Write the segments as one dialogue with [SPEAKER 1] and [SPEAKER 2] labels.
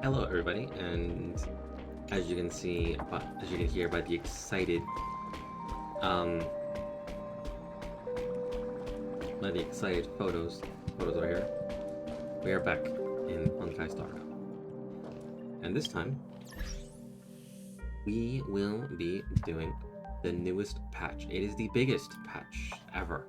[SPEAKER 1] Hello, everybody, and as you can see, as you can hear by the um, excited photos over here, we are back in Honkai Star, and this time we will be doing the newest patch. It is the biggest patch ever.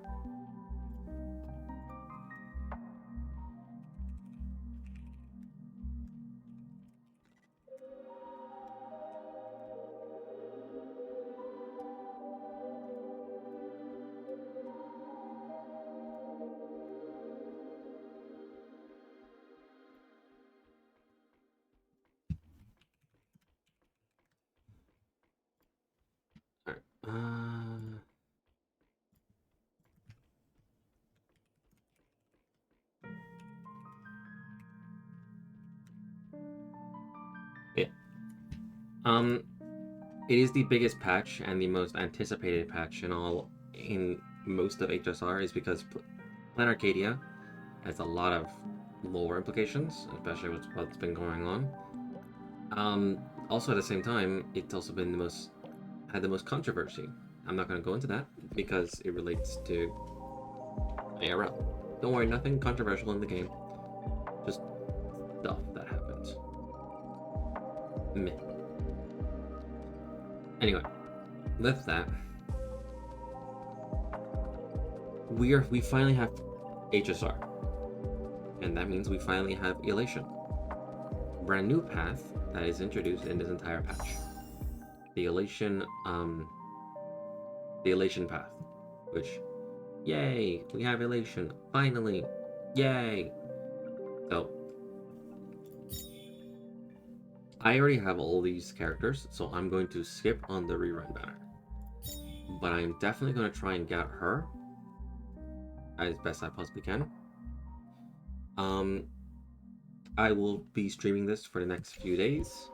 [SPEAKER 1] All right. Yeah. Um, it is the biggest patch and the most anticipated patch in most of HSR is because Planarcadia has a lot of lore implications, especially with what's been going on. Also at the same time, it's also been had the most controversy. I'm not going to go into that because it relates to ARL. Don't worry, nothing controversial in the game. Just stuff that happens. Meh. Anyway, with that, we finally have HSR, and that means we finally have Elation. Brand new path that is introduced in this entire patch. The Elation path, which, yay, we have Elation, finally, yay. So, I already have all these characters, so I'm going to skip on the rerun banner. But I'm definitely going to try and get her as best I possibly can. I will be streaming this for the next few days.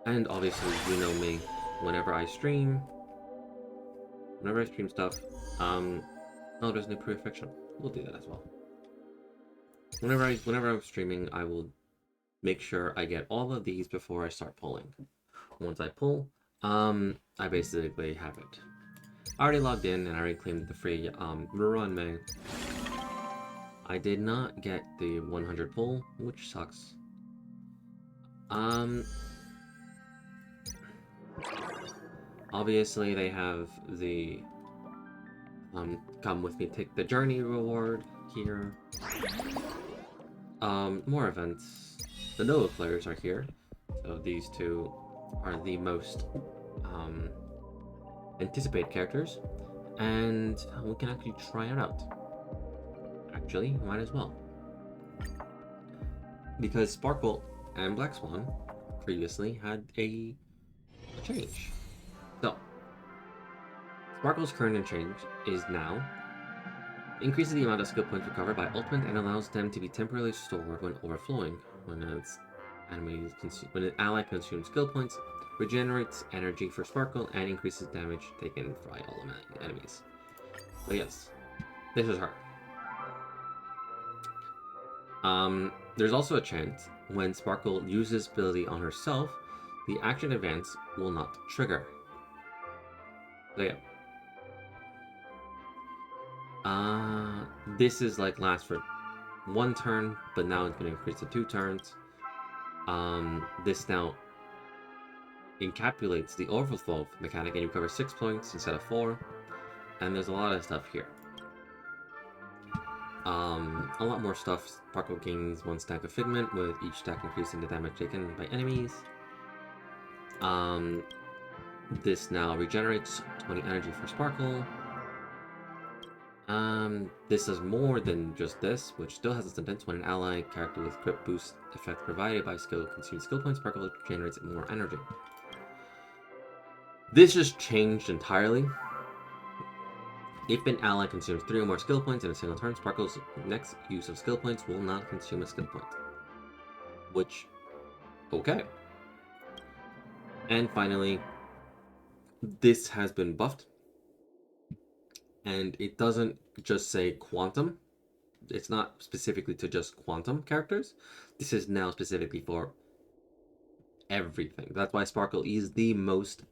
[SPEAKER 1] And obviously, you know me, whenever I stream stuff, oh, there's new Perfection. We'll do that as well. Whenever I'm streaming, I will make sure I get all of these before I start pulling. Once I pull, I basically have it. I already logged in and I already claimed the free rerun May. I did not get the 100 pull, which sucks. Obviously they have the come with me, take the journey reward here. More events. The Nova players are here, so these two are the most anticipated characters, and we can actually try it out. Actually, might as well, because Sparkle and Black Swan previously had a change. So, Sparkle's current change is now increases the amount of skill points recovered by ultimate and allows them to be temporarily stored when overflowing. When an ally consumes skill points, regenerates energy for Sparkle and increases damage taken by all enemies. So yes, this is her. There's also a chance when Sparkle uses ability on herself, the action advance will not trigger. So yeah. This is like lasts for 1 turn, but now it's going to increase to 2 turns. This now encapsulates the overflow mechanic and you recover 6 points instead of 4. And there's a lot of stuff here. A lot more stuff. Sparkle gains 1 stack of Figment, with each stack increasing the damage taken by enemies. This now regenerates 20 energy for Sparkle. This is more than just this, which still has a sentence. When an ally character with crit boost effect provided by skill consumes skill points, Sparkle generates more energy. This just changed entirely. If an ally consumes 3 or more skill points in a single turn, Sparkle's next use of skill points will not consume a skill point. Which, okay. And finally, this has been buffed. And it doesn't just say quantum. It's not specifically to just quantum characters. This is now specifically for everything. That's why Sparkle is the most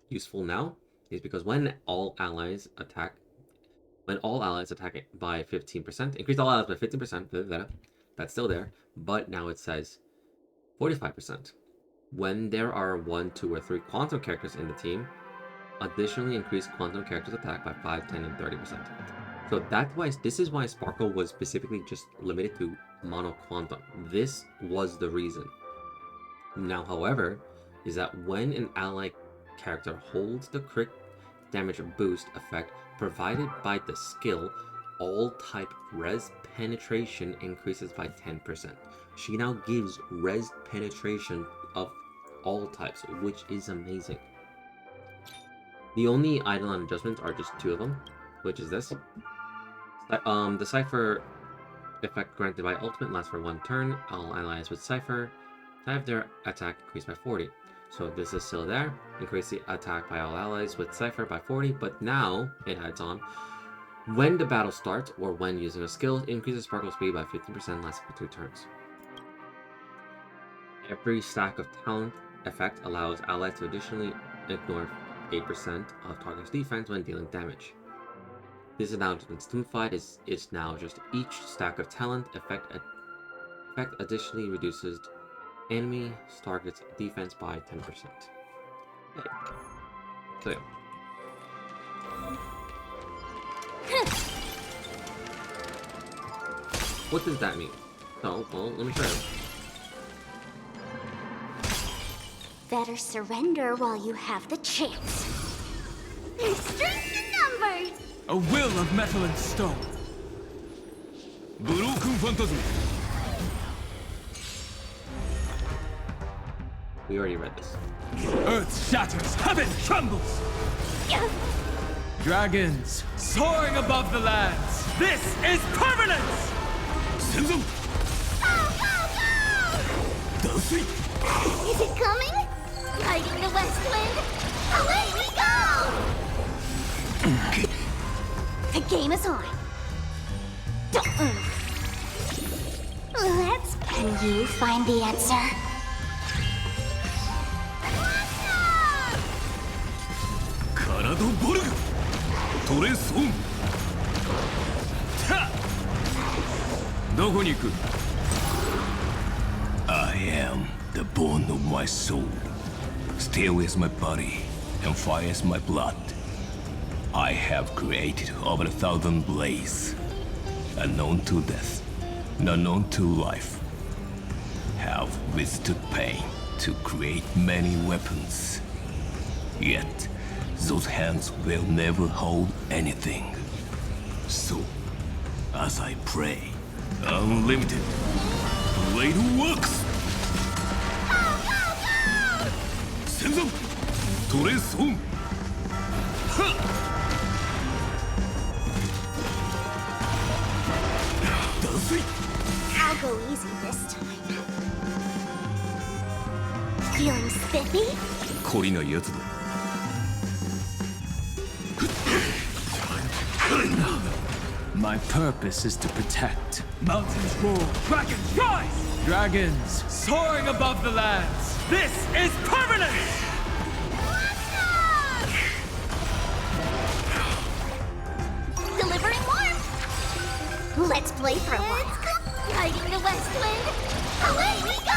[SPEAKER 1] useful now, is because when all allies attack by 15%, increase all allies by 15%, that's still there, but now it says 45%. When there are 1, 2, or 3 quantum characters in the team, additionally increase quantum characters attack by 5, 10, and 30%. So this is why Sparkle was specifically just limited to mono quantum. This was the reason. Now, however, is that when an ally character holds the crit damage boost effect provided by the skill, all type res penetration increases by 10%. She now gives res penetration of all types, which is amazing. The only Eidolon adjustments are just 2 of them, which is this. The Cypher effect granted by ultimate lasts for 1 turn. All allies with Cypher have their attack increased by 40. So this is still there. Increase the attack by all allies with Cypher by 40, but now it adds on. When the battle starts, or when using a skill, increases Sparkle speed by 15%, lasting for 2 turns. Every stack of talent effect allows allies to additionally ignore 8% of target's defense when dealing damage. This announcement simplified is now just each stack of talent effect additionally reduces enemy target's defense by 10%. Okay. So yeah. What does that mean? Oh, well, let me show you.
[SPEAKER 2] Better surrender while you have the chance. There's strength in numbers!
[SPEAKER 3] A will of metal and stone. Broken Phantasm.
[SPEAKER 1] We already read this.
[SPEAKER 3] Earth shatters, heaven trembles. Dragons soaring above the lands. This is permanence!
[SPEAKER 2] Go, go, go! Is it coming? Riding the west wind, away we go! The game is on. Can you find the answer?
[SPEAKER 3] Karado Borg. Torres on. I am the bone of my soul. Steel is my body, and fire is my blood. I have created over 1,000 blades, unknown to death, unknown to life. Have withstood pain to create many weapons. Yet, those hands will never hold anything. So, as I pray, unlimited blade works. Senzo, Torres on.
[SPEAKER 2] I'll go easy this time. Feeling spiffy?
[SPEAKER 3] 懲りないやつだ。My purpose is to protect. Mountains roar, dragons rise! Dragons soaring above the lands. This is permanence!
[SPEAKER 2] Delivering warmth! Let's play for a while. Riding the west wind, away we go!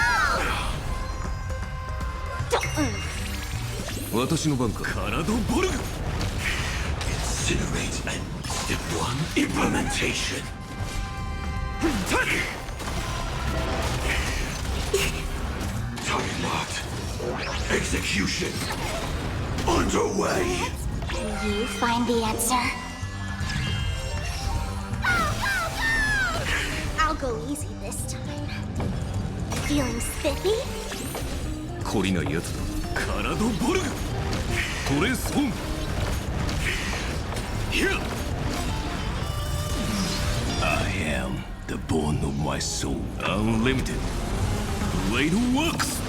[SPEAKER 3] 私の番か。カラドボルグ
[SPEAKER 4] Incinerate and Step 1 implementation. Target locked. Execution underway.
[SPEAKER 2] Can you find the answer? I'll go easy this time. Feeling spiffy?
[SPEAKER 3] 懲りないやつだ。カラドボルグトレスオン Here! I am the bone of my soul. Unlimited. Blade works!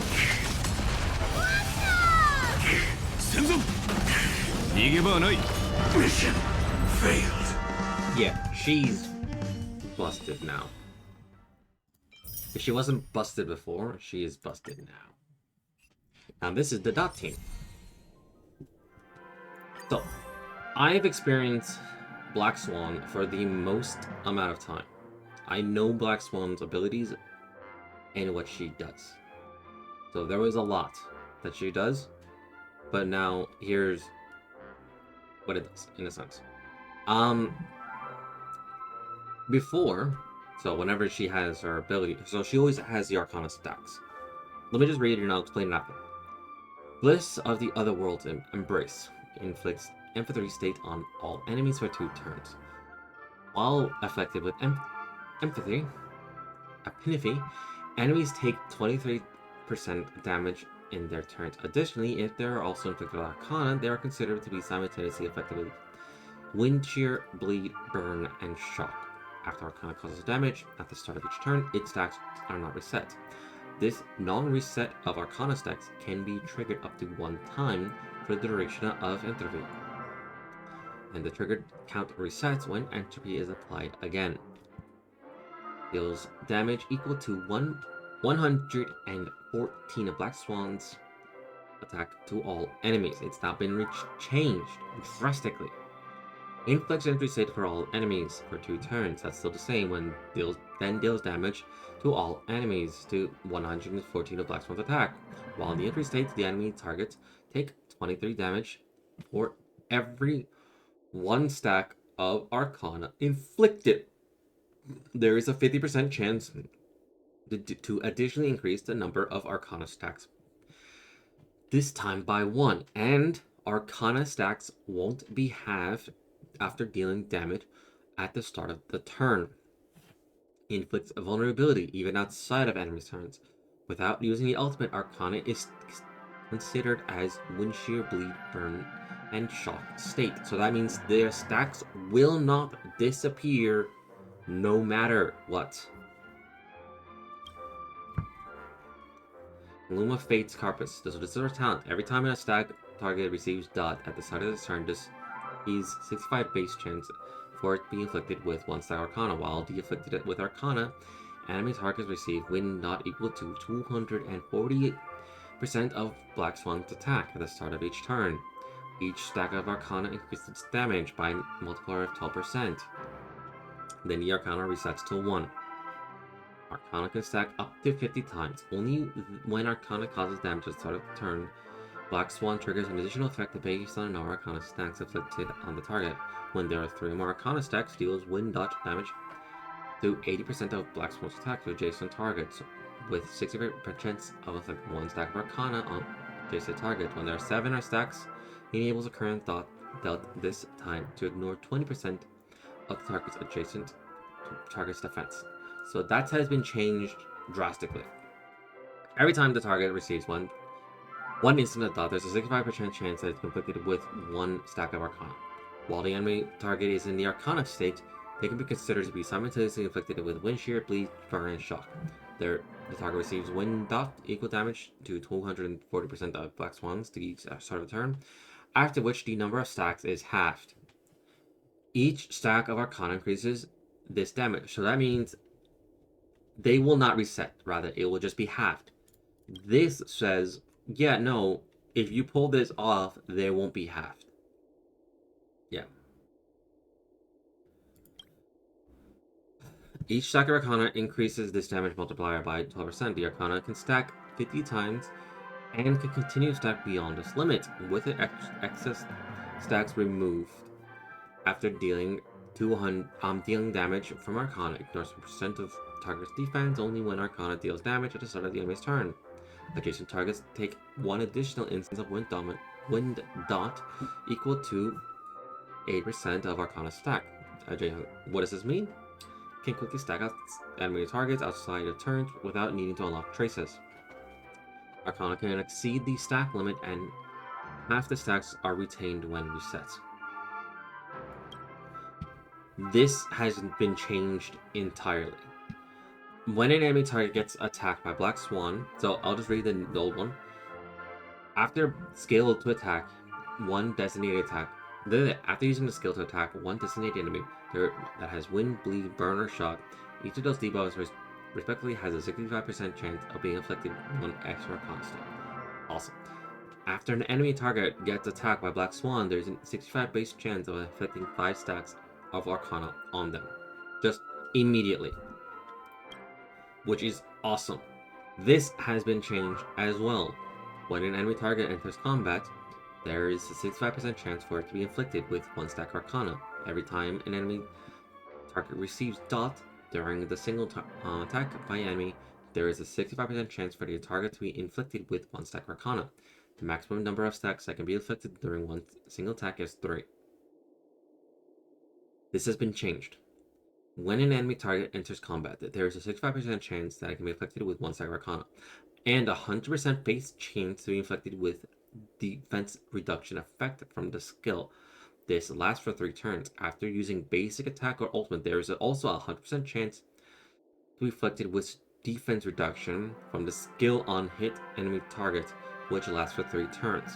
[SPEAKER 3] Senzo! 逃げ場はない
[SPEAKER 4] Mission failed.
[SPEAKER 1] Yeah, she's busted now. If she wasn't busted before, she is busted now. Now this is the dot team. So, I've experienced Black Swan for the most amount of time. I know Black Swan's abilities and what she does. So there was a lot that she does, but now here's what it does, in a sense. Before, so whenever she has her ability, so she always has the Arcana stacks. Let me just read it and I'll explain it after. Bliss of the Otherworld's Embrace inflicts empathy state on all enemies for 2 turns. While affected with empathy, enemies take 23% damage in their turns. Additionally, if they are also inflicted with Arcana, they are considered to be simultaneously affected with Wind Shear, Bleed, Burn, and Shock. After Arcana causes damage at the start of each turn, its stacks are not reset. This non-reset of Arcana stacks can be triggered up to 1 time for the duration of entropy. And the triggered count resets when entropy is applied again. Deals damage equal to 114 of Black Swan's attack to all enemies. It's now been changed drastically. Inflicts entry state for all enemies for 2 turns. That's still the same when deals damage to all enemies to 114 of Black Swan's attack. While in the entry state, the enemy targets take 23 damage for every 1 stack of Arcana inflicted. There is a 50% chance to additionally increase the number of Arcana stacks, this time by 1, and Arcana stacks won't be halved after dealing damage at the start of the turn. Inflicts a vulnerability even outside of enemy's turns. Without using the ultimate, Arcana is considered as Wind Shear, Bleed, Burn, and Shock state. So that means their stacks will not disappear no matter what. Loom of Fate's Carpus. So this is our talent. Every time a stack target receives dot at the start of the turn, this is 65 base chance for it to be inflicted with 1 stack Arcana. While de-afflicted with Arcana, enemy targets receive win dot equal to 248% of Black Swan's attack at the start of each turn. Each stack of Arcana increases its damage by a multiplier of 12%. Then the Arcana resets to 1. Arcana can stack up to 50 times. Only when Arcana causes damage at the start of the turn, Black Swan triggers an additional effect based on no Arcana stacks inflicted on the target. When there are 3 more Arcana stacks, deals wind dodge damage to 80% of Black Swan's attack to adjacent targets, with 60% of inflicting 1 stack of Arcana on adjacent target. When there are 7 stacks, he enables a current dot dealt this time to ignore 20% of the target's adjacent to target's defense. So that has been changed drastically. Every time the target receives one instant of dot, there's a 65% chance that it's inflicted with 1 stack of Arcana. While the enemy target is in the Arcana state, they can be considered to be simultaneously inflicted with Wind Shear, Bleed, Burn, and Shock. The target receives wind dot equal damage to 240% of Black Swans to each start of the turn, after which the number of stacks is halved. Each stack of Arcana increases this damage, so that means they will not reset, rather it will just be halved. This says, yeah, no, if you pull this off, they won't be halved. Yeah. Each stack of Arcana increases this damage multiplier by 12%. The Arcana can stack 50 times and can continue to stack beyond this limit, with the excess stacks removed after dealing damage from Arcana. Ignores percent of target's defense only when Arcana deals damage at the start of the enemy's turn. Adjacent targets take 1 additional instance of wind dot equal to 8% of Arcana stack. What does this mean? Can quickly stack out enemy targets outside of turns without needing to unlock traces. Arcana can exceed the stack limit, and half the stacks are retained when reset. This has been changed entirely. When an enemy target gets attacked by Black Swan, so I'll just read the old one. After skill to attack, 1 designated attack. After using the skill to attack 1 designated enemy that has wind, bleed, burn, or shock, each of those debuffs respectively has a 65% chance of being inflicted 1 extra constant. Awesome. After an enemy target gets attacked by Black Swan, there's a 65 base chance of inflicting 5 stacks of Arcana on them. Just immediately. Which is awesome. This has been changed as well. When an enemy target enters combat, there is a 65% chance for it to be inflicted with 1 stack Arcana. Every time an enemy target receives dot during the single attack by enemy, there is a 65% chance for the target to be inflicted with 1 stack Arcana. The maximum number of stacks that can be inflicted during one single attack is 3. This has been changed. When an enemy target enters combat, there is a 65% chance that it can be inflicted with 1 stack Arcana, and a 100% base chance to be inflicted with defense reduction effect from the skill. This lasts for 3 turns. After using basic attack or ultimate, there is also a 100% chance to be inflicted with defense reduction from the skill on hit enemy target, which lasts for 3 turns.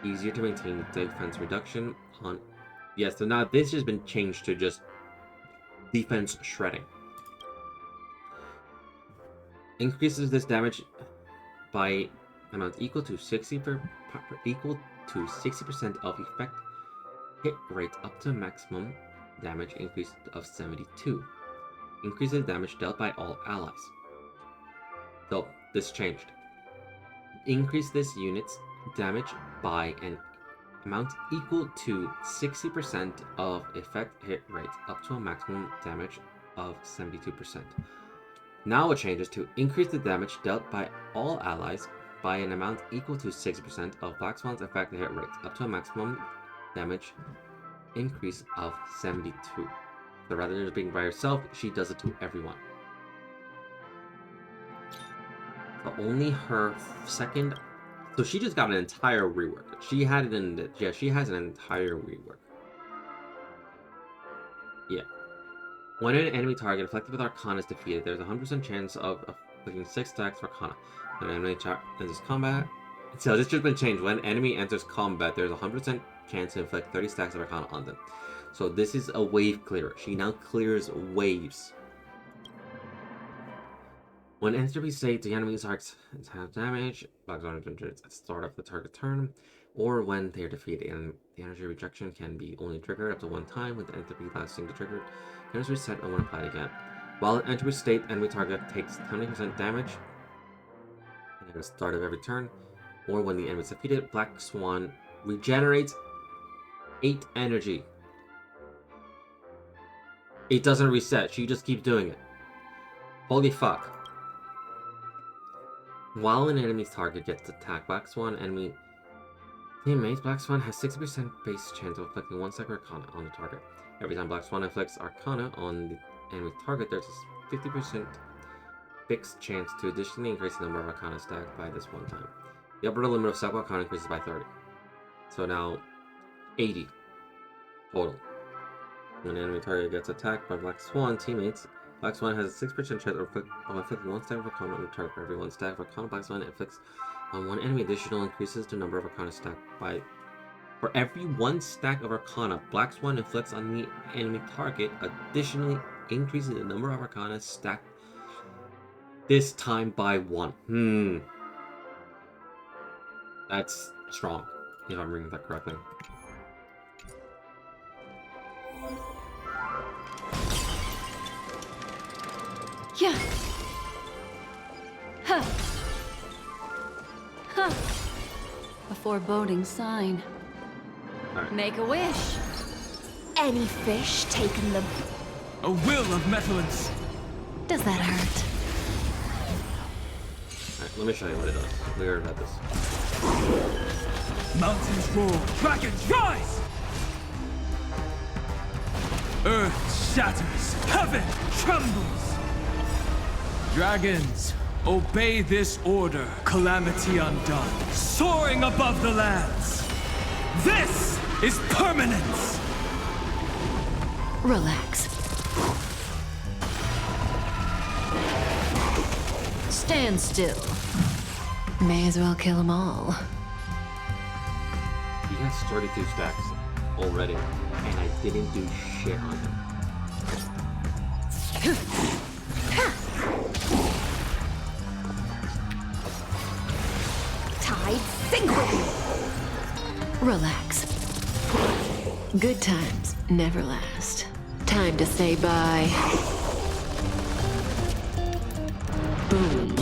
[SPEAKER 1] Easier to maintain defense reduction on... Yes, so now this has been changed to just defense shredding. Increases this damage by amount equal to 60% of effect hit rate up to maximum damage increase of 72. Increases damage dealt by all allies. So this changed. Increase this unit's damage by an amount equal to 60% of effect hit rate up to a maximum damage of 72%. Now it changes to increase the damage dealt by all allies by an amount equal to 6% of Black Swan's effect hit rate up to a maximum damage increase of 72. So rather than just being by herself, she does it to everyone. So only her second... So she just got an entire rework. She had it in... Yeah, she has an entire rework. Yeah. When an enemy target afflicted with Arcana is defeated, there's a 100% chance of inflicting 6 stacks of Arcana. When an enemy enters combat... So this just been changed. When an enemy enters combat, there's a 100% chance to inflict 30 stacks of Arcana on them. So this is a wave clearer. She now clears waves. When entropy state, the enemy's arcs have damage, bugs on at the start of the target turn, or when they are defeated, and the energy rejection can be only triggered up to 1 time, with the entropy lasting the trigger. Can is reset and when applied again. While in entropy state, enemy target takes 20% damage at the start of every turn, or when the enemy is defeated, Black Swan regenerates 8 energy. It doesn't reset, she just keeps doing it. Holy fuck. While an enemy's target gets attacked, Black Swan enemy teammates, Black Swan has 60% base chance of inflicting 1 stack Arcana on the target. Every time Black Swan inflicts Arcana on the enemy target, there's a 50% fixed chance to additionally increase the number of Arcana stacked by this 1 time. The upper limit of stack Arcana increases by 30. So now, 80 total. When an enemy target gets attacked by Black Swan teammates, Black Swan has a 6% chance of inflicting 1 stack of Arcana on the target. For every 1 stack of Arcana Black Swan inflicts on 1 enemy, additional increases the number of Arcana stacked by... For every 1 stack of Arcana Black Swan inflicts on the enemy target, additionally increasing the number of Arcana stacked this time by 1. That's strong, if I'm reading that correctly.
[SPEAKER 5] Yeah. Huh. Huh. A foreboding sign.
[SPEAKER 1] Right.
[SPEAKER 5] Make a wish.
[SPEAKER 2] Any fish taken the...
[SPEAKER 3] A will of metallence.
[SPEAKER 5] Does that hurt?
[SPEAKER 1] Alright, let me show you what it does. We already had this.
[SPEAKER 3] Mountains roar, dragons rise! Earth shatters, heaven trembles! Dragons, obey this order. Calamity undone, soaring above the lands. This is permanence!
[SPEAKER 5] Relax. Stand still. May as well kill them all.
[SPEAKER 1] He has 32 stacks already, and I didn't do shit on him.
[SPEAKER 2] Tide, sink with me!
[SPEAKER 5] Relax. Good times never last. Time to say bye. Boom.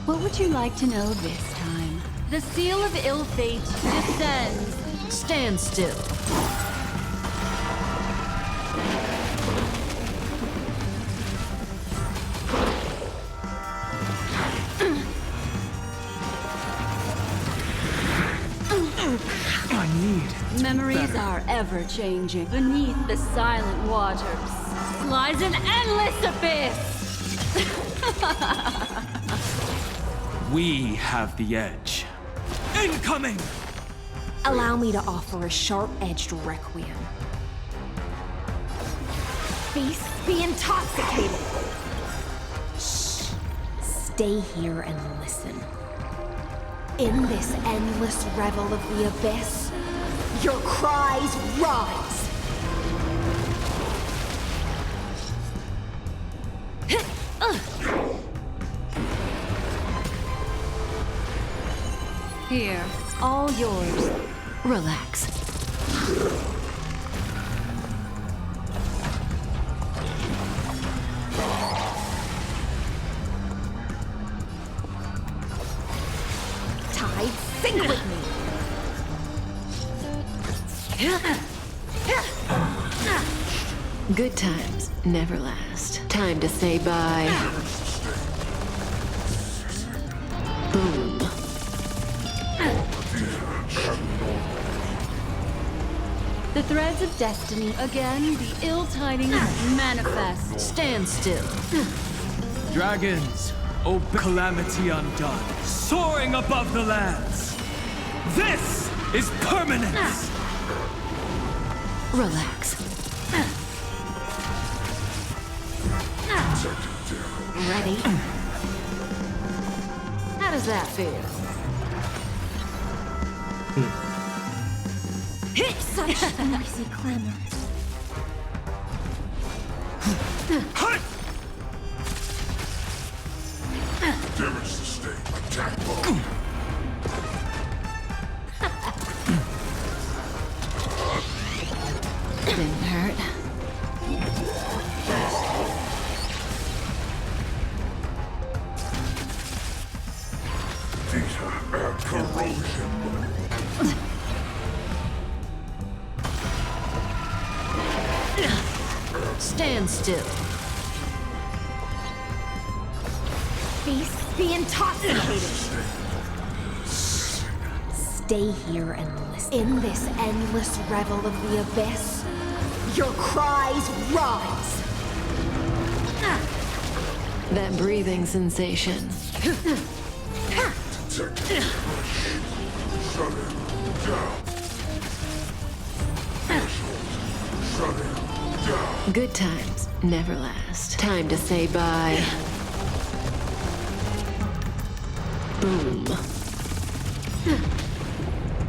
[SPEAKER 6] What would you like to know this time? The seal of ill fate descends.
[SPEAKER 5] Stand still.
[SPEAKER 6] Memories are ever changing. Beneath the silent waters lies an endless abyss.
[SPEAKER 7] We have the edge. Incoming!
[SPEAKER 2] Allow me to offer a sharp-edged requiem. Feast, be intoxicated! Shh. Stay here and listen. In this endless revel of the abyss, your cries rise!
[SPEAKER 6] Here, all yours.
[SPEAKER 5] Relax.
[SPEAKER 2] Tide, sink with me!
[SPEAKER 5] Good times never last. Time to say bye. Boom.
[SPEAKER 6] The threads of destiny. Again, the ill tidings manifest.
[SPEAKER 5] Stand still.
[SPEAKER 7] Dragons, obey calamity undone, soaring above the lands. This is permanence!
[SPEAKER 5] Relax.
[SPEAKER 2] Ready?
[SPEAKER 5] How does that feel?
[SPEAKER 2] Such noisy clamor.
[SPEAKER 4] Damage sustained. Attack mode.
[SPEAKER 5] Didn't hurt.
[SPEAKER 4] Theta and corrosion.
[SPEAKER 5] Stand still.
[SPEAKER 2] Feast, be intoxicated! Stay here and listen. In this endless revel of the abyss, your cries rise!
[SPEAKER 5] That breathing sensation.
[SPEAKER 4] Shut it down. Shut it down.
[SPEAKER 5] Good times never last. Time to say bye. Boom.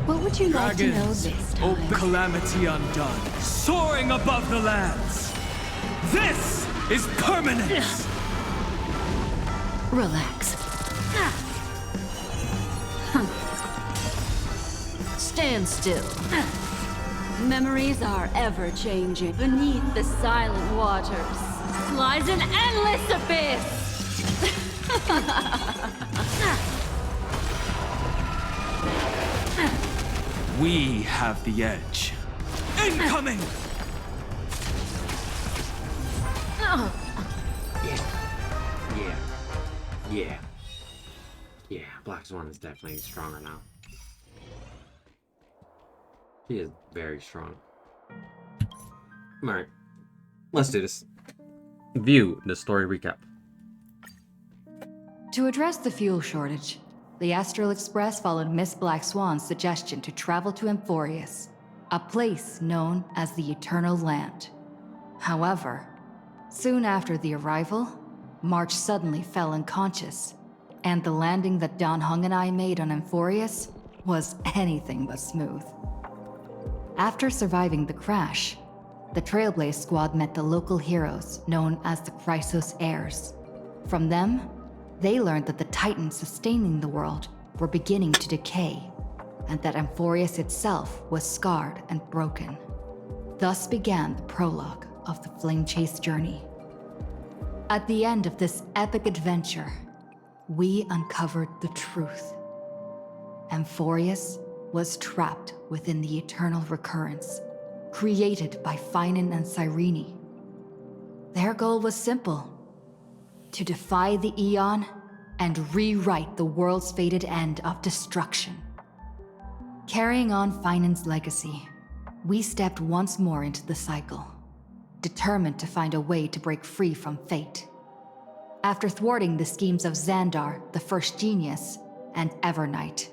[SPEAKER 6] What would you like to know
[SPEAKER 7] Dragons,
[SPEAKER 6] this
[SPEAKER 7] obey
[SPEAKER 6] time?
[SPEAKER 7] calamity undone, soaring above the lands. This is permanence!
[SPEAKER 5] Relax. Stand still.
[SPEAKER 6] Memories are ever changing. Beneath the silent waters lies an endless abyss.
[SPEAKER 7] We have the edge. Incoming!
[SPEAKER 1] Yeah, Black Swan is definitely stronger now. She is very strong. Alright, let's do this. View the story recap.
[SPEAKER 8] To address the fuel shortage, the Astral Express followed Miss Black Swan's suggestion to travel to Amphorius, a place known as the Eternal Land. However, soon after the arrival, March suddenly fell unconscious, and the landing that Don Hung and I made on Amphorius was anything but smooth. After surviving the crash, the Trailblaze Squad met the local heroes known as the Chrysos Heirs. From them, they learned that the titans sustaining the world were beginning to decay, and that Amphorius itself was scarred and broken. Thus began the prologue of the Flame Chase journey. At the end of this epic adventure, we uncovered the truth. Amphorius was trapped within the eternal recurrence, created by Finan and Cyrene. Their goal was simple: to defy the Aeon and rewrite the world's fated end of destruction. Carrying on Finan's legacy, we stepped once more into the cycle, determined to find a way to break free from fate. After thwarting the schemes of Xandar, the First Genius, and Evernight,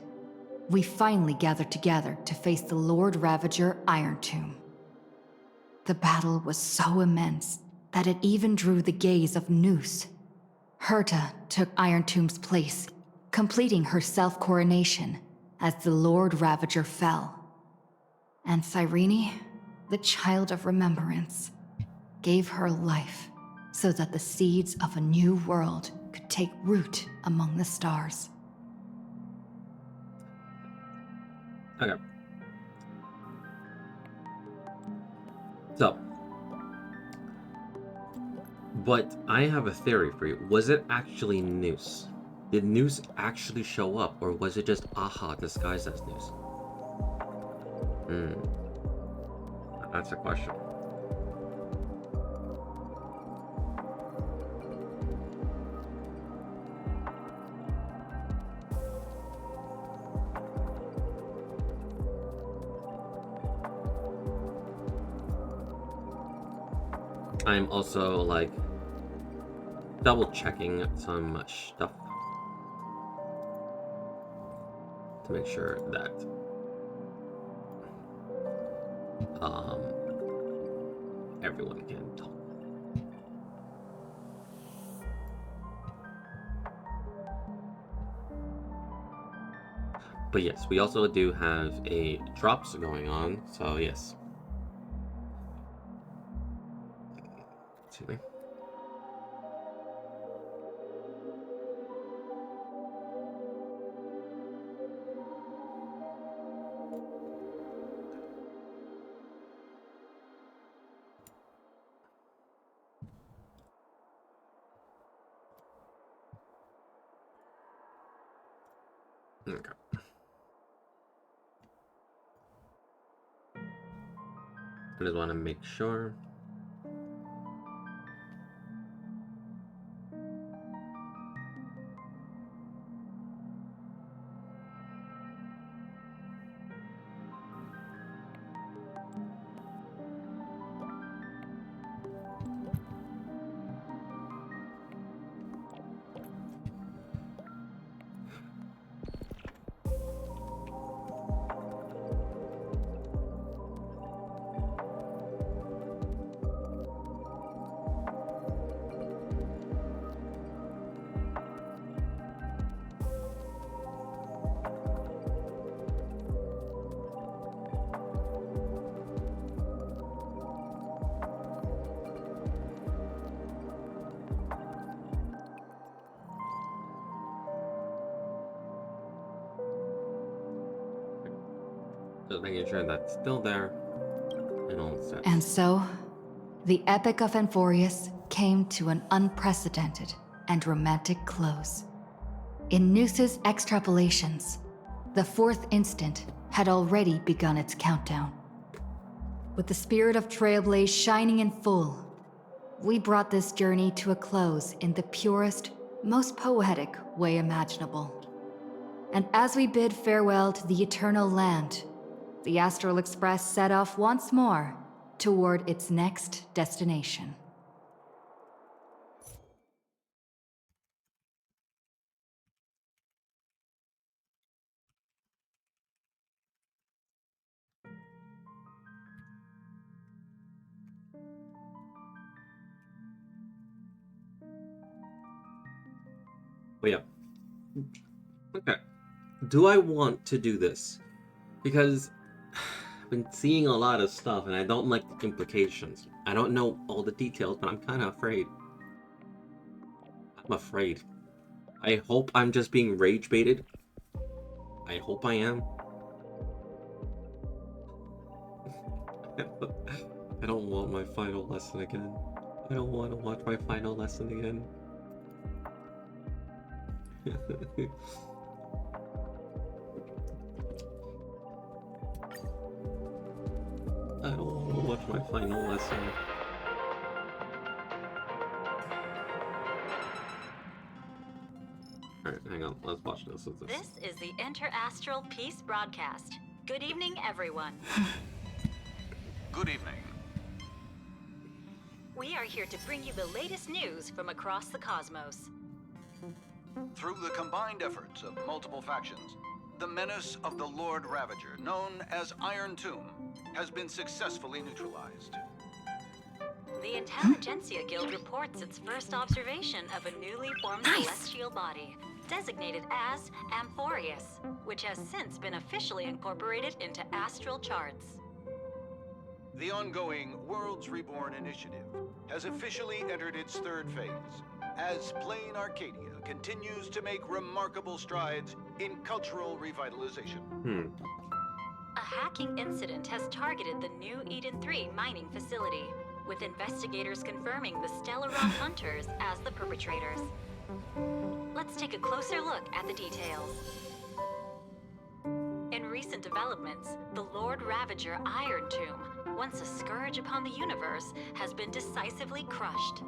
[SPEAKER 8] we finally gathered together to face the Lord Ravager Iron Tomb. The battle was so immense that it even drew the gaze of Noose. Herta took Iron Tomb's place, completing her self-coronation as the Lord Ravager fell. And Cyrene, the Child of Remembrance, gave her life so that the seeds of a new world could take root among the stars.
[SPEAKER 1] Okay. So, but I have a theory for you. Was it actually Noose? Did Noose actually show up, or was it just Aha disguised as Noose? That's a question. I'm also like double checking some stuff to make sure that everyone can talk. But yes, we also do have a drops going on, so yes. Excuse me. Okay. I just want to make sure. Just making sure that's still there and all set.
[SPEAKER 8] And so, the Epic of Amphorius came to an unprecedented and romantic close. In Noose's extrapolations, the fourth instant had already begun its countdown. With the spirit of Trailblaze shining in full, we brought this journey to a close in the purest, most poetic way imaginable. And as we bid farewell to the Eternal Land, the Astral Express set off once more toward its next destination.
[SPEAKER 1] But yeah. Okay. Do I want to do this? Because I've been seeing a lot of stuff, and I don't like the implications. I don't know all the details, but I'm kind of afraid. I'm afraid. I hope I'm just being rage baited. I hope I am. I don't want my final lesson again. I don't want to watch my final lesson again. I don't want to watch my final lesson. Alright, hang on. Let's watch this.
[SPEAKER 9] This is the Interastral Peace Broadcast. Good evening, everyone.
[SPEAKER 10] Good evening.
[SPEAKER 9] We are here to bring you the latest news from across the cosmos.
[SPEAKER 10] Through the combined efforts of multiple factions, the menace of the Lord Ravager, known as Iron Tomb, has been successfully neutralized.
[SPEAKER 9] The Intelligentsia Guild reports its first observation of a newly formed celestial body, designated as Amphorius, which has since been officially incorporated into astral charts.
[SPEAKER 10] The ongoing Worlds Reborn initiative has officially entered its third phase, as Planarcadia continues to make remarkable strides in cultural revitalization.
[SPEAKER 9] A hacking incident has targeted the new Eden 3 mining facility, with investigators confirming the Stellaron Hunters as the perpetrators. Let's take a closer look at the details. In recent developments, the Lord Ravager Iron Tomb, once a scourge upon the universe, has been decisively crushed.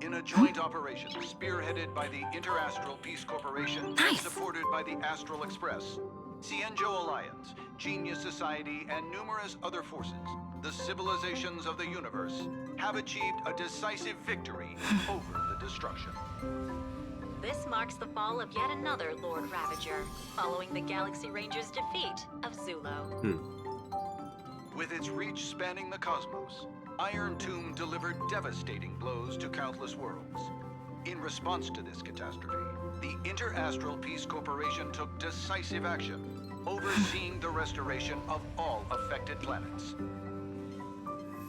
[SPEAKER 10] In a joint operation spearheaded by the Interastral Peace Corporation and supported by the Astral Express, Cienjo Alliance, Genius Society, and numerous other forces, the civilizations of the universe have achieved a decisive victory over the destruction.
[SPEAKER 9] This marks the fall of yet another Lord Ravager, following the Galaxy Rangers' defeat of Zulo.
[SPEAKER 10] With its reach spanning the cosmos, Iron Tomb delivered devastating blows to countless worlds. In response to this catastrophe, the Interastral Peace Corporation took decisive action, overseeing the restoration of all affected planets.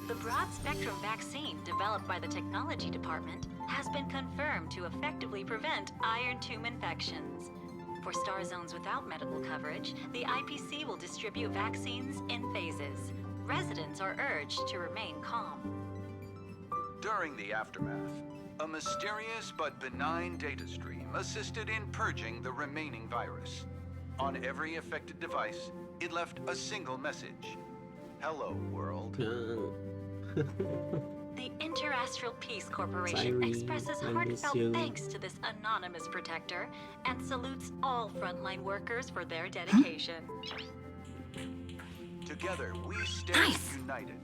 [SPEAKER 9] The broad-spectrum vaccine developed by the Technology Department has been confirmed to effectively prevent Iron Tomb infections. For star zones without medical coverage, the IPC will distribute vaccines in phases. Residents are urged to remain calm.
[SPEAKER 10] During the aftermath, a mysterious but benign data stream assisted in purging the remaining virus. On every affected device, it left a single message. Hello, world.
[SPEAKER 9] The Interastral Peace Corporation expresses heartfelt thanks to this anonymous protector and salutes all frontline workers for their dedication.
[SPEAKER 10] Together, we stand united.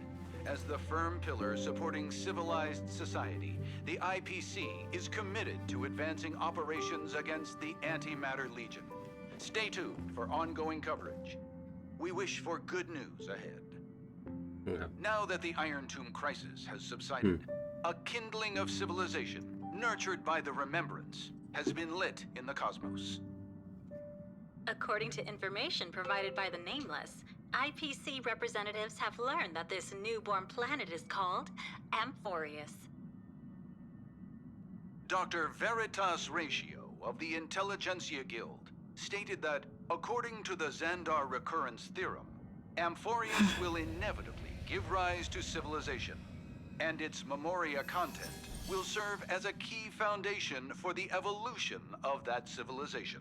[SPEAKER 10] As the firm pillar supporting civilized society, the IPC is committed to advancing operations against the Antimatter Legion. Stay tuned for ongoing coverage. We wish for good news ahead. Now that the Iron Tomb crisis has subsided, a kindling of civilization, nurtured by the Remembrance, has been lit in the cosmos.
[SPEAKER 9] According to information provided by the Nameless, IPC representatives have learned that this newborn planet is called Amphorius.
[SPEAKER 10] Dr. Veritas Ratio of the Intelligentsia Guild stated that, according to the Xandar recurrence theorem, Amphorius will inevitably give rise to civilization, and its memoria content will serve as a key foundation for the evolution of that civilization.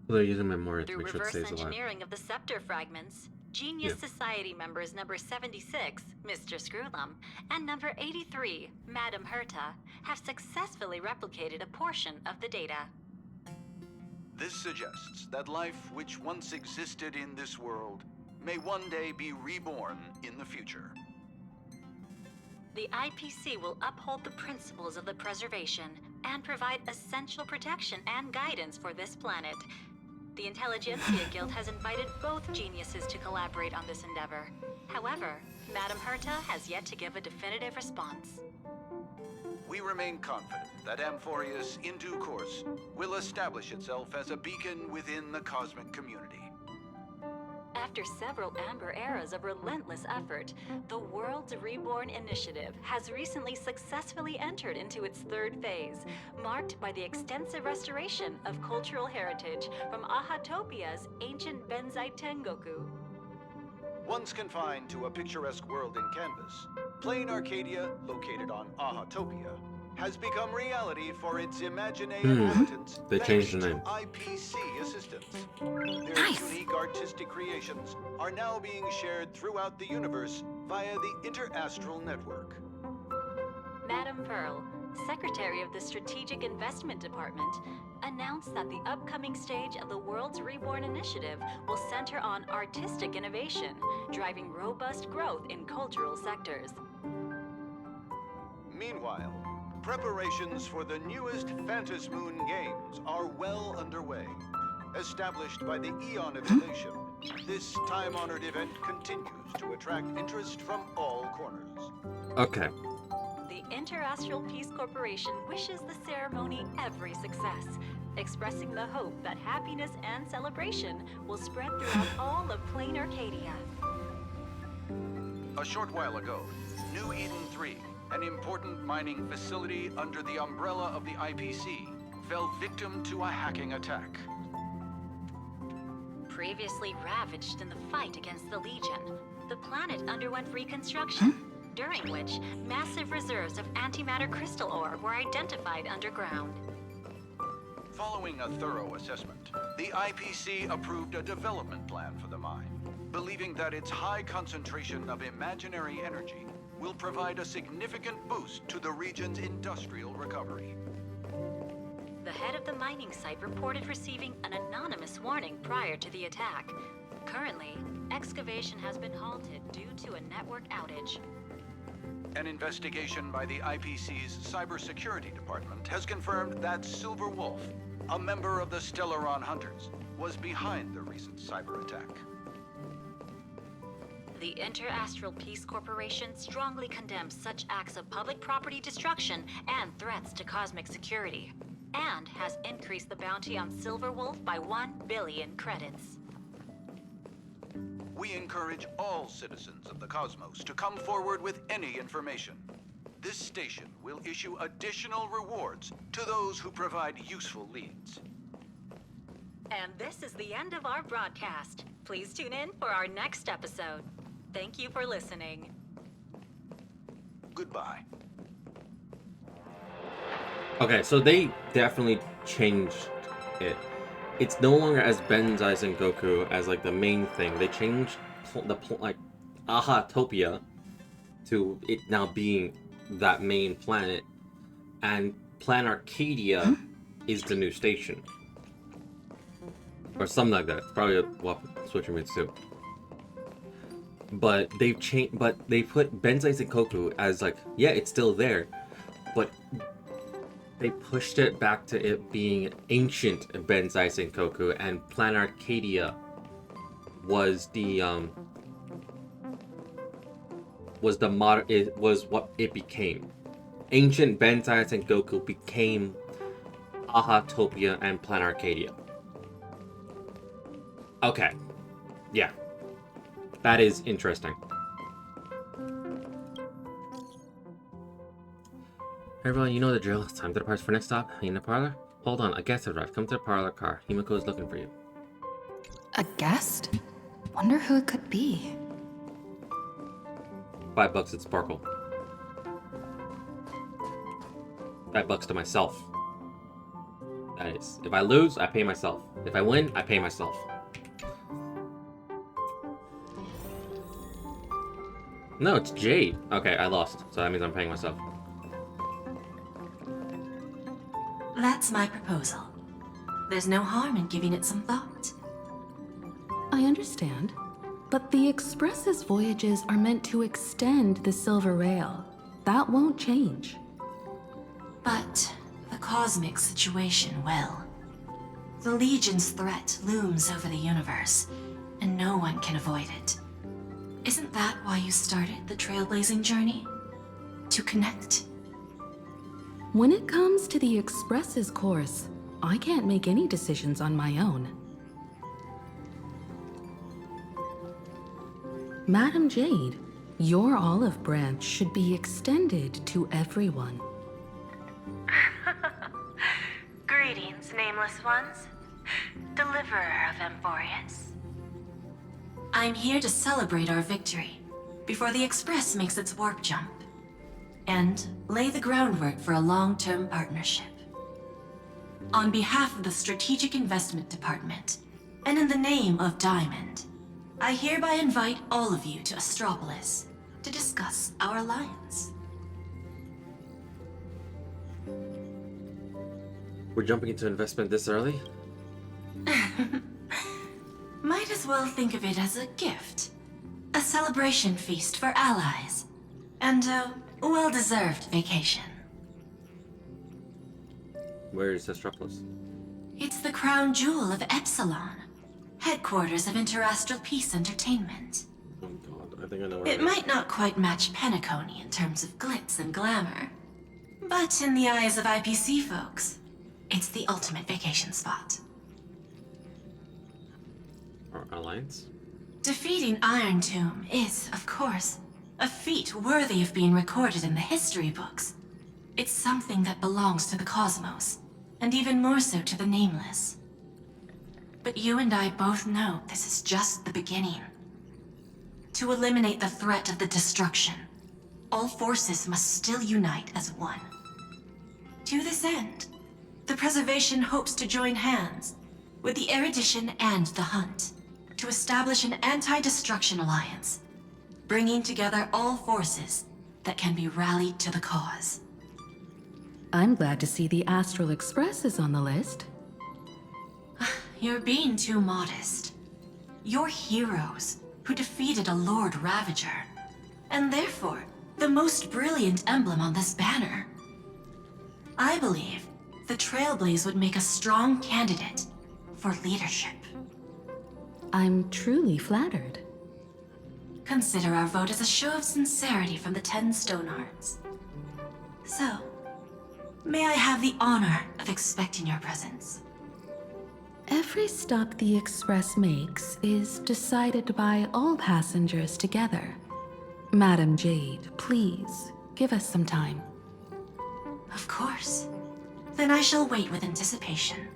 [SPEAKER 1] They're using memoria to
[SPEAKER 9] Through
[SPEAKER 1] make sure it
[SPEAKER 9] reverse
[SPEAKER 1] stays alive.
[SPEAKER 9] engineering of the scepter fragments, Genius Society members number 76, Mr. Screwlum, and number 83, Madam Herta, have successfully replicated a portion of the data.
[SPEAKER 10] This suggests that life which once existed in this world may one day be reborn in the future.
[SPEAKER 9] The IPC will uphold the principles of the preservation and provide essential protection and guidance for this planet. The Intelligentsia Guild has invited both geniuses to collaborate on this endeavor. However, Madam Herta has yet to give a definitive response.
[SPEAKER 10] We remain confident that Amphorius, in due course, will establish itself as a beacon within the cosmic community.
[SPEAKER 9] After several amber eras of relentless effort, the World's Reborn Initiative has recently successfully entered into its third phase, marked by the extensive restoration of cultural heritage from Ahatopia's ancient Benzai Tengoku.
[SPEAKER 10] Once confined to a picturesque world in canvas, Planarcadia, located on Ahatopia, has become reality for its Imaginary inhabitants
[SPEAKER 1] They changed
[SPEAKER 10] thanks
[SPEAKER 1] the name.
[SPEAKER 10] to IPC assistance. Their unique artistic creations are now being shared throughout the universe via the Interastral Network.
[SPEAKER 9] Madam Pearl, Secretary of the Strategic Investment Department, announced that the upcoming stage of the World's Reborn Initiative will center on artistic innovation, driving robust growth in cultural sectors.
[SPEAKER 10] Meanwhile, preparations for the newest Phantasmoon games are well underway. Established by the Eon of Elation, this time-honored event continues to attract interest from all corners.
[SPEAKER 1] Okay.
[SPEAKER 9] The Interastral Peace Corporation wishes the ceremony every success, expressing the hope that happiness and celebration will spread throughout all of Planarcadia.
[SPEAKER 10] A short while ago, New Eden 3, an important mining facility under the umbrella of the IPC, fell victim to a hacking attack.
[SPEAKER 9] Previously ravaged in the fight against the Legion, the planet underwent reconstruction, during which massive reserves of antimatter crystal ore were identified underground.
[SPEAKER 10] Following a thorough assessment, the IPC approved a development plan for the mine, believing that its high concentration of imaginary energy will provide a significant boost to the region's industrial recovery.
[SPEAKER 9] The head of the mining site reported receiving an anonymous warning prior to the attack. Currently, excavation has been halted due to a network outage.
[SPEAKER 10] An investigation by the IPC's cybersecurity department has confirmed that Silver Wolf, a member of the Stellaron Hunters, was behind the recent cyber attack.
[SPEAKER 9] The Interastral Peace Corporation strongly condemns such acts of public property destruction and threats to cosmic security, and has increased the bounty on Silver Wolf by 1 billion credits.
[SPEAKER 10] We encourage all citizens of the cosmos to come forward with any information. This station will issue additional rewards to those who provide useful leads.
[SPEAKER 9] And this is the end of our broadcast. Please tune in for our next episode. Thank you for listening.
[SPEAKER 10] Goodbye.
[SPEAKER 1] Okay, so they definitely changed it. It's no longer as Benzai Sengoku as like the main thing. They changed like Ahatopia to it now being that main planet, and Planarcadia is the new station, or something like that. It's probably what switching with too. But they've changed. But they put Benzai Sengoku as like, yeah, it's still there, but they pushed it back to it being ancient Benzai Sengoku, and Planarcadia was the modern. It was what it became. Ancient Benzai Sengoku became Ahatopia and Planarcadia. Okay, yeah, that is interesting. Everyone, you know the drill. It's time to depart for next stop. In the parlor? Hold on, a guest has arrived. Come to the parlor car. Himiko is looking for you.
[SPEAKER 8] A guest? Wonder who it could be.
[SPEAKER 1] $5 at Sparkle. $5 to myself. That is. If I lose, I pay myself. If I win, I pay myself. No, it's Jade. Okay, I lost. So that means I'm paying myself.
[SPEAKER 11] That's my proposal. There's no harm in giving it some thought.
[SPEAKER 5] I understand, but the Express's voyages are meant to extend the Silver Rail. That won't change.
[SPEAKER 11] But the cosmic situation will. The Legion's threat looms over the universe, and no one can avoid it. Isn't that why you started the trailblazing journey? To connect?
[SPEAKER 5] When it comes to the Express's course, I can't make any decisions on my own. Madam Jade, your olive branch should be extended to everyone.
[SPEAKER 11] Greetings, nameless ones. Deliverer of Amphorius. I'm here to celebrate our victory before the Express makes its warp jump, and lay the groundwork for a long-term partnership. On behalf of the Strategic Investment Department, and in the name of Diamond, I hereby invite all of you to Astropolis to discuss our alliance.
[SPEAKER 1] We're jumping into investment this early?
[SPEAKER 11] Might as well think of it as a gift. A celebration feast for allies. And a well-deserved vacation.
[SPEAKER 1] Where is Astropolis?
[SPEAKER 11] It's the crown jewel of Epsilon, headquarters of Interastral Peace Entertainment.
[SPEAKER 1] Oh god, I think I know where
[SPEAKER 11] It might not quite match Penacony in terms of glitz and glamour, but in the eyes of IPC folks, it's the ultimate vacation spot.
[SPEAKER 1] Our alliance?
[SPEAKER 11] Defeating Iron Tomb is, of course, a feat worthy of being recorded in the history books. It's something that belongs to the cosmos, and even more so to the Nameless. But you and I both know this is just the beginning. To eliminate the threat of the destruction, all forces must still unite as one. To this end, the Preservation hopes to join hands with the Erudition and the Hunt to establish an anti-destruction alliance, bringing together all forces that can be rallied to the cause.
[SPEAKER 5] I'm glad to see the Astral Express is on the list.
[SPEAKER 11] You're being too modest. You're heroes who defeated a Lord Ravager, and therefore the most brilliant emblem on this banner. I believe the Trailblaze would make a strong candidate for leadership.
[SPEAKER 5] I'm truly flattered.
[SPEAKER 11] Consider our vote as a show of sincerity from the 10 Stonehearts. So, may I have the honor of expecting your presence?
[SPEAKER 5] Every stop the Express makes is decided by all passengers together. Madam Jade, please, give us some time.
[SPEAKER 11] Of course. Then I shall wait with anticipation.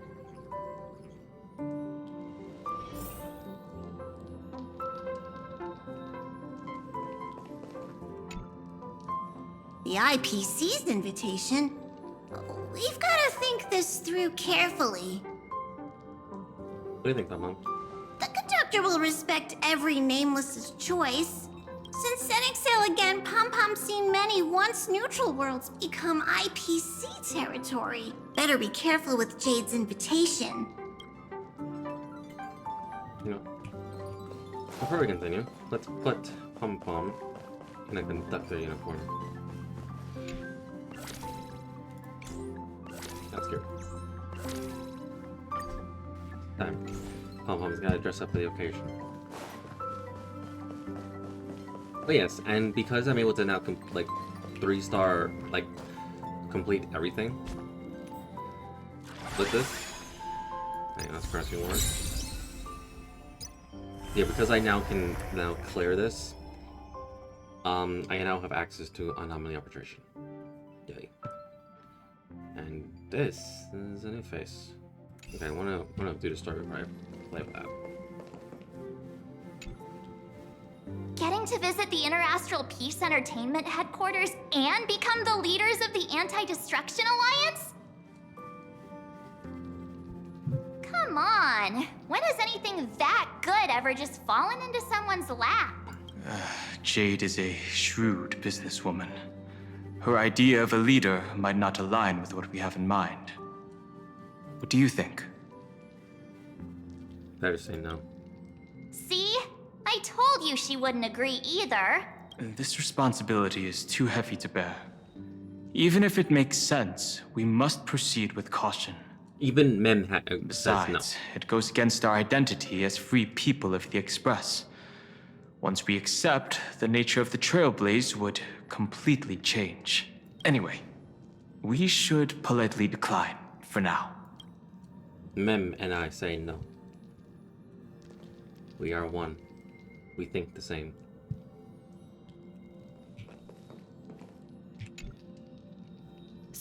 [SPEAKER 2] The IPC's invitation? We've got to think this through carefully.
[SPEAKER 1] What do you think, Mom?
[SPEAKER 2] The conductor will respect every Nameless's choice. Since setting sail again, Pom-Pom's seen many once neutral worlds become IPC territory. Better be careful with Jade's invitation.
[SPEAKER 1] You know, before we continue, let's put Pom-Pom in a conductor uniform. That's cute. Time. Pom-Pom's gotta dress up for the occasion. But yes, and because I'm able to now like 3-star, like, complete everything with this. Hang on, that's pressing one. Yeah, because I now can clear this, I now have access to Anomaly Arbitration. Yay. And this is a new face. Okay, I wanna do the story before I play with that.
[SPEAKER 2] Getting to visit the Interastral Peace Entertainment headquarters and become the leaders of the Anti-Destruction Alliance? Come on. When has anything that good ever just fallen into someone's lap?
[SPEAKER 7] Jade is a shrewd businesswoman. Her idea of a leader might not align with what we have in mind. What do you think?
[SPEAKER 1] Better say no.
[SPEAKER 2] See? I told you she wouldn't agree either.
[SPEAKER 7] This responsibility is too heavy to bear. Even if it makes sense, we must proceed with caution.
[SPEAKER 1] Even Mem says no.
[SPEAKER 7] Besides, it goes against our identity as free people of the Express. Once we accept, the nature of the Trailblaze would completely change. Anyway, we should politely decline for now.
[SPEAKER 1] Mem and I say no. We are one. We think the same.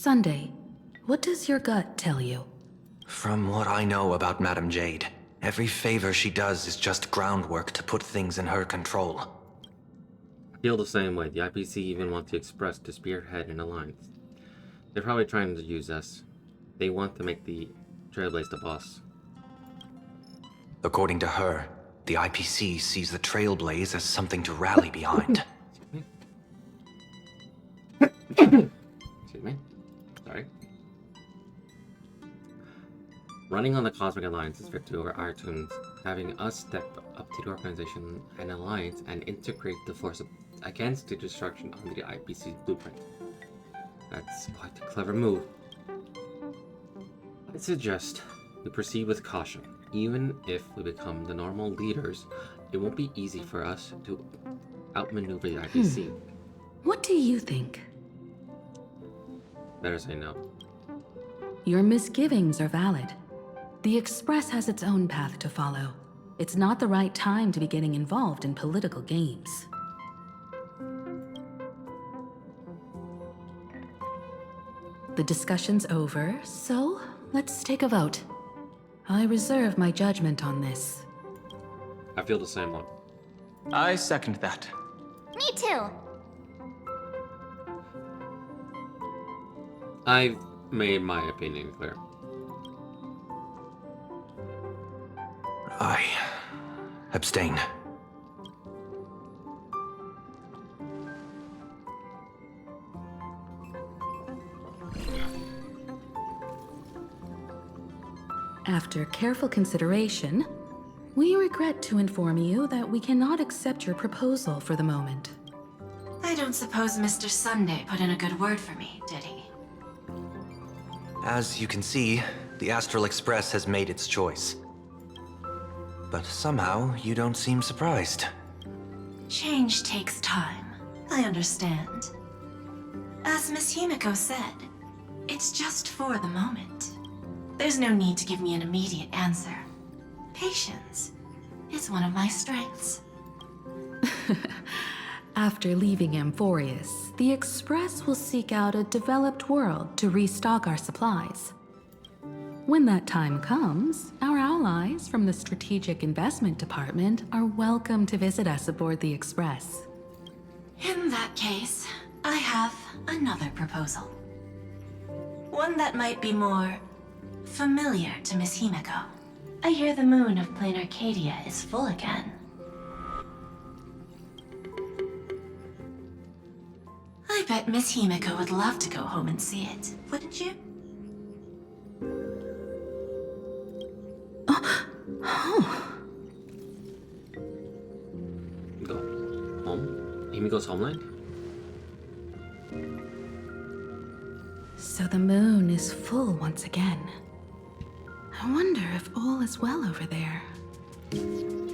[SPEAKER 5] Sunday, what does your gut tell you?
[SPEAKER 12] From what I know about Madame Jade, every favor she does is just groundwork to put things in her control.
[SPEAKER 1] I feel the same way. The IPC even want the Express to spearhead an alliance. They're probably trying to use us. They want to make the Trailblaze the boss.
[SPEAKER 12] According to her, the IPC sees the Trailblaze as something to rally behind.
[SPEAKER 1] Excuse me. Sorry. Running on the Cosmic Alliance is victory over our tunes, having us step up to the organization and alliance and integrate the force against the destruction under the IPC's blueprint. That's quite a clever move. I suggest we proceed with caution. Even if we become the normal leaders, it won't be easy for us to outmaneuver the IPC.
[SPEAKER 5] What do you think?
[SPEAKER 1] Better say no.
[SPEAKER 5] Your misgivings are valid. The Express has its own path to follow. It's not the right time to be getting involved in political games. The discussion's over, so let's take a vote. I reserve my judgment on this.
[SPEAKER 1] I feel the same one.
[SPEAKER 7] I second that.
[SPEAKER 2] Me too.
[SPEAKER 1] I've made my opinion clear.
[SPEAKER 12] I abstain.
[SPEAKER 5] After careful consideration, we regret to inform you that we cannot accept your proposal for the moment.
[SPEAKER 11] I don't suppose Mr. Sunday put in a good word for me, did he?
[SPEAKER 12] As you can see, the Astral Express has made its choice. But somehow, you don't seem surprised.
[SPEAKER 11] Change takes time. I understand. As Miss Himiko said, it's just for the moment. There's no need to give me an immediate answer. Patience is one of my strengths.
[SPEAKER 5] After leaving Amphorius, the Express will seek out a developed world to restock our supplies. When that time comes, our allies from the Strategic Investment Department are welcome to visit us aboard the Express.
[SPEAKER 11] In that case, I have another proposal. One that might be more familiar to Miss Himiko. I hear the moon of Planarcadia is full again. I bet Miss Himiko would love to go home and see it, wouldn't you?
[SPEAKER 1] Go home? Himiko's homeland?
[SPEAKER 5] So the moon is full once again. I wonder if all is well over there.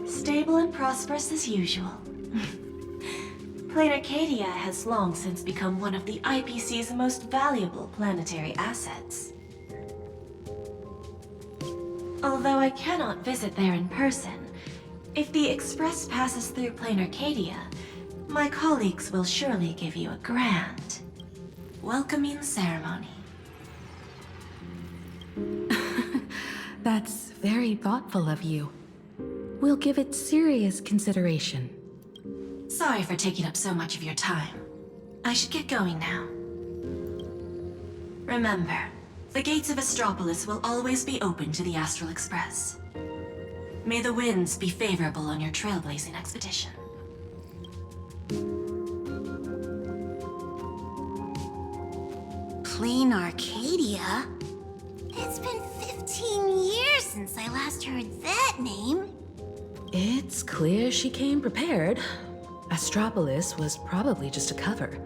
[SPEAKER 11] Stable and prosperous as usual. Planarcadia has long since become one of the IPC's most valuable planetary assets. Although I cannot visit there in person, if the Express passes through Planarcadia, my colleagues will surely give you a grand welcoming ceremony.
[SPEAKER 5] That's very thoughtful of you. We'll give it serious consideration.
[SPEAKER 11] Sorry for taking up so much of your time. I should get going now. Remember, the gates of Astropolis will always be open to the Astral Express. May the winds be favorable on your trailblazing expedition.
[SPEAKER 2] Planarcadia? It's been 15 years since I last heard that name.
[SPEAKER 5] It's clear she came prepared. Astropolis was probably just a cover.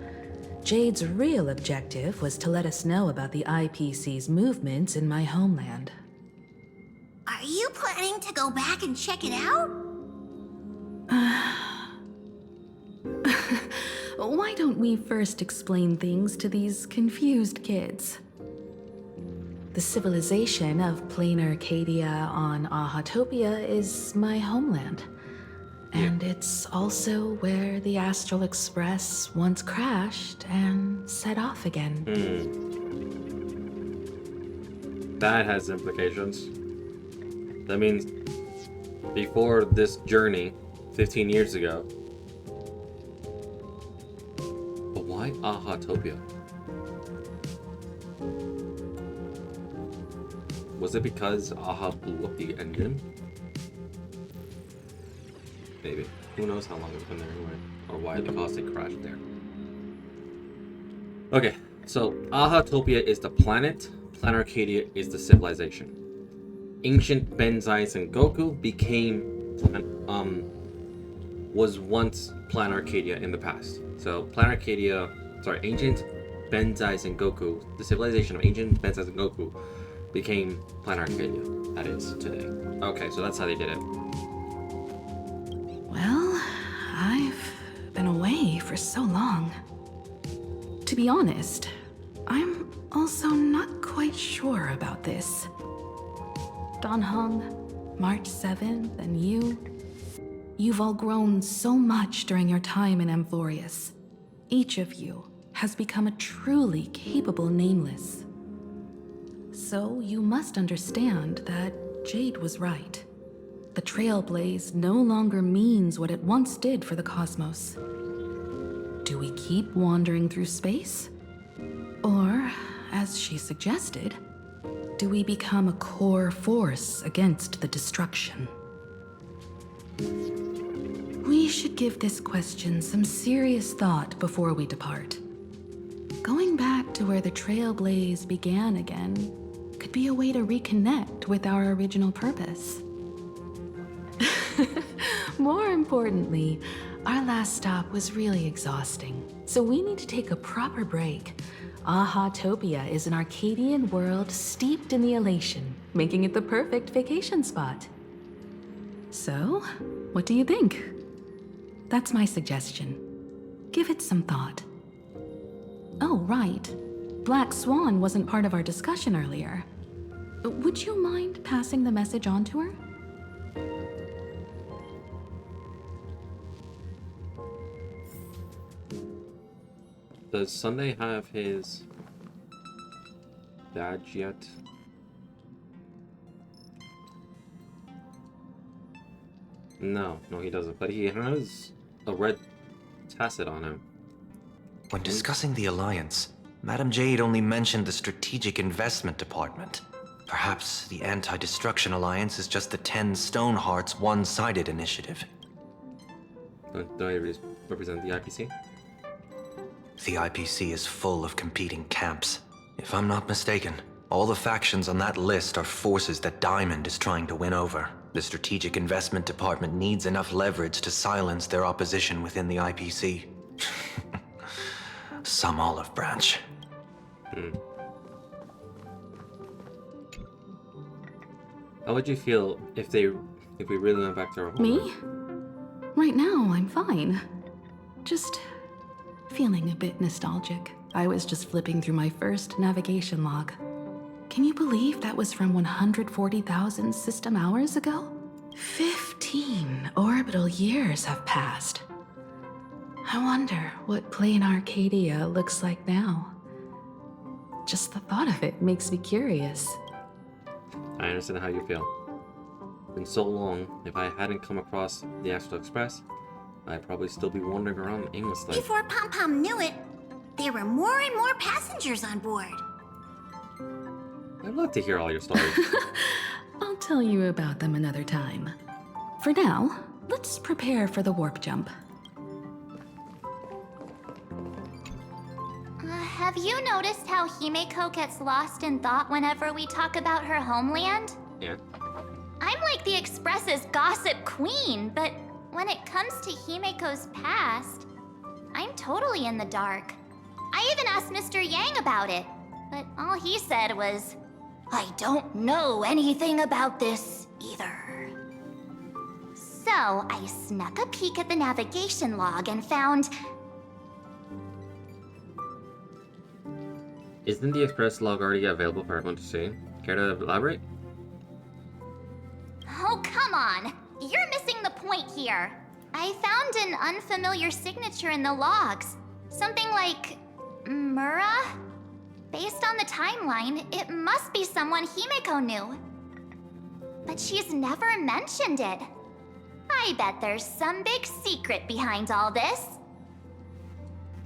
[SPEAKER 5] Jade's real objective was to let us know about the IPC's movements in my homeland.
[SPEAKER 2] Are you planning to go back and check it out?
[SPEAKER 5] Why don't we first explain things to these confused kids? The civilization of Planarcadia on Ahatopia is my homeland. And it's also where the Astral Express once crashed and set off again.
[SPEAKER 1] that has implications. That means before this journey, 15 years ago. But why Ahatopia? Was it because Aha blew up the engine? Maybe. Who knows how long it's been there anyway, or why the caustic crashed there. Okay, so Ahatopia is the planet, Planarcadia is the civilization. Ancient Benzai Sengoku was once Planarcadia in the past. So ancient Benzai Sengoku, the civilization of ancient Benzai Sengoku became Planarcadia. That is today. Okay, so that's how they did it.
[SPEAKER 5] Well, I've been away for so long. To be honest, I'm also not quite sure about this. Dan Heng, March 7th, and you've all grown so much during your time in Amphorius. Each of you has become a truly capable Nameless. So you must understand that Jade was right. The Trailblaze no longer means what it once did for the cosmos. Do we keep wandering through space? Or, as she suggested, do we become a core force against the destruction? We should give this question some serious thought before we depart. Going back to where the Trailblaze began again could be a way to reconnect with our original purpose. More importantly, our last stop was really exhausting, so we need to take a proper break. Ahatopia is an Arcadian world steeped in the elation, making it the perfect vacation spot. So, what do you think? That's my suggestion. Give it some thought. Oh, right. Black Swan wasn't part of our discussion earlier. Would you mind passing the message on to her?
[SPEAKER 1] Does Sunday have his badge yet? No, he doesn't. But he has a red tacit on him.
[SPEAKER 12] When discussing the Alliance, Madame Jade only mentioned the Strategic Investment Department. Perhaps the Anti-Destruction Alliance is just the 10 Stonehearts one-sided initiative.
[SPEAKER 1] Don't they represent the IPC?
[SPEAKER 12] The IPC is full of competing camps. If I'm not mistaken, all the factions on that list are forces that Diamond is trying to win over. The Strategic Investment Department needs enough leverage to silence their opposition within the IPC. Some olive branch.
[SPEAKER 1] How would you feel if we really went back to our home?
[SPEAKER 5] Me? Right now, I'm fine. Just feeling a bit nostalgic. I was just flipping through my first navigation log. Can you believe that was from 140,000 system hours ago? 15 orbital years have passed. I wonder what Planarcadia looks like now. Just the thought of it makes me curious.
[SPEAKER 1] I understand how you feel. Been so long, if I hadn't come across the Astral Express, I'd probably still be wandering around aimlessly.
[SPEAKER 2] Before Pom Pom knew it, there were more and more passengers on board.
[SPEAKER 1] I'd love to hear all your stories.
[SPEAKER 5] I'll tell you about them another time. For now, let's prepare for the warp jump.
[SPEAKER 13] Have you noticed how Himeko gets lost in thought whenever we talk about her homeland?
[SPEAKER 1] Yeah.
[SPEAKER 13] I'm like the Express's gossip queen, but when it comes to Himeko's past, I'm totally in the dark. I even asked Mr. Yang about it, but all he said was, "I don't know anything about this either." So I snuck a peek at the navigation log and found...
[SPEAKER 1] Isn't the Express log already available for everyone to see? Care to elaborate?
[SPEAKER 13] Oh, come on! You're missing the point here. I found an unfamiliar signature in the logs. Something like... Mura? Based on the timeline, it must be someone Himeko knew. But she's never mentioned it. I bet there's some big secret behind all this.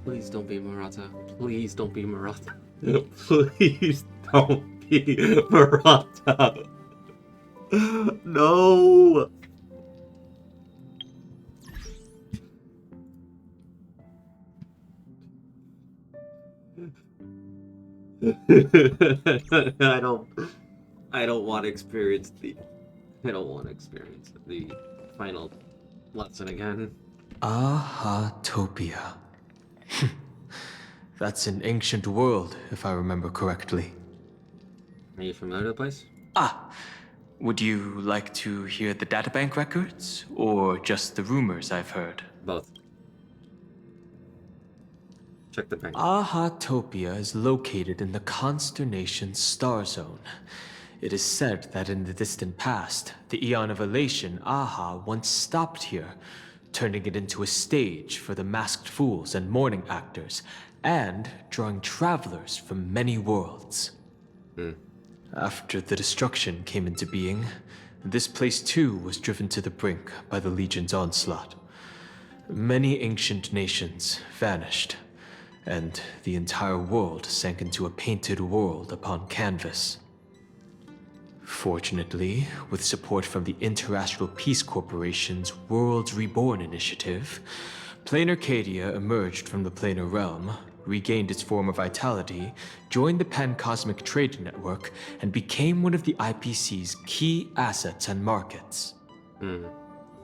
[SPEAKER 1] Please don't be Murata. Please don't be Murata. Please don't be Murata. No. I don't want to experience the final lesson again.
[SPEAKER 7] Ahatopia. That's an ancient world, if I remember correctly.
[SPEAKER 1] Are you familiar with the place?
[SPEAKER 7] Would you like to hear the databank records, or just the rumors I've heard?
[SPEAKER 1] Both. Check the bank.
[SPEAKER 7] Ahatopia is located in the constellation Star Zone. It is said that in the distant past, the Eon of Elation, Aha, once stopped here, turning it into a stage for the masked fools and mourning actors, and drawing travelers from many worlds. After the destruction came into being, this place too was driven to the brink by the Legion's onslaught. Many ancient nations vanished, and the entire world sank into a painted world upon canvas. Fortunately, with support from the Interastral Peace Corporation's Worlds Reborn initiative, Planarcadia emerged from the planar realm, regained its former vitality, joined the Pan-Cosmic Trade Network, and became one of the IPC's key assets and markets.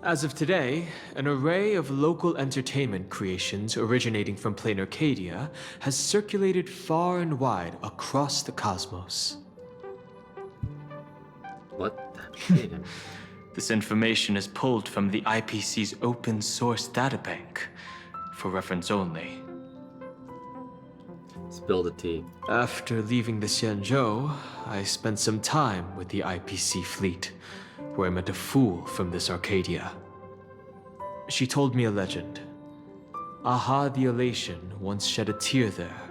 [SPEAKER 7] As of today, an array of local entertainment creations originating from Planarcadia has circulated far and wide across the cosmos.
[SPEAKER 1] What?
[SPEAKER 7] This information is pulled from the IPC's open source databank, for reference only.
[SPEAKER 1] Spill the tea.
[SPEAKER 7] After leaving the Xianzhou, I spent some time with the IPC fleet, where I met a fool from this Arcadia. She told me a legend. Aha the Elation once shed a tear there,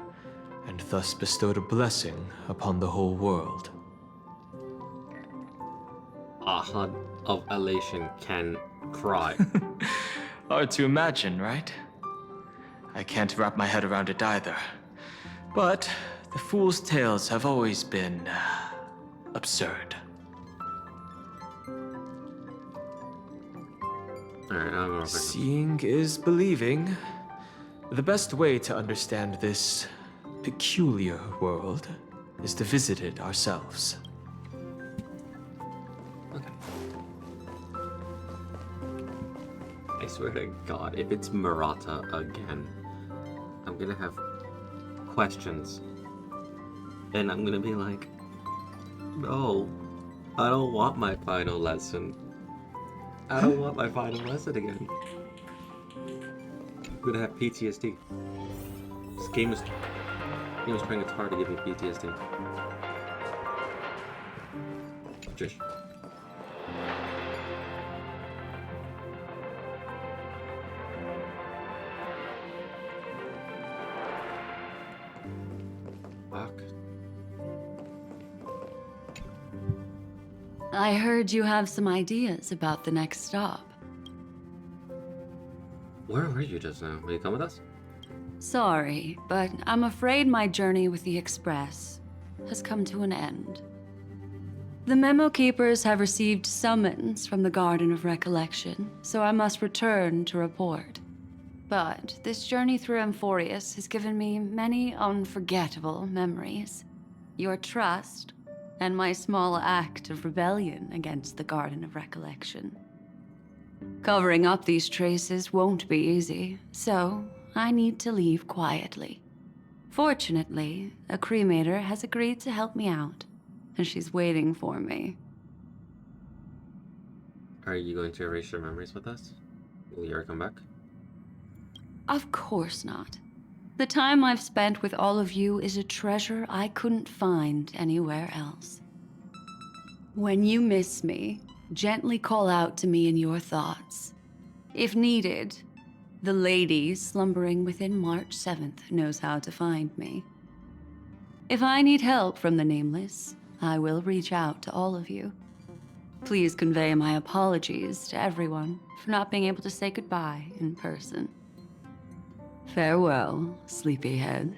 [SPEAKER 7] and thus bestowed a blessing upon the whole world.
[SPEAKER 1] Aha of Elation can cry.
[SPEAKER 7] Hard to imagine, right? I can't wrap my head around it either. But the fool's tales have always been absurd.
[SPEAKER 1] Alright,
[SPEAKER 7] seeing is believing. The best way to understand this peculiar world is to visit it ourselves.
[SPEAKER 1] I swear to God, if it's Murata again, I'm gonna have questions. And I'm gonna be like, no, I don't want my final lesson. I don't want my final lesson again. I'm gonna have PTSD. This game is trying its hard to give me PTSD. Trish.
[SPEAKER 6] I heard you have some ideas about the next stop.
[SPEAKER 1] Where were you just now? Will you come with us?
[SPEAKER 6] Sorry, but I'm afraid my journey with the Express has come to an end. The Memo Keepers have received summons from the Garden of Recollection, so I must return to report. But this journey through Amphorius has given me many unforgettable memories. Your trust, and my small act of rebellion against the Garden of Recollection. Covering up these traces won't be easy, so I need to leave quietly. Fortunately, a cremator has agreed to help me out, and she's waiting for me.
[SPEAKER 1] Are you going to erase your memories with us? Will you ever come back?
[SPEAKER 6] Of course not. The time I've spent with all of you is a treasure I couldn't find anywhere else. When you miss me, gently call out to me in your thoughts. If needed, the lady slumbering within March 7th knows how to find me. If I need help from the Nameless, I will reach out to all of you. Please convey my apologies to everyone for not being able to say goodbye in person. Farewell, sleepyhead.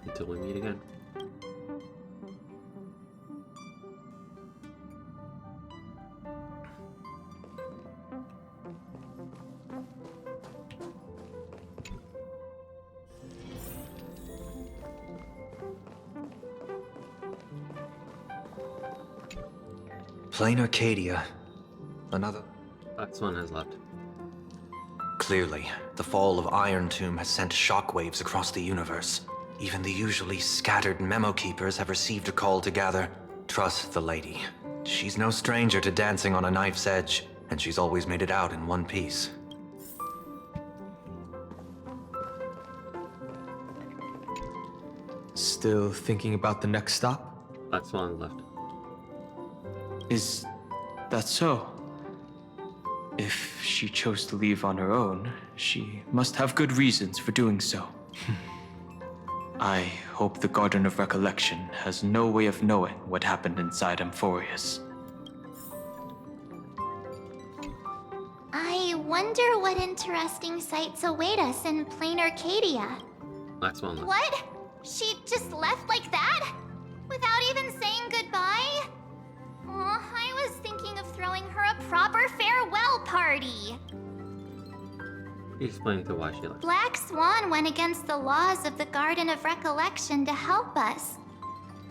[SPEAKER 1] Until we meet again.
[SPEAKER 12] Planarcadia. Another...
[SPEAKER 1] Black Swan has left.
[SPEAKER 12] Clearly, the fall of Iron Tomb has sent shockwaves across the universe. Even the usually scattered memo keepers have received a call to gather. Trust the lady. She's no stranger to dancing on a knife's edge, and she's always made it out in one piece.
[SPEAKER 7] Still thinking about the next stop?
[SPEAKER 1] Black Swan left.
[SPEAKER 7] Is that so? If she chose to leave on her own, she must have good reasons for doing so. I hope the Garden of Recollection has no way of knowing what happened inside Amphorius.
[SPEAKER 13] I wonder what interesting sights await us in Planarcadia.
[SPEAKER 1] Black Swan left.
[SPEAKER 13] What? She just left like that? Without even saying goodbye? Oh, I was thinking of throwing her a proper farewell party.
[SPEAKER 1] He explained to why she left.
[SPEAKER 13] Black Swan went against the laws of the Garden of Recollection to help us.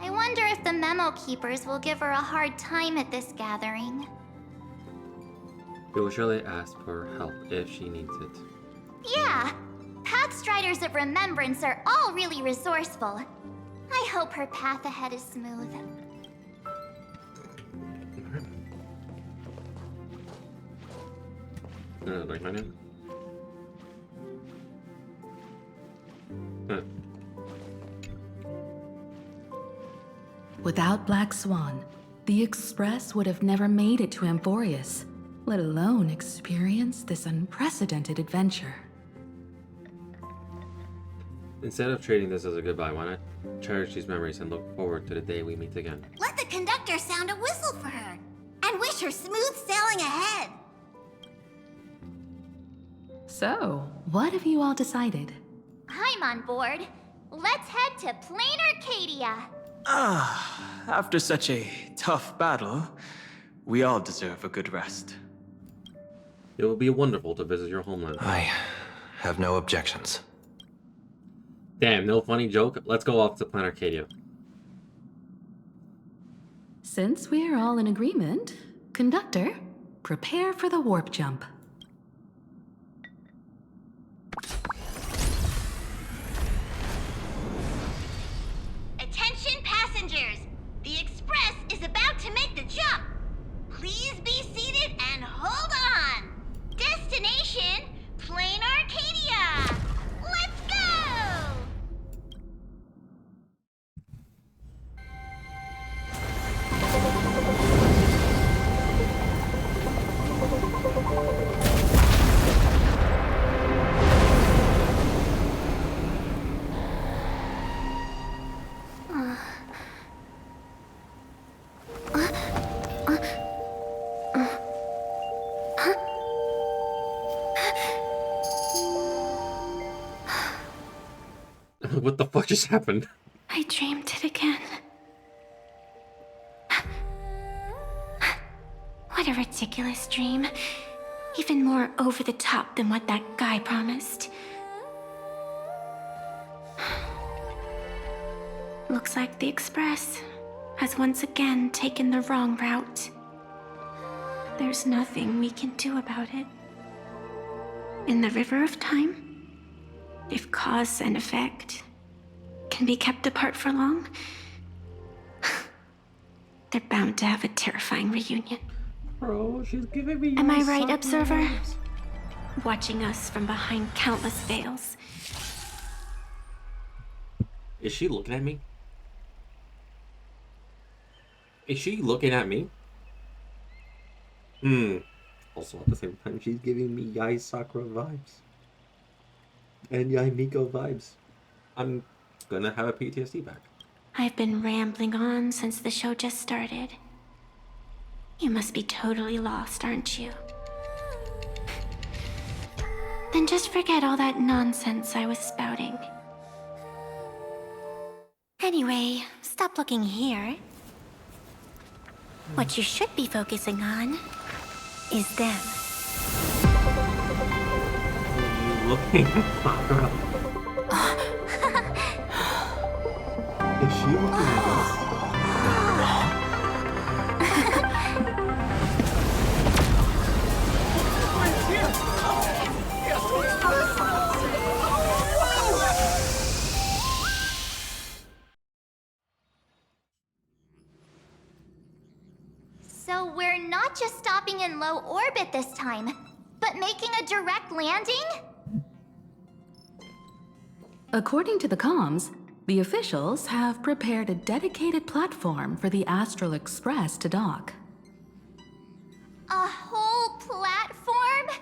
[SPEAKER 13] I wonder if the memo keepers will give her a hard time at this gathering.
[SPEAKER 1] He will surely ask for help if she needs it.
[SPEAKER 13] Yeah, Pathstriders of Remembrance are all really resourceful. I hope her path ahead is smooth.
[SPEAKER 1] Like my name?
[SPEAKER 5] Without Black Swan, the Express would have never made it to Amphorius, let alone experience this unprecedented adventure.
[SPEAKER 1] Instead of treating this as a goodbye, why not cherish these memories and look forward to the day we meet again?
[SPEAKER 2] Let the conductor sound a whistle for her and wish her smooth sailing ahead.
[SPEAKER 5] So, what have you all decided?
[SPEAKER 13] I'm on board. Let's head to Planarcadia.
[SPEAKER 7] After such a tough battle, we all deserve a good rest.
[SPEAKER 1] It will be wonderful to visit your homeland.
[SPEAKER 12] I have no objections.
[SPEAKER 1] Damn, no funny joke? Let's go off to Planarcadia.
[SPEAKER 5] Since we're all in agreement, Conductor, prepare for the warp jump.
[SPEAKER 2] Attention passengers! The Express is about to make the jump. Please be seated and hold on. Destination, Planarcadia. Let's go!
[SPEAKER 1] What the fuck just happened?
[SPEAKER 11] I dreamed it again. What a ridiculous dream. Even more over the top than what that guy promised. Looks like the Express has once again taken the wrong route. There's nothing we can do about it. In the River of Time, if cause and effect can be kept apart for long, they're bound to have a terrifying reunion.
[SPEAKER 1] Bro, she's giving me.
[SPEAKER 11] Am I right, Observer? Watching us from behind countless veils.
[SPEAKER 1] Is she looking at me? Is she looking at me? Also, at the same time, she's giving me Yai Sakura vibes. And Yai Miko vibes. I'm gonna have a PTSD back.
[SPEAKER 14] I've been rambling on since the show just started. You must be totally lost, aren't you? Then just forget all that nonsense I was spouting. Anyway, stop looking here. What you should be focusing on is them.
[SPEAKER 1] You looking at Is she looking at us?
[SPEAKER 13] So we're not just stopping in low orbit this time, but making a direct landing?
[SPEAKER 5] According to the comms, the officials have prepared a dedicated platform for the Astral Express to dock.
[SPEAKER 13] A whole platform?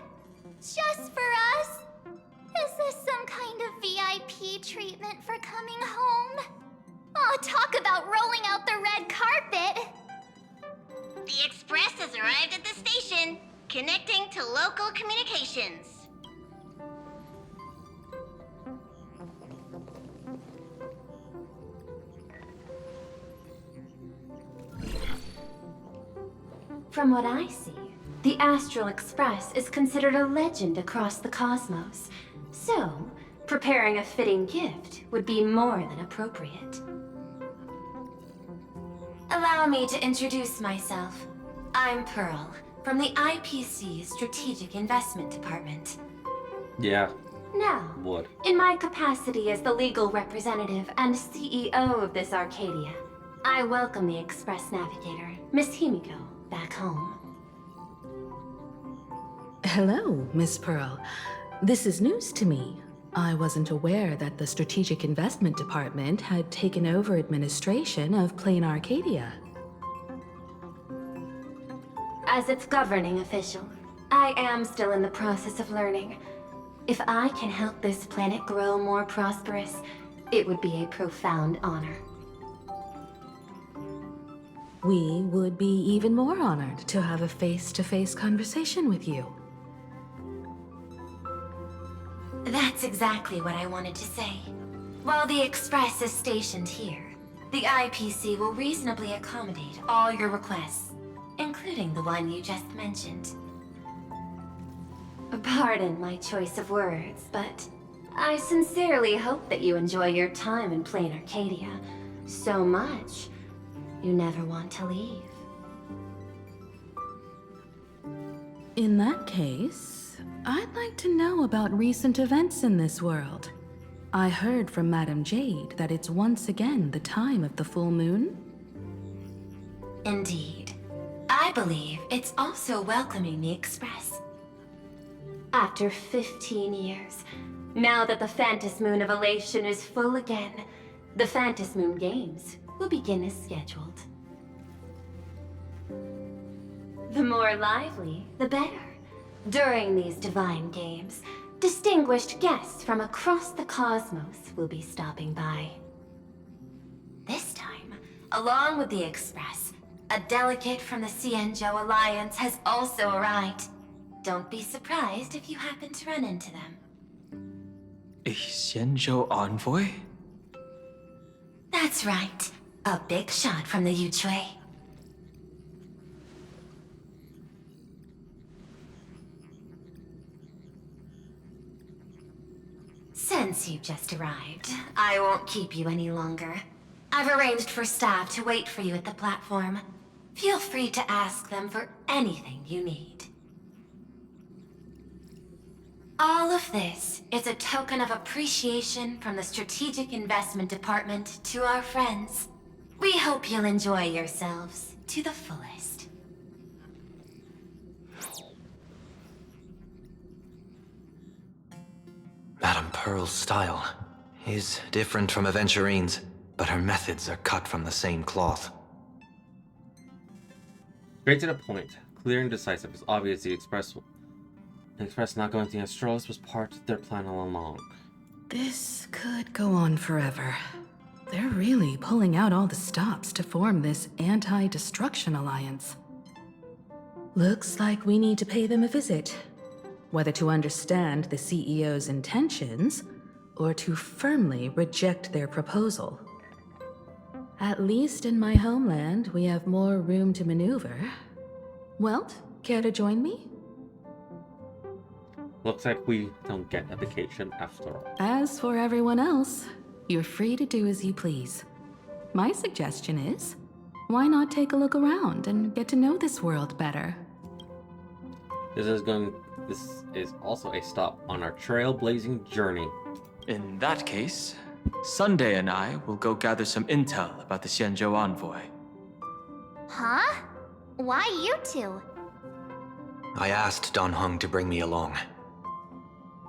[SPEAKER 13] Just for us? Is this some kind of VIP treatment for coming home? Oh, talk about rolling out the red carpet!
[SPEAKER 2] The Express has arrived at the station, connecting to local communications.
[SPEAKER 14] From what I see, the Astral Express is considered a legend across the cosmos. So, preparing a fitting gift would be more than appropriate. Allow me to introduce myself. I'm Pearl, from the IPC Strategic Investment Department.
[SPEAKER 1] Yeah.
[SPEAKER 14] Now,
[SPEAKER 1] Would.
[SPEAKER 14] in my capacity as the legal representative and CEO of this Arcadia, I welcome the Express Navigator, Miss Himiko, back home.
[SPEAKER 5] Hello, Miss Pearl. This is news to me. I wasn't aware that the Strategic Investment Department had taken over administration of Planarcadia.
[SPEAKER 14] As its governing official, I am still in the process of learning. If I can help this planet grow more prosperous, it would be a profound honor.
[SPEAKER 5] We would be even more honored to have a face-to-face conversation with you.
[SPEAKER 14] That's exactly what I wanted to say. While the Express is stationed here, the IPC will reasonably accommodate all your requests, including the one you just mentioned. Pardon my choice of words, but I sincerely hope that you enjoy your time in Planarcadia so much you never want to leave.
[SPEAKER 5] In that case, I'd like to know about recent events in this world. I heard from Madame Jade that it's once again the time of the full moon.
[SPEAKER 14] Indeed. I believe it's also welcoming the Express. After 15 years, now that the Phantas Moon of Elation is full again, the Phantas Moon Games will begin as scheduled. The more lively, the better. During these divine games, distinguished guests from across the cosmos will be stopping by. This time, along with the Express, a delegate from the Xianzhou Alliance has also arrived. Don't be surprised if you happen to run into them.
[SPEAKER 7] A Xianzhou envoy?
[SPEAKER 14] That's right. A big shot from the Yuchui. Since you just arrived, I won't keep you any longer. I've arranged for staff to wait for you at the platform. Feel free to ask them for anything you need. All of this is a token of appreciation from the Strategic Investment Department to our friends. We hope you'll enjoy yourselves to the fullest.
[SPEAKER 12] Madame Pearl's style is different from Aventurine's, but her methods are cut from the same cloth.
[SPEAKER 1] Straight to the point, clear and decisive. It's obvious the Express not going to the Astralis was part of their plan all along.
[SPEAKER 5] This could go on forever. They're really pulling out all the stops to form this anti-destruction alliance. Looks like we need to pay them a visit. Whether to understand the CEO's intentions, or to firmly reject their proposal. At least in my homeland, we have more room to maneuver. Welt, care to join me?
[SPEAKER 1] Looks like we don't get a vacation after all.
[SPEAKER 5] As for everyone else, you're free to do as you please. My suggestion is, why not take a look around and get to know this world better?
[SPEAKER 1] This is also a stop on our trailblazing journey.
[SPEAKER 7] In that case, Sunday and I will go gather some intel about the Xianzhou envoy.
[SPEAKER 13] Huh? Why you two?
[SPEAKER 12] I asked Dan Heng to bring me along.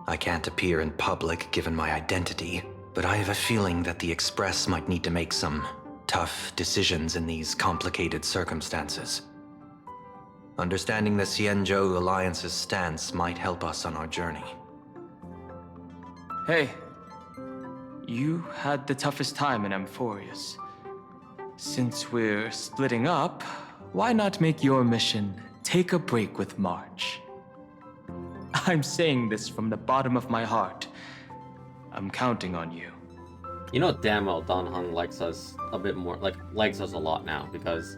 [SPEAKER 12] I can't appear in public given my identity, but I have a feeling that the Express might need to make some tough decisions in these complicated circumstances. Understanding the Xianzhou Alliance's stance might help us on our journey.
[SPEAKER 7] Hey, you had the toughest time in Amphorius. Since we're splitting up, why not make your mission take a break with March? I'm saying this from the bottom of my heart. I'm counting on you.
[SPEAKER 1] You know damn well Dan Heng likes us a bit more, likes us a lot now, because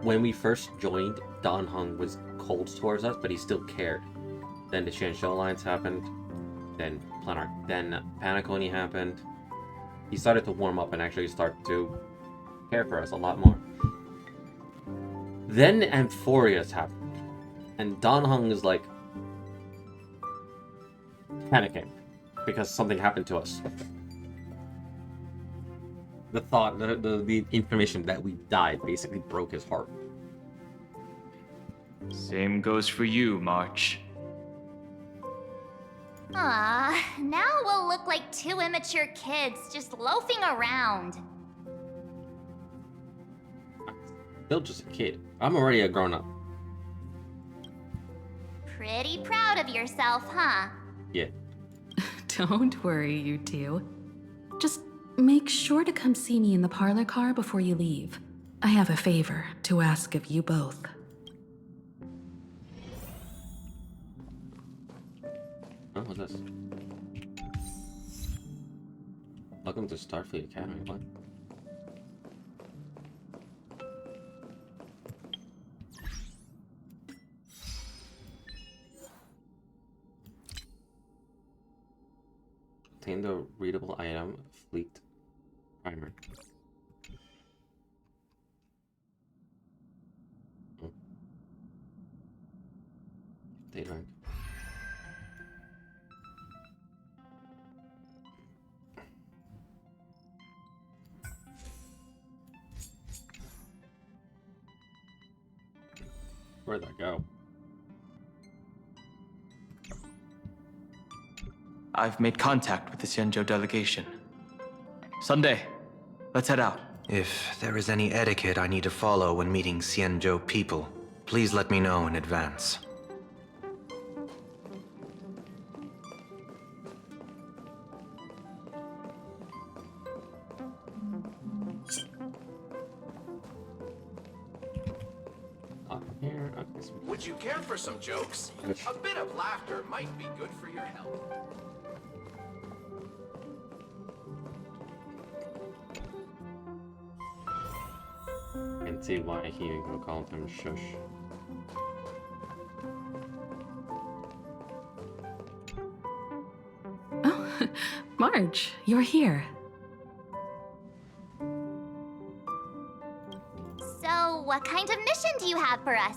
[SPEAKER 1] when we first joined, Dan Heng was cold towards us, but he still cared. Then the Xianzhou Alliance happened, then Panacony happened. He started to warm up and actually start to care for us a lot more. Then Amphorius happened, and Dan Heng is like panicking because something happened to us. The thought, the information that we died basically broke his heart.
[SPEAKER 7] Same goes for you, March.
[SPEAKER 13] Now we'll look like two immature kids just loafing around.
[SPEAKER 1] Still just a kid. I'm already a grown-up.
[SPEAKER 13] Pretty proud of yourself, huh?
[SPEAKER 1] Yeah.
[SPEAKER 5] Don't worry, you two. Just make sure to come see me in the parlor car before you leave. I have a favor to ask of you both.
[SPEAKER 1] Oh, what's this? Welcome to Starfleet Academy. What? Obtain the readable item, Fleet Primer. Date rank. Where'd that go?
[SPEAKER 7] I've made contact with the Xianzhou delegation. Sunday, let's head out.
[SPEAKER 12] If there is any etiquette I need to follow when meeting Xianzhou people, please let me know in advance.
[SPEAKER 15] Would you care for some jokes? A bit of laughter might be good for your health.
[SPEAKER 1] Can't see why he even called him shush.
[SPEAKER 5] Oh, Marge, you're here.
[SPEAKER 13] So, what kind of mission do you have for us?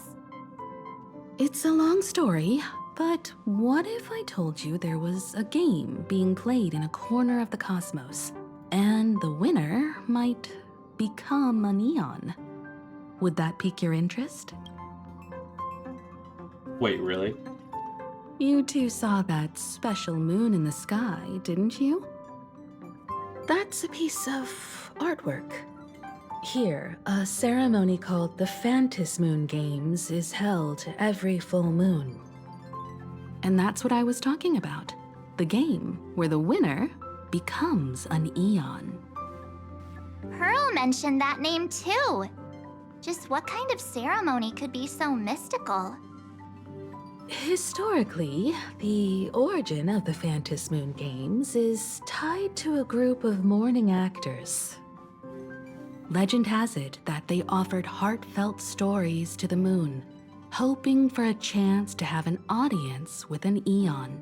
[SPEAKER 5] It's a long story, but what if I told you there was a game being played in a corner of the cosmos, and the winner might become a neon? Would that pique your interest?
[SPEAKER 1] Wait, really?
[SPEAKER 5] You two saw that special moon in the sky, didn't you? That's a piece of artwork. Here, a ceremony called the Phantasmoon Moon Games is held every full moon. And that's what I was talking about. The game where the winner becomes an eon.
[SPEAKER 13] Pearl mentioned that name too. Just what kind of ceremony could be so mystical?
[SPEAKER 5] Historically, the origin of the Phantasm Moon Games is tied to a group of mourning actors. Legend has it that they offered heartfelt stories to the moon, hoping for a chance to have an audience with an Eon.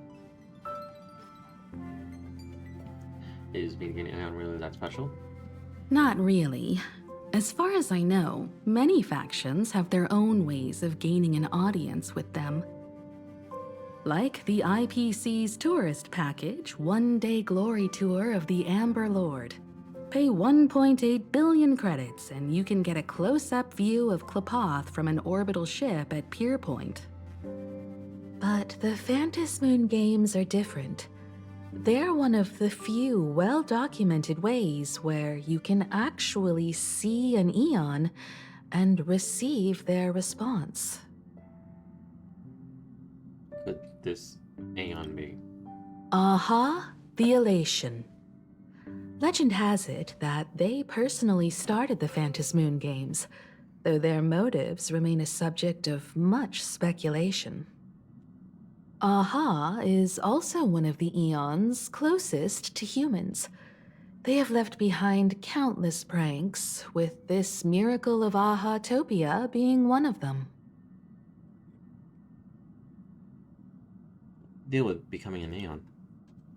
[SPEAKER 1] Is being an Aeon really that special?
[SPEAKER 5] Not really. As far as I know, many factions have their own ways of gaining an audience with them. Like the IPC's tourist package, one-day glory tour of the Amber Lord. Pay 1.8 billion credits and you can get a close-up view of Klapoth from an orbital ship at Pier Point. But the Phantasm Moon Games are different. They're one of the few well-documented ways where you can actually see an Eon and receive their response.
[SPEAKER 1] Could this Aeon be?
[SPEAKER 5] Aha, the Elation. Legend has it that they personally started the Phantasm Moon Games, though their motives remain a subject of much speculation. Aha is also one of the Eons closest to humans. They have left behind countless pranks, with this miracle of Aha-topia being one of them.
[SPEAKER 1] Deal with becoming an Aeon.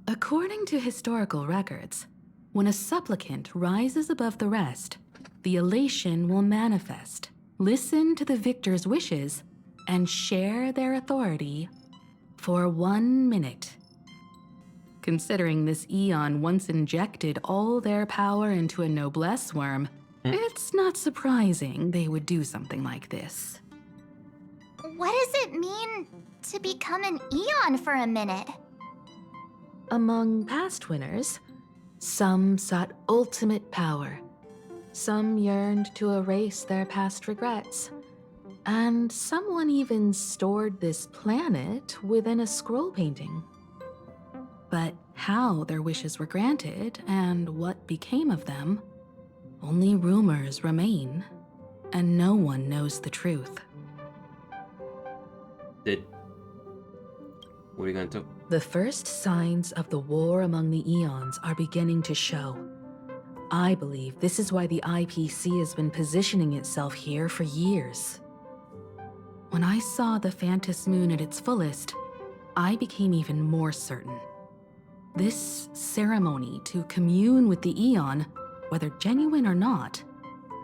[SPEAKER 5] According to historical records, when a supplicant rises above the rest, the elation will manifest, listen to the victor's wishes, and share their authority for 1 minute. Considering this Eon once injected all their power into a noblesse worm, it's not surprising they would do something like this.
[SPEAKER 13] What does it mean to become an Eon for a minute?
[SPEAKER 5] Among past winners, some sought ultimate power. Some yearned to erase their past regrets. And someone even stored this planet within a scroll painting. But how their wishes were granted and what became of them, only rumors remain, and no one knows the truth.
[SPEAKER 1] What are you going to do?
[SPEAKER 5] The first signs of the war among the Eons are beginning to show. I believe this is why the IPC has been positioning itself here for years. When I saw the Phantasm Moon at its fullest, I became even more certain. This ceremony to commune with the Eon, whether genuine or not,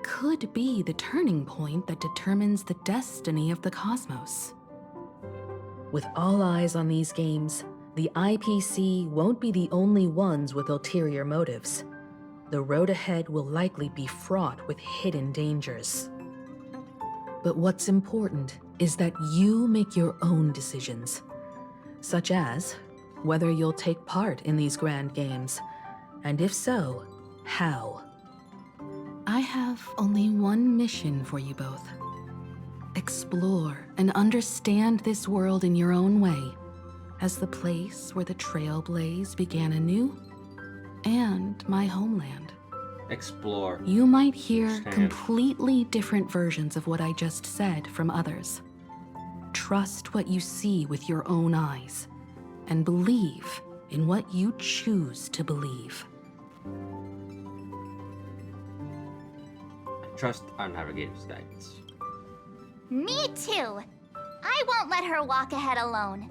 [SPEAKER 5] could be the turning point that determines the destiny of the cosmos. With all eyes on these games, the IPC won't be the only ones with ulterior motives. The road ahead will likely be fraught with hidden dangers. But what's important is that you make your own decisions, such as whether you'll take part in these grand games, and if so, how. I have only one mission for you both. Explore and understand this world in your own way, as the place where the Trailblaze began anew, and my homeland.
[SPEAKER 1] Explore.
[SPEAKER 5] You might hear completely different versions of what I just said from others. Trust what you see with your own eyes, and believe in what you choose to believe.
[SPEAKER 1] I trust our navigator's guidance.
[SPEAKER 13] Me too. I won't let her walk ahead alone.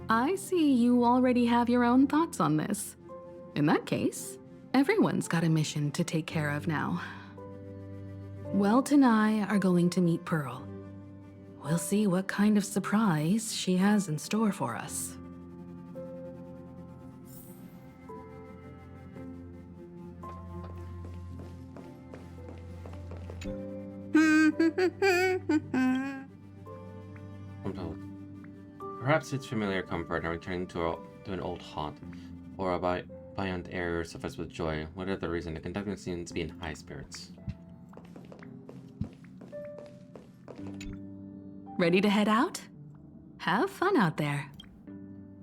[SPEAKER 5] I see you already have your own thoughts on this. In that case, everyone's got a mission to take care of now. Welt and I are going to meet Pearl. We'll see what kind of surprise she has in store for us.
[SPEAKER 1] I'm told. Perhaps it's familiar comfort and returning to an old haunt, or a buoyant air surface with joy. Whatever the reason, the conductor seems to be in high spirits.
[SPEAKER 5] Ready to head out? Have fun out there.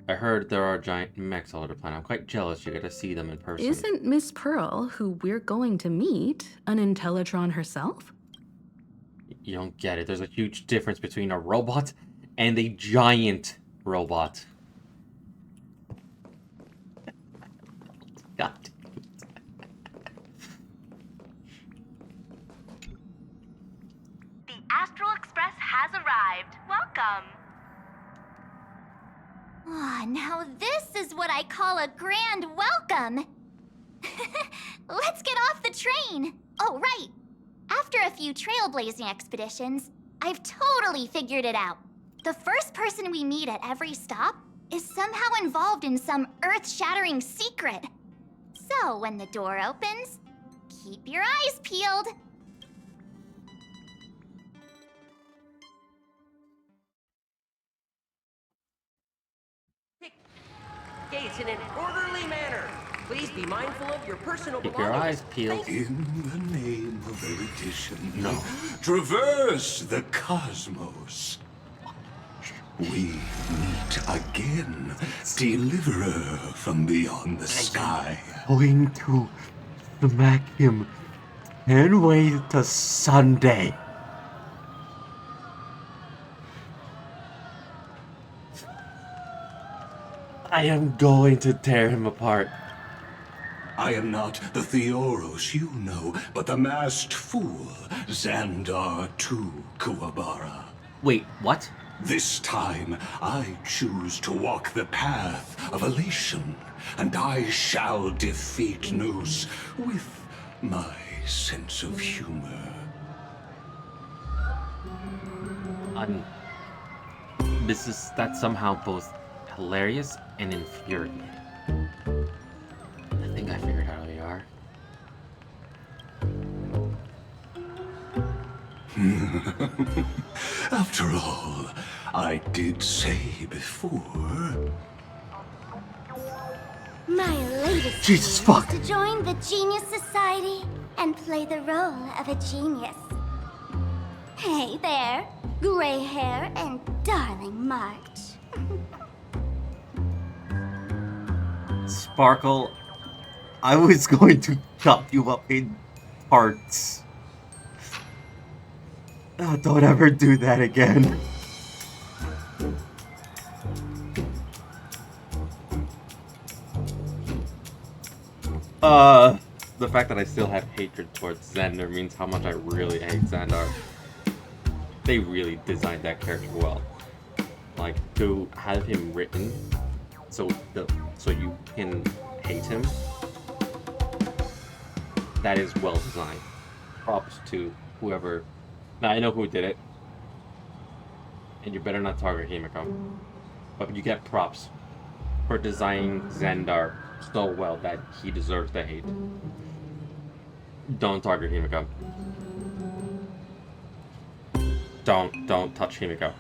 [SPEAKER 1] I heard there are giant mechs all over the planet. I'm quite jealous you get to see them in person.
[SPEAKER 5] Isn't Miss Pearl, who we're going to meet, an Intellitron herself?
[SPEAKER 1] You don't get it. There's a huge difference between a robot and a giant robot. God.
[SPEAKER 16] The Astral Express has arrived. Welcome.
[SPEAKER 13] Ah, now this is what I call a grand welcome. Let's get off the train. Oh, right. After a few trailblazing expeditions, I've totally figured it out. The first person we meet at every stop is somehow involved in some earth-shattering secret. So when the door opens, keep your eyes peeled.
[SPEAKER 17] Gates in an orderly manner. Please be mindful of your personal
[SPEAKER 1] Keep your eyes peeled.
[SPEAKER 18] In the name of erudition,
[SPEAKER 1] No.
[SPEAKER 18] traverse the cosmos. We meet again, deliverer from beyond the sky.
[SPEAKER 1] Going to smack him. Can't wait till Sunday. I am going to tear him apart.
[SPEAKER 18] I am not the Theoros you know, but the masked fool, Xandar II Kuwabara.
[SPEAKER 1] Wait, what?
[SPEAKER 18] This time, I choose to walk the path of elation, and I shall defeat Noose with my sense of humor.
[SPEAKER 1] That's somehow both hilarious and infuriating. I think I figured out who you are.
[SPEAKER 18] After all, I did say before.
[SPEAKER 2] My latest
[SPEAKER 1] Jesus
[SPEAKER 2] dream
[SPEAKER 1] fuck.
[SPEAKER 2] is to join the Genius Society and play the role of a genius. Hey there, gray hair and darling March.
[SPEAKER 1] Sparkle, I was going to chop you up in parts. Oh, don't ever do that again. The fact that I still have hatred towards Xander means how much I really hate Xandar. They really designed that character well. Like, to have him written so you can hate him, that is well designed. Props to whoever. Now, I know who did it, and you better not target Himiko, but you get props for designing Xandar so well that he deserves the hate. Don't target Himiko. Don't touch Himiko.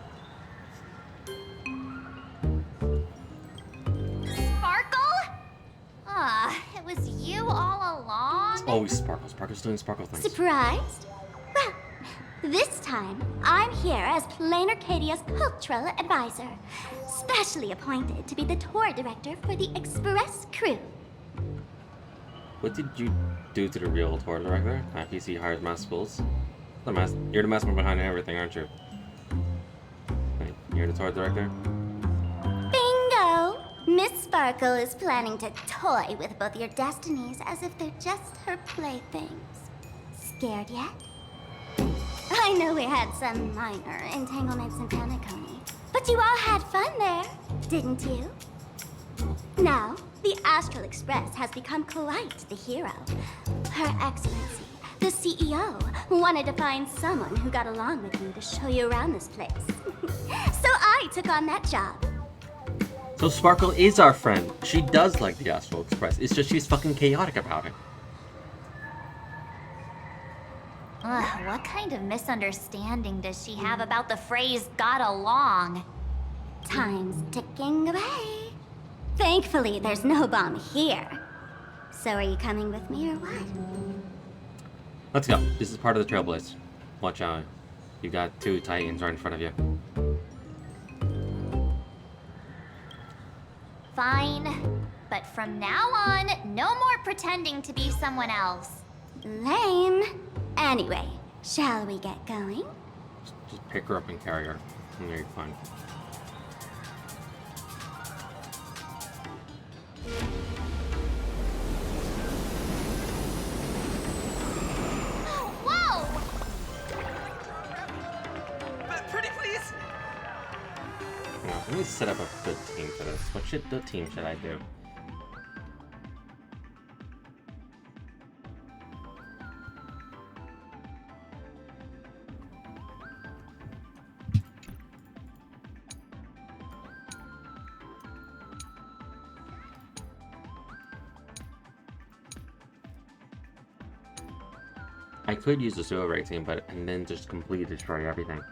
[SPEAKER 13] Sparkle? Ah, it was you all along?
[SPEAKER 1] It's always Sparkle. Sparkle's doing Sparkle things.
[SPEAKER 2] Surprised? Well, this time I'm here as Planarcadia's cultural advisor, specially appointed to be the tour director for the Express crew.
[SPEAKER 1] What did you do to the real tour director? IPC hires mass fools. You're the mastermind behind everything, aren't you? Wait, you're the tour director?
[SPEAKER 2] Bingo! Miss Sparkle is planning to toy with both your destinies as if they're just her playthings. Scared yet? I know we had some minor entanglements in Paniconi, but you all had fun there, didn't you? Now, the Astral Express has become quite the hero. Her Excellency, the CEO, wanted to find someone who got along with you to show you around this place. So I took on that job.
[SPEAKER 1] So Sparkle is our friend. She does like the Astral Express. It's just she's fucking chaotic about it.
[SPEAKER 13] Ugh, what kind of misunderstanding does she have about the phrase got along?
[SPEAKER 2] Time's ticking away. Thankfully, there's no bomb here. So are you coming with me or what?
[SPEAKER 1] Let's go. This is part of the Trailblaze. Watch out. You got two Titans right in front of you.
[SPEAKER 13] Fine. But from now on, no more pretending to be someone else.
[SPEAKER 2] Lame. Anyway, shall we get going?
[SPEAKER 1] Just pick her up and carry her. And you're fine.
[SPEAKER 13] Whoa!
[SPEAKER 17] Pretty please?
[SPEAKER 1] Now, let me set up a good team for this. What team should I do? I could use the Silver Ray team, and then just completely destroy everything.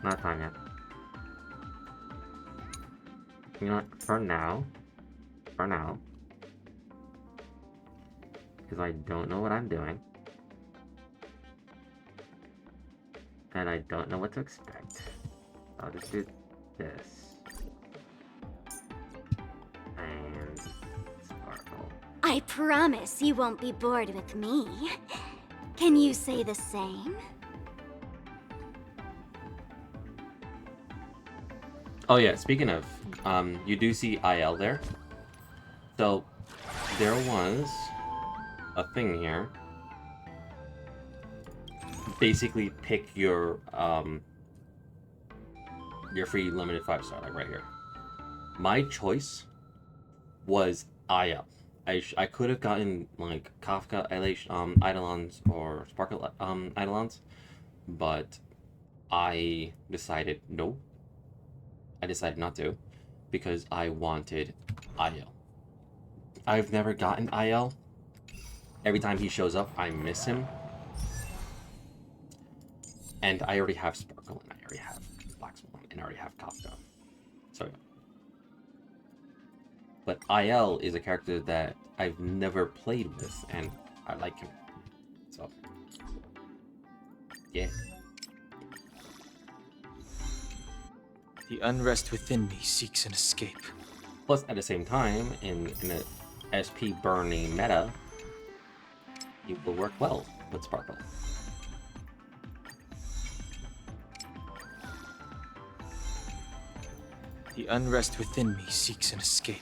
[SPEAKER 1] Not time yet. You know what? For now, because I don't know what I'm doing, and I don't know what to expect, I'll just do this. And sparkle.
[SPEAKER 2] I promise you won't be bored with me. Can you say the same?
[SPEAKER 1] Oh yeah, speaking of, you do see IL there. So, there was a thing here. Basically pick your free limited 5-star, like right here. My choice was IL. I could have gotten like Kafka, Eidolons, or Sparkle Eidolons, but I decided no. I decided not to, because I wanted IL. I've never gotten IL. Every time he shows up, I miss him. And I already have Sparkle, and I already have Black Swan, and I already have Kafka. So yeah. But IL is a character that I've never played with, and I like him. So, yeah.
[SPEAKER 7] The unrest within me seeks an escape.
[SPEAKER 1] Plus, at the same time, in a SP burning meta, it will work well with Sparkle.
[SPEAKER 7] The unrest within me seeks an escape.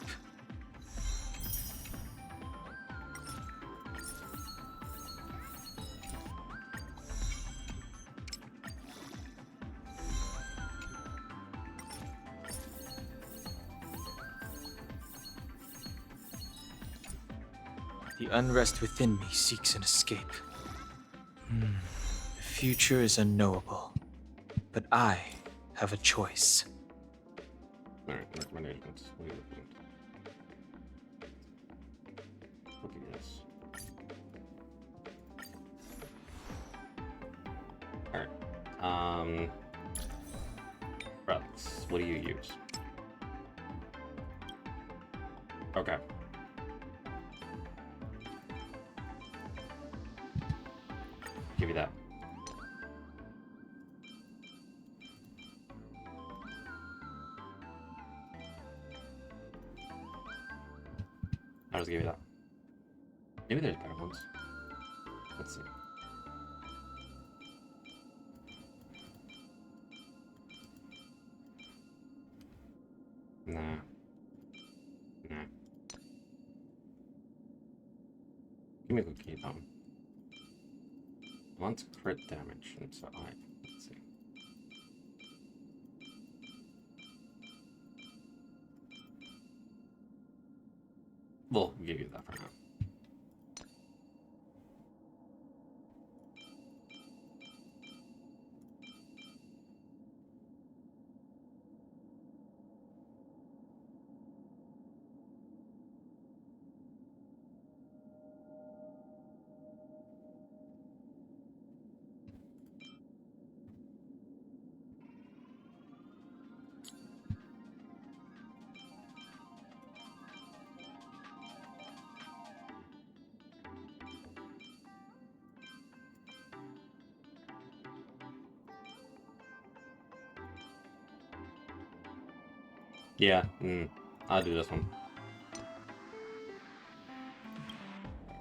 [SPEAKER 7] The unrest within me seeks an escape. The future is unknowable, but I have a choice.
[SPEAKER 1] Alright, recommendations. Look at this. Alright. Relics. What do you use? Okay. Give you that. I'll just give you that. Maybe there's better ones. Let's see. Nah. Nah. Give me a cookie, though. Wants crit damage, and so let's see. We'll give you that for now. Yeah, I'll do this one.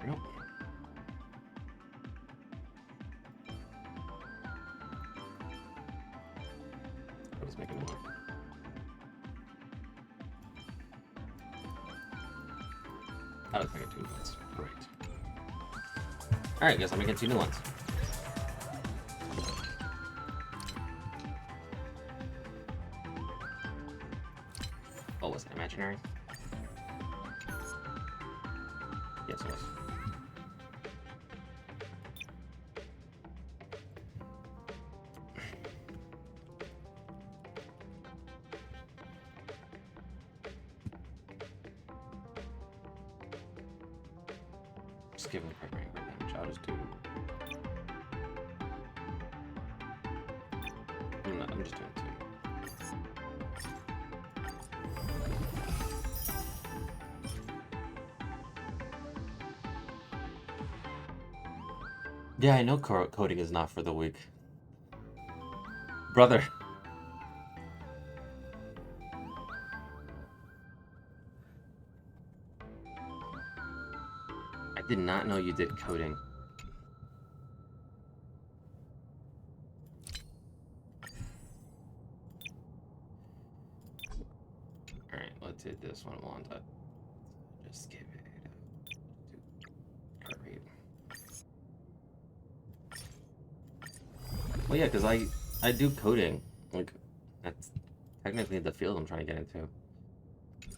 [SPEAKER 1] There we go. I'll just make a new one. I'll just make it 2 new ones. Great. Alright, guess I'm making 2 new ones. Oh, was it imaginary? Yes, it was. Just give him primary damage. I'll just do. I'm just doing 2. Yeah, I know coding is not for the weak. Brother. I did not know you did coding. Alright, let's hit this one one time. Just give it a rate. Well, yeah, because I do coding. Like, that's technically the field I'm trying to get into.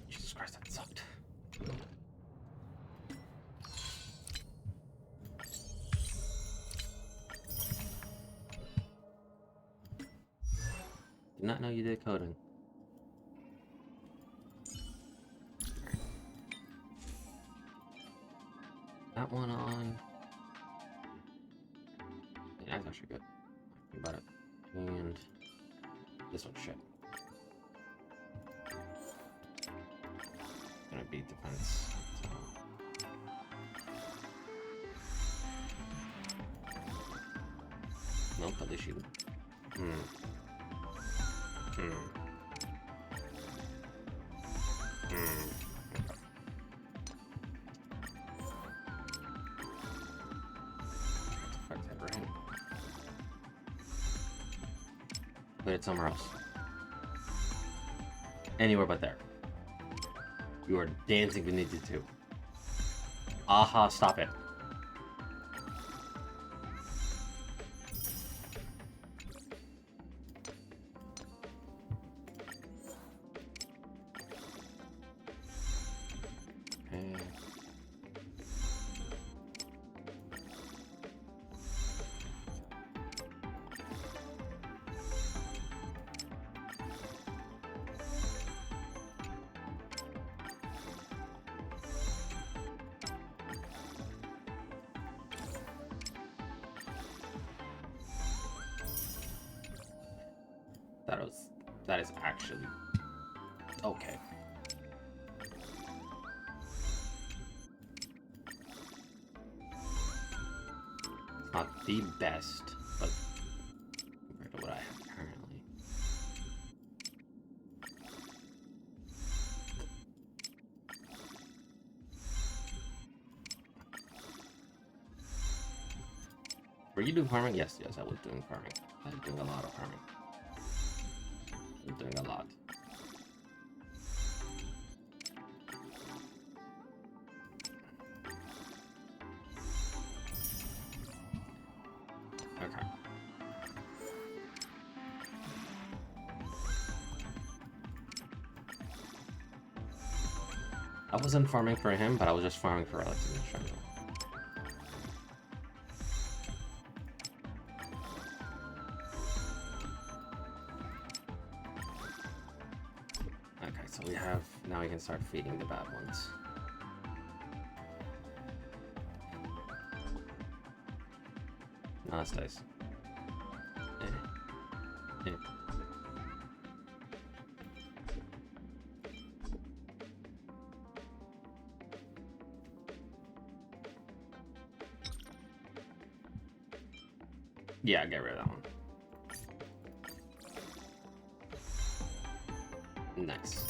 [SPEAKER 1] Jesus Christ, that sucked. Did not know you did coding. That one on. Yeah, that's actually good. Think about it. And this one's shit. Gonna beat defense. Nope, at least you. Put it somewhere else. Anywhere but there. You are dancing beneath the 2. Aha, stop it. That is actually okay. It's not the best, but compared to what I have currently. Were you doing farming? Yes, I was doing farming. I was doing a lot of farming. I'm doing a lot. Okay. I wasn't farming for him, but I was just farming for Alex in general. Okay, so we have, now we can start feeding the bad ones. No, that's nice. Yeah, get rid of that one. Nice.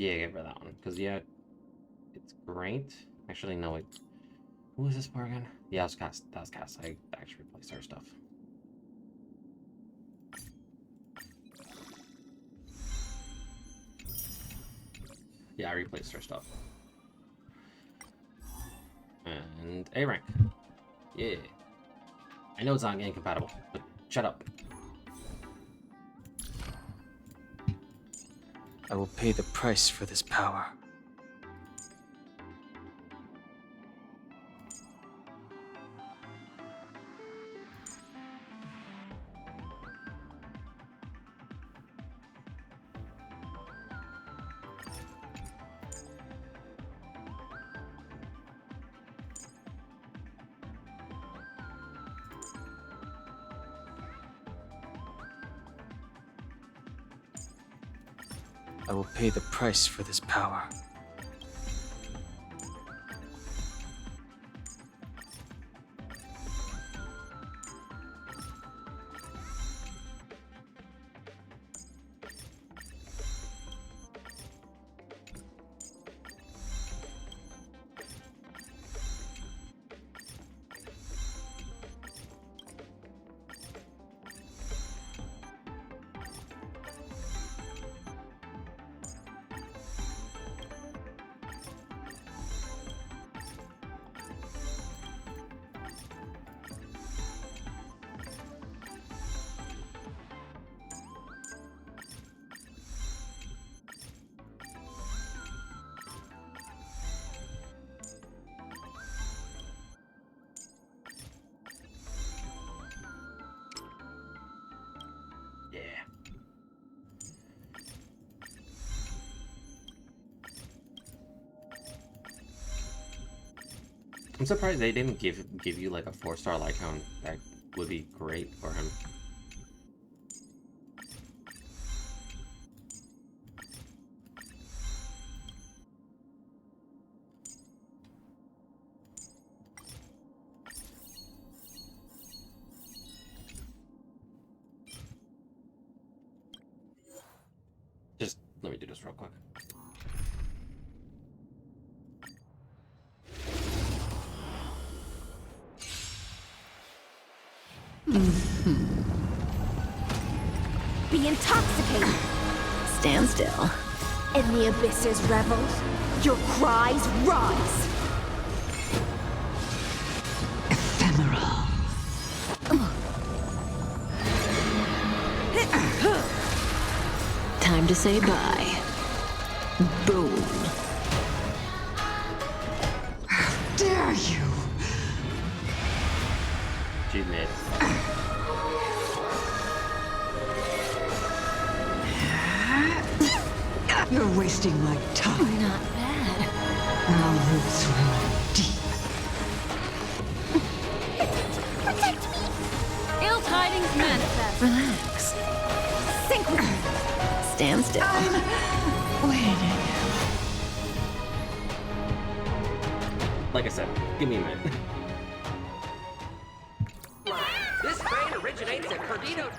[SPEAKER 1] Yeah, get rid of that one. Because, yeah, it's great. Actually, no, wait. Who was this for again? Yeah, that was Cass. I actually replaced her stuff. Yeah, I replaced her stuff. And A rank. Yeah. I know it's not incompatible, but shut up.
[SPEAKER 7] I will pay the price for this power. I will pay the price for this power.
[SPEAKER 1] I'm surprised they didn't give you like a 4-star Lycon. That would be great for him. Just let me do this real quick.
[SPEAKER 2] Be intoxicated.
[SPEAKER 19] Stand still.
[SPEAKER 2] And the abysses revel. Your cries rise.
[SPEAKER 19] Ephemeral. Time to say bye. Boom.
[SPEAKER 2] How dare you?
[SPEAKER 1] She made it.
[SPEAKER 19] You're wasting my time.
[SPEAKER 11] Not bad.
[SPEAKER 19] Our roots run deep.
[SPEAKER 2] Protect me!
[SPEAKER 6] Ill tidings manifest.
[SPEAKER 19] Relax.
[SPEAKER 2] Sink with me.
[SPEAKER 19] Stand still. Waiting.
[SPEAKER 1] Like I said, give me a minute.
[SPEAKER 17] This strain originates at Perdido.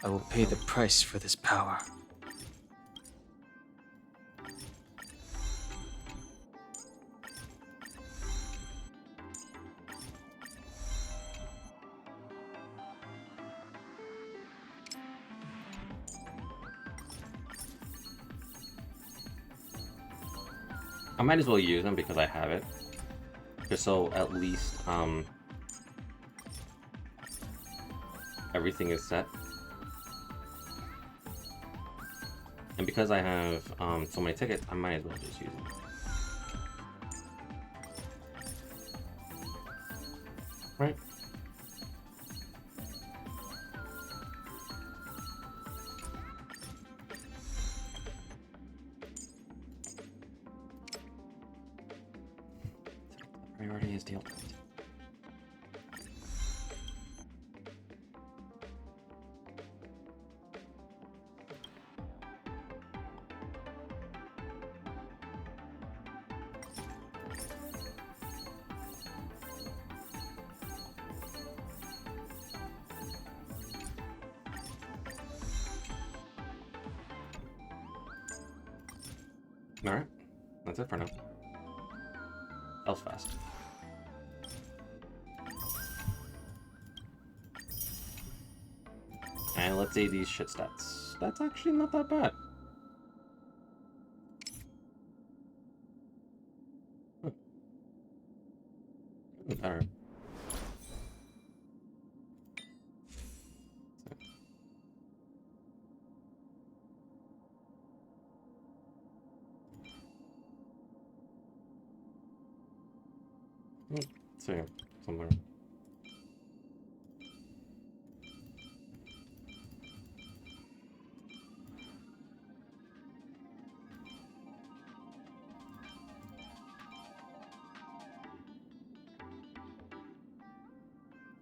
[SPEAKER 7] I will pay the price for this power.
[SPEAKER 1] I might as well use them because I have it. Just so at least everything is set. And because I have so many tickets, I might as well just use them. Right? Priority is the ultimate. Alright, that's it for now. Elf fast. And let's see these shit stats. That's actually not that bad. Better. Let's see, somewhere.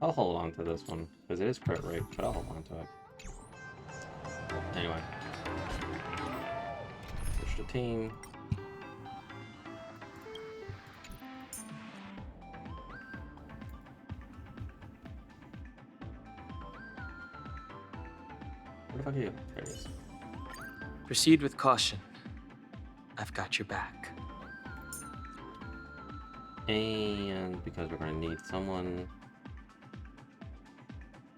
[SPEAKER 1] I'll hold on to this one, because it is crit rate, but I'll hold on to it. Anyway. Push the team. Where the fuck are you? There he is.
[SPEAKER 7] Proceed with caution. I've got your back.
[SPEAKER 1] And because we're going to need someone,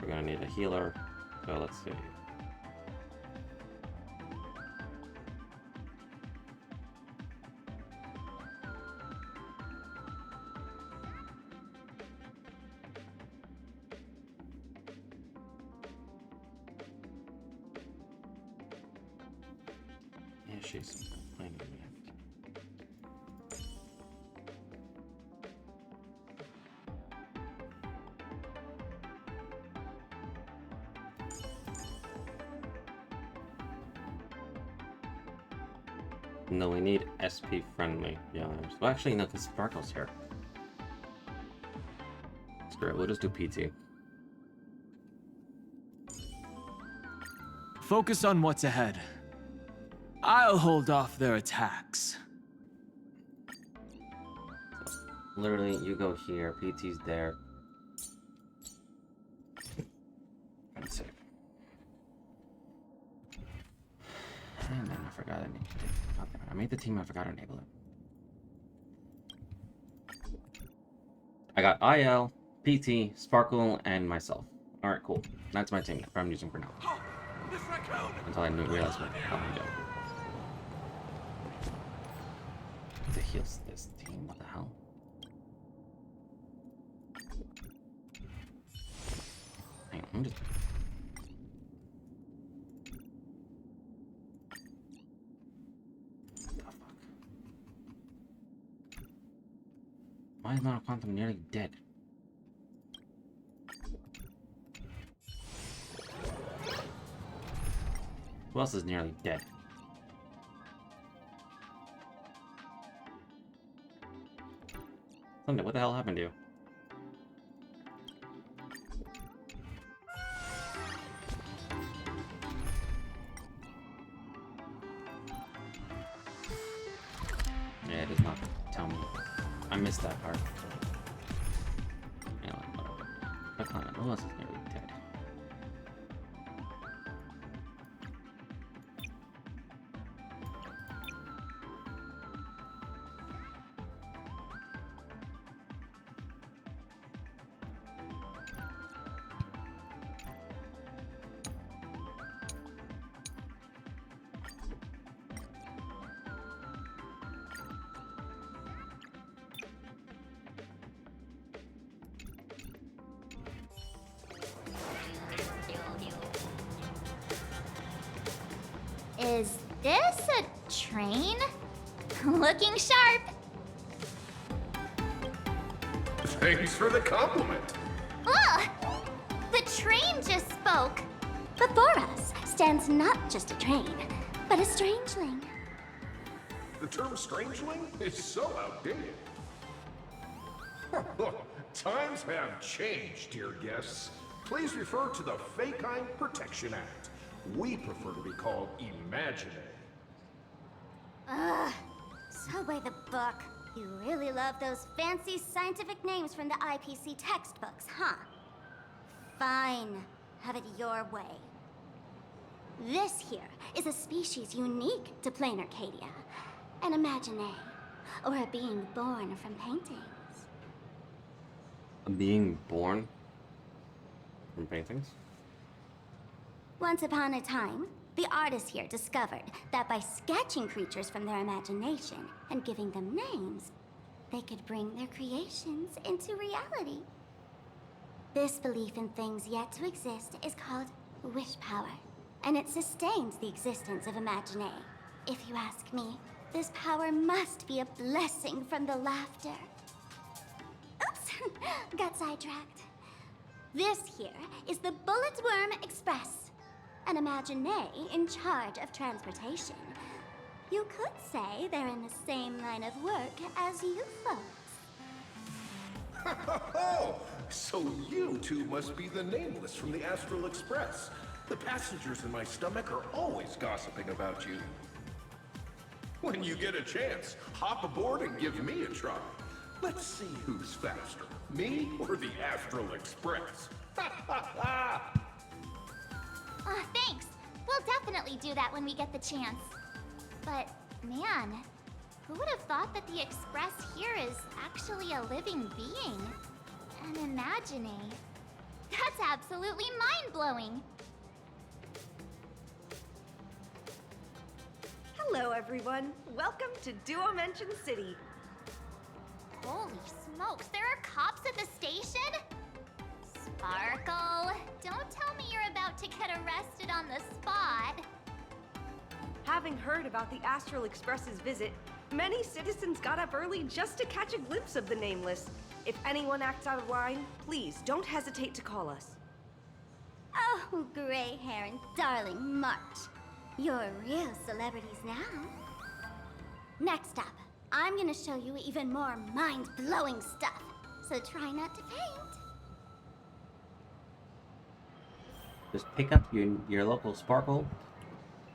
[SPEAKER 1] we're going to need a healer. So let's see. Yeah, she's playing with me. No, we need SP friendly. Yeah, well, actually, no, because Sparkle's here. Screw it, we'll just do PT.
[SPEAKER 7] Focus on what's ahead. I'll hold off their attacks.
[SPEAKER 1] Literally, you go here, PT's there. Let's see. And then I forgot I need to. Okay, I made the team, I forgot to enable it. I got IL, PT, Sparkle, and myself. Alright, cool. That's my team that I'm using for now. Until I realize what I'm doing. To heal this team, what the hell? Hang on, I'm just... What the fuck? Why is Mana Quantum nearly dead? Who else is nearly dead? Sunday, what the hell happened to you? Yeah, it does not tell me. I missed that part. Anyway, whatever. I can't. Who else is nearly dead?
[SPEAKER 13] Is this a train? Looking sharp.
[SPEAKER 15] Thanks for the compliment.
[SPEAKER 13] Ugh! The train just spoke. Before us stands not just a train, but a strangeling.
[SPEAKER 15] The term strangeling is so outdated. Look, times have changed, dear guests. Please refer to the Fekine Protection Act. We prefer to be called imaginary.
[SPEAKER 13] Ugh. So by the book. You really love those fancy scientific names from the IPC textbooks, huh? Fine. Have it your way. This here is a species unique to Planarcadia.
[SPEAKER 2] an imagine, or a being born from paintings.
[SPEAKER 1] Being born from paintings?
[SPEAKER 2] Once upon a time, the artists here discovered that by sketching creatures from their imagination and giving them names, they could bring their creations into reality. This belief in things yet to exist is called wish power, and it sustains the existence of imagine. If you ask me, this power must be a blessing from the laughter. Oops, got sidetracked. This here is the Bullet Worm Express, an imagine in charge of transportation. You could say they're in the same line of work as you folks.
[SPEAKER 15] So you two must be the Nameless from the Astral Express. The passengers in my stomach are always gossiping about you. When you get a chance, hop aboard and give me a try. Let's see who's faster, me or the Astral Express.
[SPEAKER 13] Thanks. We'll definitely do that when we get the chance. But, man, who would have thought that the Express here is actually a living being? An imagine. That's absolutely mind-blowing.
[SPEAKER 20] Hello, everyone. Welcome to Duomension City.
[SPEAKER 13] Holy smokes, there are cops at the station? Sparkle, don't tell me you're about to get arrested on the spot.
[SPEAKER 20] Having heard about the Astral Express's visit, many citizens got up early just to catch a glimpse of the Nameless. If anyone acts out of line, please don't hesitate to call us.
[SPEAKER 2] Oh, gray hair and darling March. You're real celebrities now. Next up, I'm gonna show you even more mind-blowing stuff, so try not to faint.
[SPEAKER 1] Just pick up your local Sparkle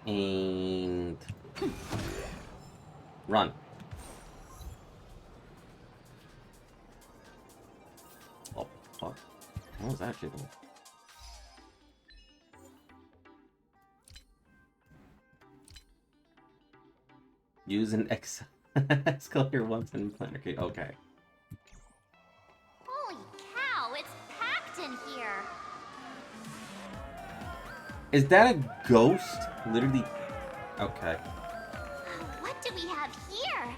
[SPEAKER 1] and run. Oh, fuck. What was that shit? Use an escalator once in Planarcadia. Okay.
[SPEAKER 13] Holy cow, it's packed in here.
[SPEAKER 1] Is that a ghost? Literally. Okay.
[SPEAKER 13] What do we have here?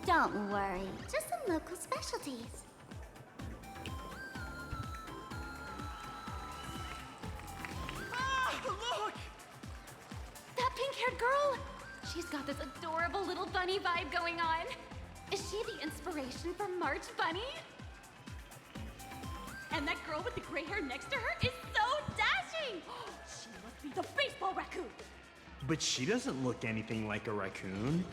[SPEAKER 2] Don't worry, just some local specialties.
[SPEAKER 21] Ah, look! That pink-haired girl? She's got this adorable little bunny vibe going on. Is she the inspiration for March Bunny? And that girl with the gray hair next to her is so dashing! She must be the baseball raccoon!
[SPEAKER 22] But she doesn't look anything like a raccoon.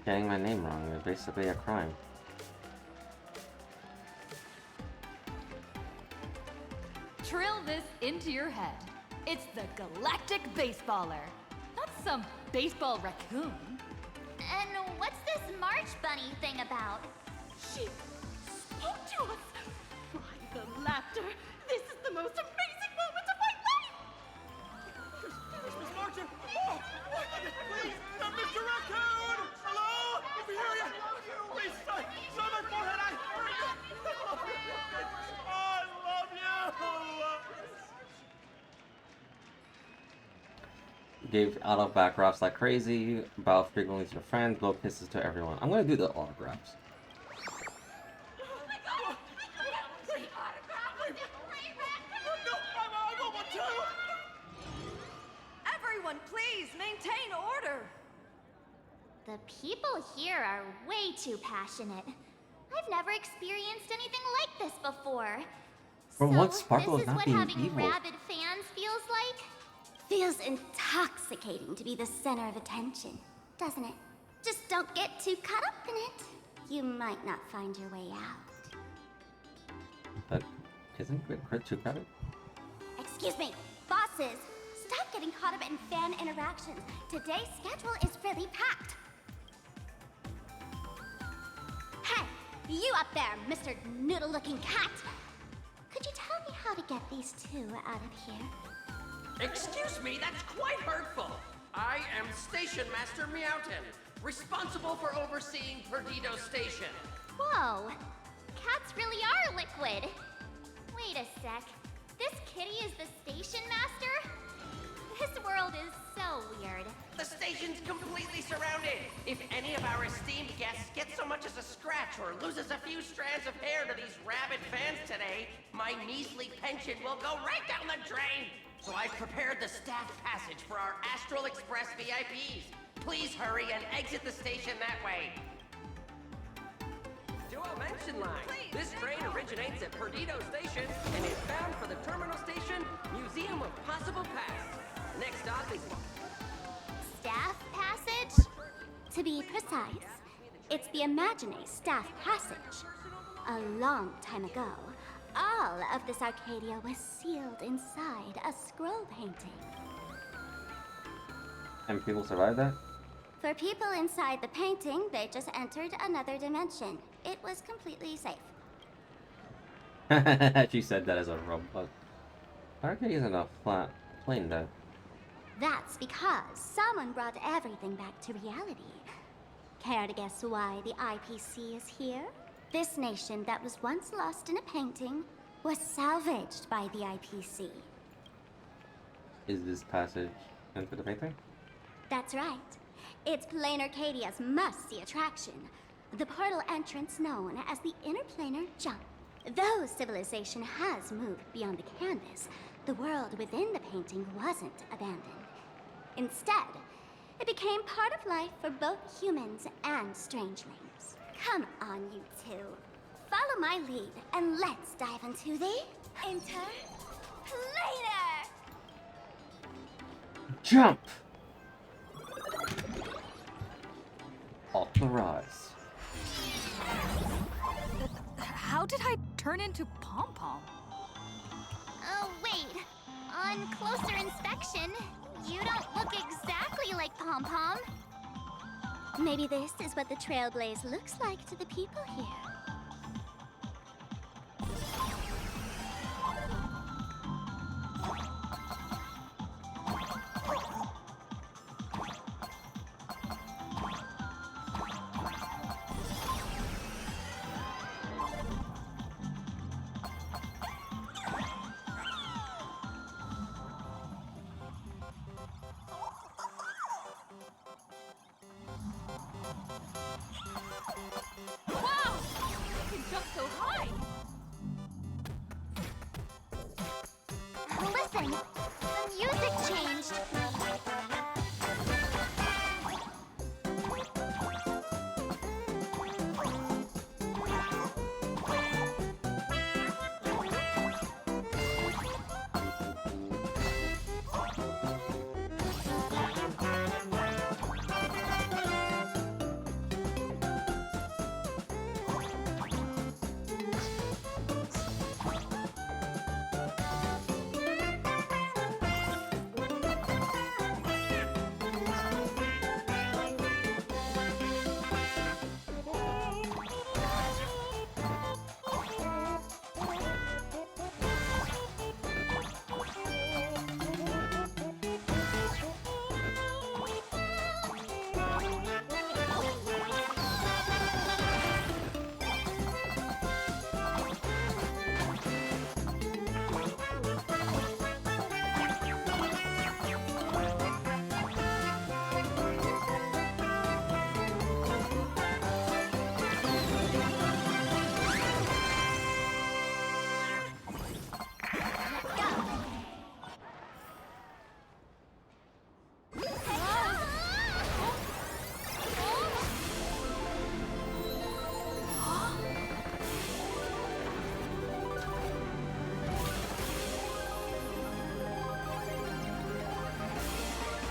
[SPEAKER 1] Getting my name wrong is basically a crime.
[SPEAKER 21] Trill this into your head. It's the Galactic Baseballer. Not some baseball raccoon.
[SPEAKER 13] And what's this March Bunny thing about?
[SPEAKER 21] She spoke to us! By the laughter, this is the most amazing moment of my life!
[SPEAKER 23] Miss Martin! Oh, please! Mr. Raccoon! Hello? If you hear you, please, show my forehead! I love you!
[SPEAKER 1] Gave out of backdrops like crazy, bow frequently to friends, blow kisses to everyone. I'm gonna do the autographs.
[SPEAKER 20] Everyone, please maintain order.
[SPEAKER 13] The people here are way too passionate. I've never experienced anything like this before.
[SPEAKER 1] For once,
[SPEAKER 13] So
[SPEAKER 1] Sparkle
[SPEAKER 13] this
[SPEAKER 1] is
[SPEAKER 13] is
[SPEAKER 1] not
[SPEAKER 13] what
[SPEAKER 1] being
[SPEAKER 13] having
[SPEAKER 1] evil.
[SPEAKER 13] rabid fans feels like?
[SPEAKER 2] Feels intoxicating to be the center of attention, doesn't it? Just don't get too caught up in it. You might not find your way out.
[SPEAKER 1] But isn't Crit too crowded?
[SPEAKER 2] Excuse me, bosses, stop getting caught up in fan interactions. Today's schedule is really packed. Hey, you up there, Mr. Noodle-looking cat. Could you tell me how to get these two out of here?
[SPEAKER 17] Excuse me, that's quite hurtful. I am Station Master Meowton, responsible for overseeing Perdido Station.
[SPEAKER 13] Whoa, cats really are liquid. Wait a sec, this kitty is the station master? This world is so weird.
[SPEAKER 17] The station's completely surrounded. If any of our esteemed guests get so much as a scratch or loses a few strands of hair to these rabid fans today, my measly pension will go right down the drain. So I've prepared the staffed passage for our Astral Express VIPs. Please hurry and exit the station that way. Dual mention line. This train originates at Perdido Station and is bound for the terminal station, Museum of Possible Past. Next stop is
[SPEAKER 13] Staff passage? To be precise, it's the Imagine Staff Passage. A long time ago, all of this Arcadia was sealed inside a scroll painting.
[SPEAKER 1] And people survived that?
[SPEAKER 13] For people inside the painting, they just entered another dimension. It was completely safe.
[SPEAKER 1] She said that as a robot. Arcadia isn't a flat plane though.
[SPEAKER 13] That's because someone brought everything back to reality. Care to guess why the IPC is here? This nation that was once lost in a painting was salvaged by the IPC.
[SPEAKER 1] Is this passage into the painting?
[SPEAKER 13] That's right. It's Planarcadia's must-see attraction. The portal entrance known as the Interplanar Jump. Though civilization has moved beyond the canvas, the world within the painting wasn't abandoned. Instead, it became part of life for both humans and strangelings. Come on, you two. Follow my lead, and let's dive into the Interplanar!
[SPEAKER 1] Jump! Authorize.
[SPEAKER 3] How did I turn into Pom Pom?
[SPEAKER 13] Oh, wait. On closer inspection, you don't look exactly like Pom Pom. Maybe this is what the Trailblaze looks like to the people here.
[SPEAKER 3] Wow! I can jump so high!
[SPEAKER 13] Listen, the music changed.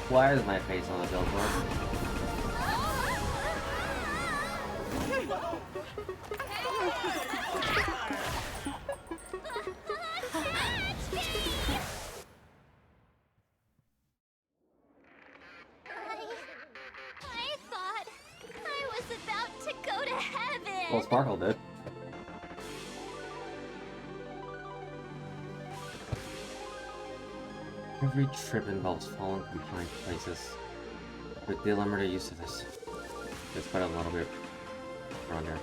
[SPEAKER 1] Why is my face on a billboard?
[SPEAKER 13] I thought I was about to go to heaven.
[SPEAKER 1] Well, Sparkle did. Every trip involves falling from high places. With the limited use of this, it's quite a little bit around here.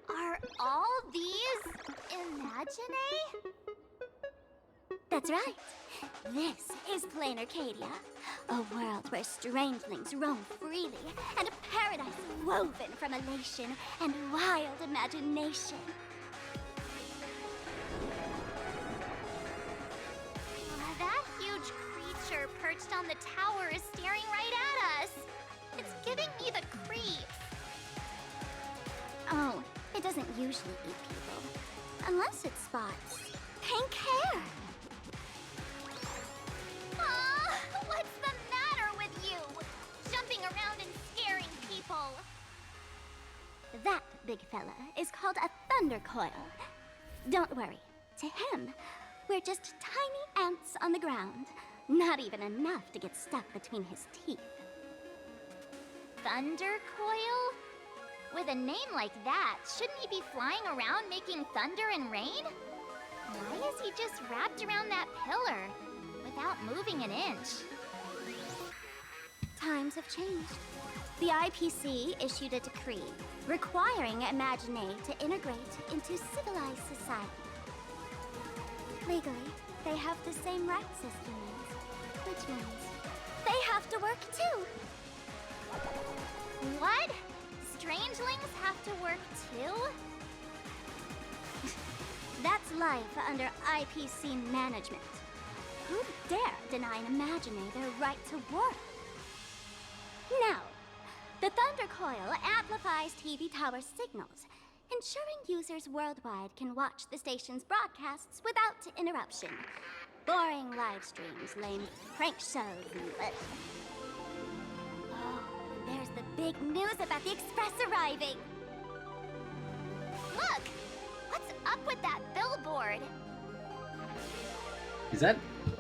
[SPEAKER 13] Are all these Imagine?
[SPEAKER 2] That's right. This is Planarcadia, a world where strangelings roam freely, and a paradise woven from elation and wild imagination.
[SPEAKER 13] That huge creature perched on the tower is staring right at us. It's giving me the creeps.
[SPEAKER 2] Oh, it doesn't usually eat people. Unless it spots pink hair.
[SPEAKER 13] What's the matter with you? Jumping around and scaring people.
[SPEAKER 2] That big fella is called a thunder coil. Don't worry. To him, we're just tiny ants on the ground. Not even enough to get stuck between his teeth.
[SPEAKER 13] Thunder coil? With a name like that, shouldn't he be flying around making thunder and rain? Why is he just wrapped around that pillar without moving an inch?
[SPEAKER 2] Times have changed. The IPC issued a decree requiring Imagine to integrate into civilized society. Legally, they have the same rights as humans, which means they have to work too.
[SPEAKER 13] What? Strangelings have to work too?
[SPEAKER 2] That's life under IPC management. Who'd dare deny an Imagine their right to work? Now, the Thunder Coil amplifies TV tower signals, ensuring users worldwide can watch the station's broadcasts without interruption. Boring live streams, lame prank shows, and oh, there's the big news about the Express arriving.
[SPEAKER 13] Look! What's up with that billboard?
[SPEAKER 1] Is that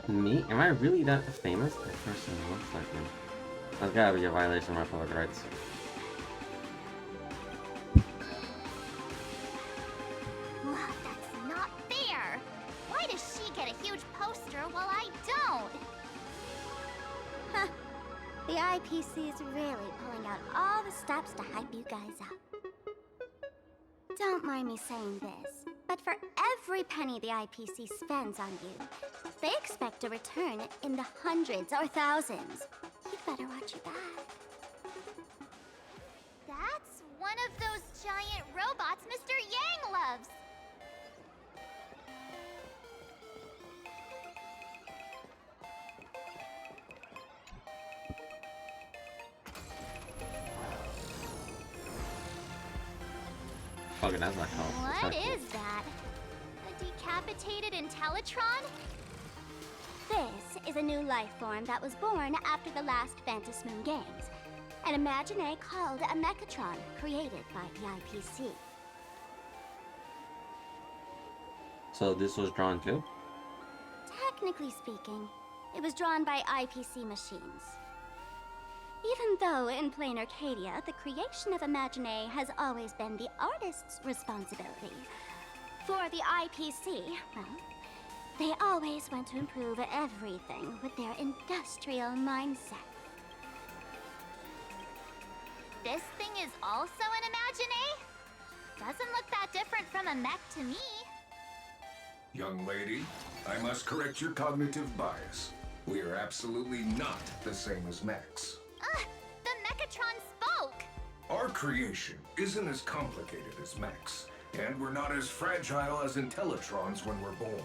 [SPEAKER 1] me? Am I really that famous? That person looks like me. That's gotta be a violation of my public rights.
[SPEAKER 13] That's not fair! Why does she get a huge poster while I don't?
[SPEAKER 2] Huh. The IPC is really pulling out all the stops to hype you guys up. Don't mind me saying this, but for every penny the IPC spends on you, they expect a return in the hundreds or thousands. You'd better watch your back.
[SPEAKER 13] That's one of those giant robots Mr. Yang loves.
[SPEAKER 1] Fucking that's not called.
[SPEAKER 13] What is that? A decapitated Intellitron?
[SPEAKER 2] This is a new life form that was born after the last Phantom Moon Games. An Imagine called a Mechatron, created by the IPC.
[SPEAKER 1] So this was drawn too?
[SPEAKER 2] Technically speaking, it was drawn by IPC machines. Even though in Planarcadia, the creation of Imagine has always been the artist's responsibility. For the IPC, well, they always want to improve everything with their industrial mindset.
[SPEAKER 13] This thing is also an Imagine? Doesn't look that different from a mech to me.
[SPEAKER 15] Young lady, I must correct your cognitive bias. We are absolutely not the same as mechs.
[SPEAKER 13] The Mechatron spoke!
[SPEAKER 15] Our creation isn't as complicated as mechs, and we're not as fragile as Intellitrons when we're born.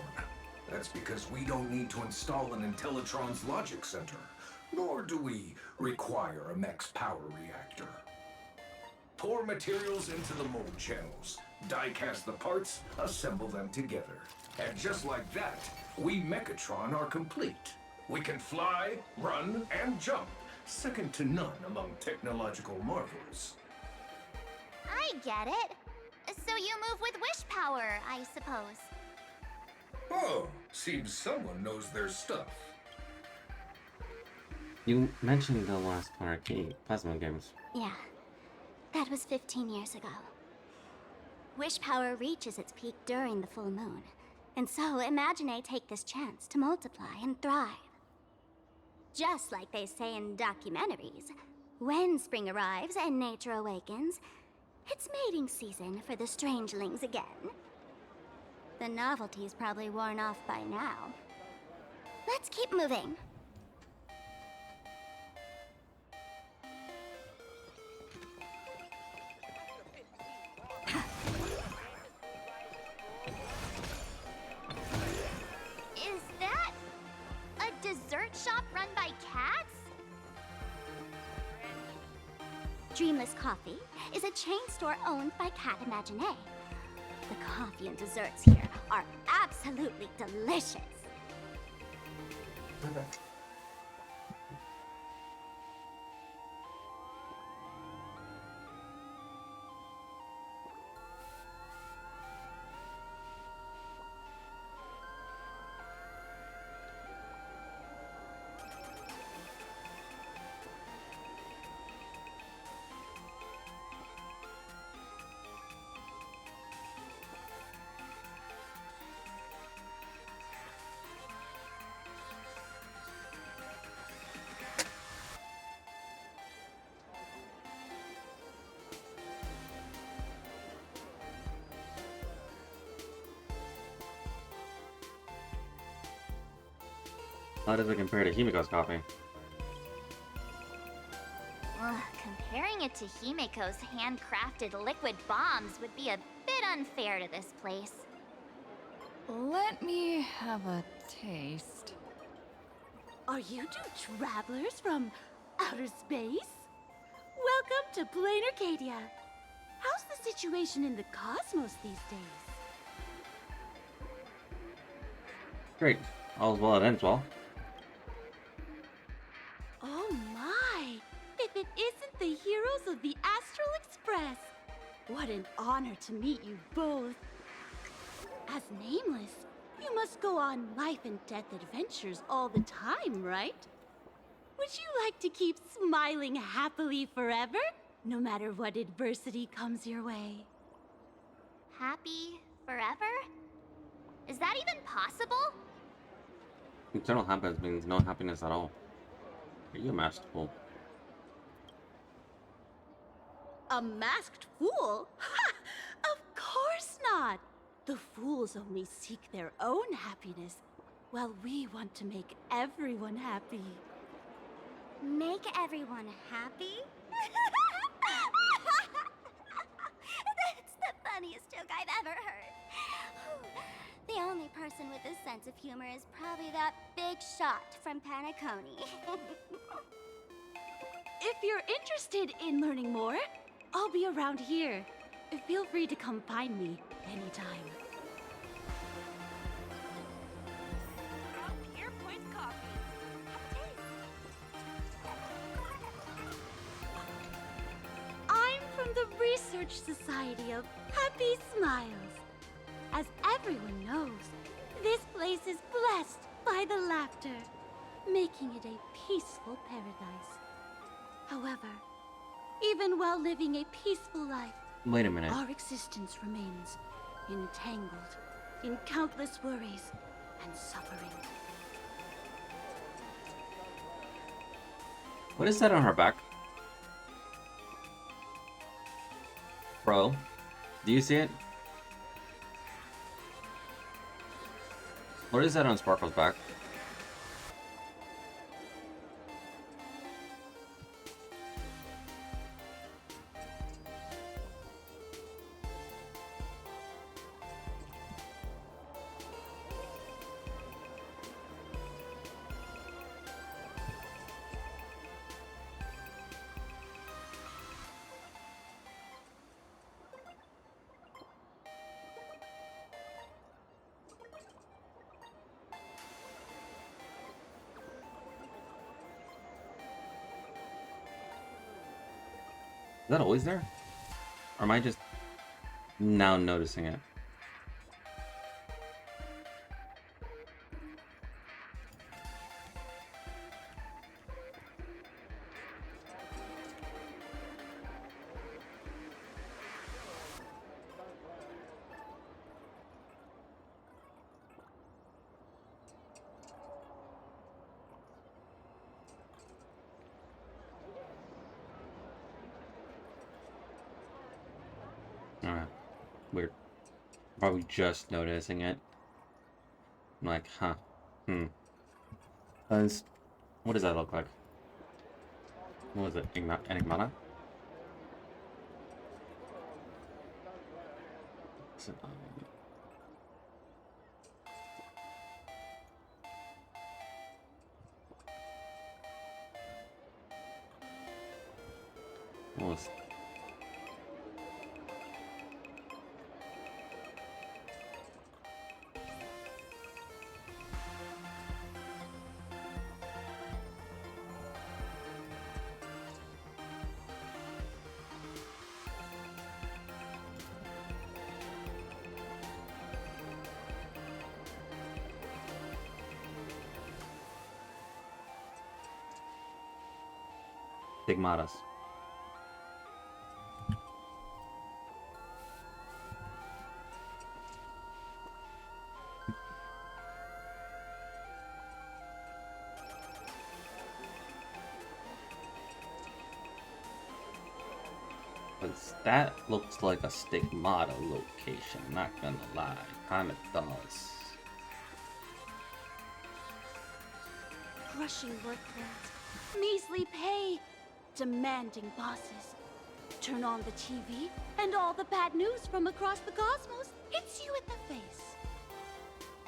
[SPEAKER 15] That's because we don't need to install an Intellitron's logic center, nor do we require a mech's power reactor. Pour materials into the mold channels, die-cast the parts, assemble them together. And just like that, we Mechatron are complete. We can fly, run, and jump, second to none among technological marvels.
[SPEAKER 13] I get it. So you move with wish power, I suppose.
[SPEAKER 15] Oh, seems someone knows their stuff.
[SPEAKER 1] You mentioned the last Planarcadia Plasma games.
[SPEAKER 13] Yeah, that was 15 years ago. Wish power reaches its peak during the full moon. And so, Imagine take this chance to multiply and thrive. Just like they say in documentaries, when spring arrives and nature awakens, it's mating season for the strangelings again. The novelty's probably worn off by now. Let's keep moving. Is that a dessert shop run by cats? Dreamless Coffee is a chain store owned by Cat Imagine. The coffee and desserts here are absolutely delicious.
[SPEAKER 1] Okay. How does it compare to Himiko's coffee?
[SPEAKER 13] Comparing it to Himiko's handcrafted liquid bombs would be a bit unfair to this place.
[SPEAKER 3] Let me have a taste.
[SPEAKER 4] Are you two travelers from outer space? Welcome to Planarcadia. How's the situation in the cosmos these days?
[SPEAKER 1] Great. All's well that ends well.
[SPEAKER 4] Oh my! If it isn't the heroes of the Astral Express! What an honor to meet you both. As Nameless, you must go on life and death adventures all the time, right? Would you like to keep smiling happily forever, no matter what adversity comes your way?
[SPEAKER 13] Happy forever? Is that even possible?
[SPEAKER 1] Eternal happiness means no happiness at all. Are you a masked fool?
[SPEAKER 4] A masked fool? Ha! Of course not! The fools only seek their own happiness, while we want to make everyone happy.
[SPEAKER 13] Make everyone happy? That's the funniest joke I've ever heard. The only person with a sense of humor is probably that big shot from Panaconi.
[SPEAKER 4] If you're interested in learning more, I'll be around here. Feel free to come find me anytime.
[SPEAKER 21] Here, point coffee.
[SPEAKER 4] I'm from the Research Society of Happy Smiles. As everyone knows, this place is blessed by the laughter, making it a peaceful paradise. However, even while living a peaceful life,
[SPEAKER 1] Wait a minute.
[SPEAKER 4] our existence remains entangled in countless worries and suffering.
[SPEAKER 1] What is that on her back? Bro, do you see it? What is that on Sparkle's back? Is that always there? Or am I just now noticing it? We're probably just noticing it. I'm like, huh. What does that look like? What was it? Enigmata? Is it, what was Stigmatas. Because that looks like a stigmata location, not gonna lie. Kinda does.
[SPEAKER 4] Crushing workloads, measly pay, demanding bosses. Turn on the TV, and all the bad news from across the cosmos hits you in the face.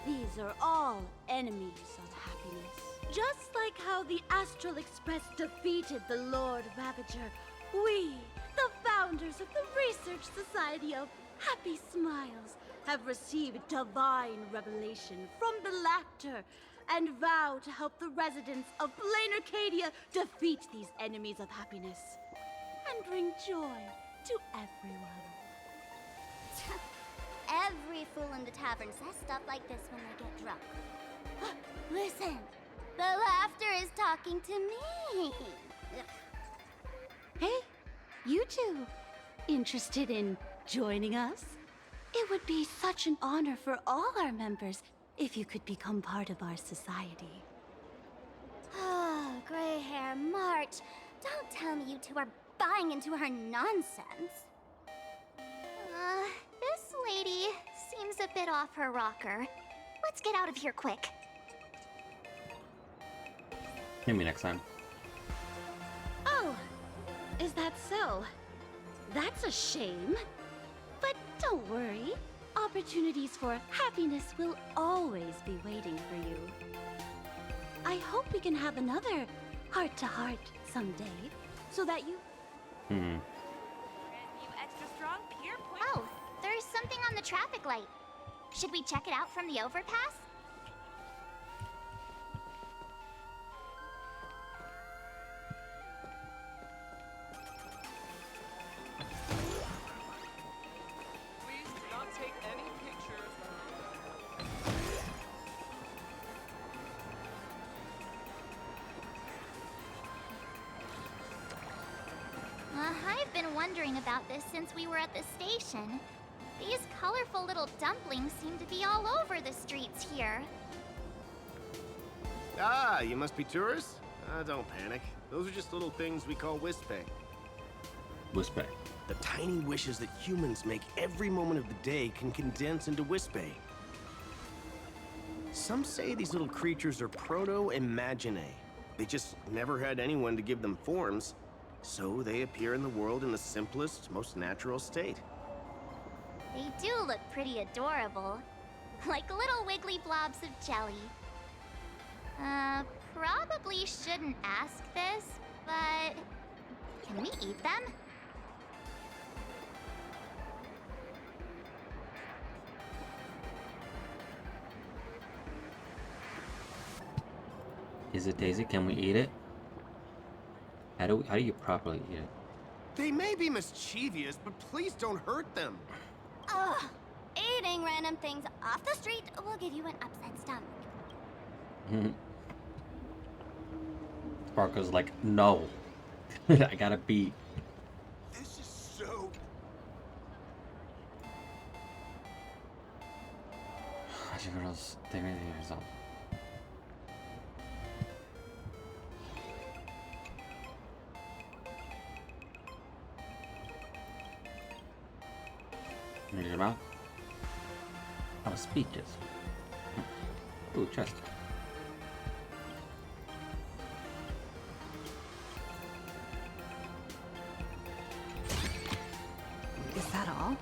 [SPEAKER 4] These are all enemies of happiness. Just like how the Astral Express defeated the Lord Ravager, we, the founders of the Research Society of Happy Smiles, have received divine revelation from the Lactor and vow to help the residents of Planarcadia defeat these enemies of happiness and bring joy to everyone.
[SPEAKER 2] Every fool in the tavern says stuff like this when they get drunk. Listen, the laughter is talking to me.
[SPEAKER 4] Hey, you two, interested in joining us? It would be such an honor for all our members if you could become part of our society.
[SPEAKER 2] Oh, gray hair March, don't tell me you two are buying into her nonsense. This lady seems a bit off her rocker. Let's get out of here quick.
[SPEAKER 1] Maybe next time.
[SPEAKER 4] Oh, is that so? That's a shame. But don't worry. Opportunities for happiness will always be waiting for you. I hope we can have another heart-to-heart someday, so that you...
[SPEAKER 13] Oh, there's something on the traffic light. Should we check it out from the overpass?
[SPEAKER 17] Please do not take any pictures.
[SPEAKER 13] I've been wondering about this since we were at the station. These colorful little dumplings seem to be all over the streets here.
[SPEAKER 8] Ah, you must be tourists? Don't panic. Those are just little things we call wispay.
[SPEAKER 1] Wispay.
[SPEAKER 8] The tiny wishes that humans make every moment of the day can condense into wispay. Some say these little creatures are proto-imaginae. They just never had anyone to give them forms, so they appear in the world in the simplest, most natural state.
[SPEAKER 13] They do look pretty adorable. Like little wiggly blobs of jelly. Probably shouldn't ask this, but... can we eat them?
[SPEAKER 1] Is it Daisy? Can we eat it? How do you properly eat it?
[SPEAKER 8] They may be mischievous, but please don't hurt them.
[SPEAKER 2] Ugh, eating random things off the street will give you an upset stomach.
[SPEAKER 1] Sparkle's like, no. I gotta beat.
[SPEAKER 8] This is so...
[SPEAKER 1] Oh, speeches. Ooh, chest.
[SPEAKER 20] Is that all?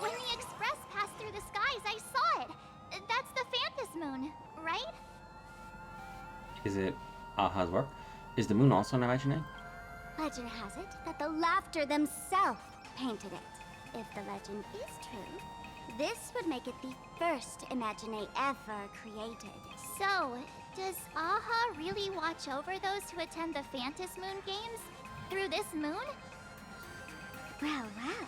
[SPEAKER 13] When the express passed through the skies, I saw it. That's the Phantom Moon, right?
[SPEAKER 1] Is it Aha's work? Is the moon also an imaginary?
[SPEAKER 2] Legend has it that the Laughter themselves painted it. If the legend is true, this would make it the first Imaginé ever created.
[SPEAKER 13] So, does Aha really watch over those who attend the Phantom Moon Games? Through this moon?
[SPEAKER 2] Well, well.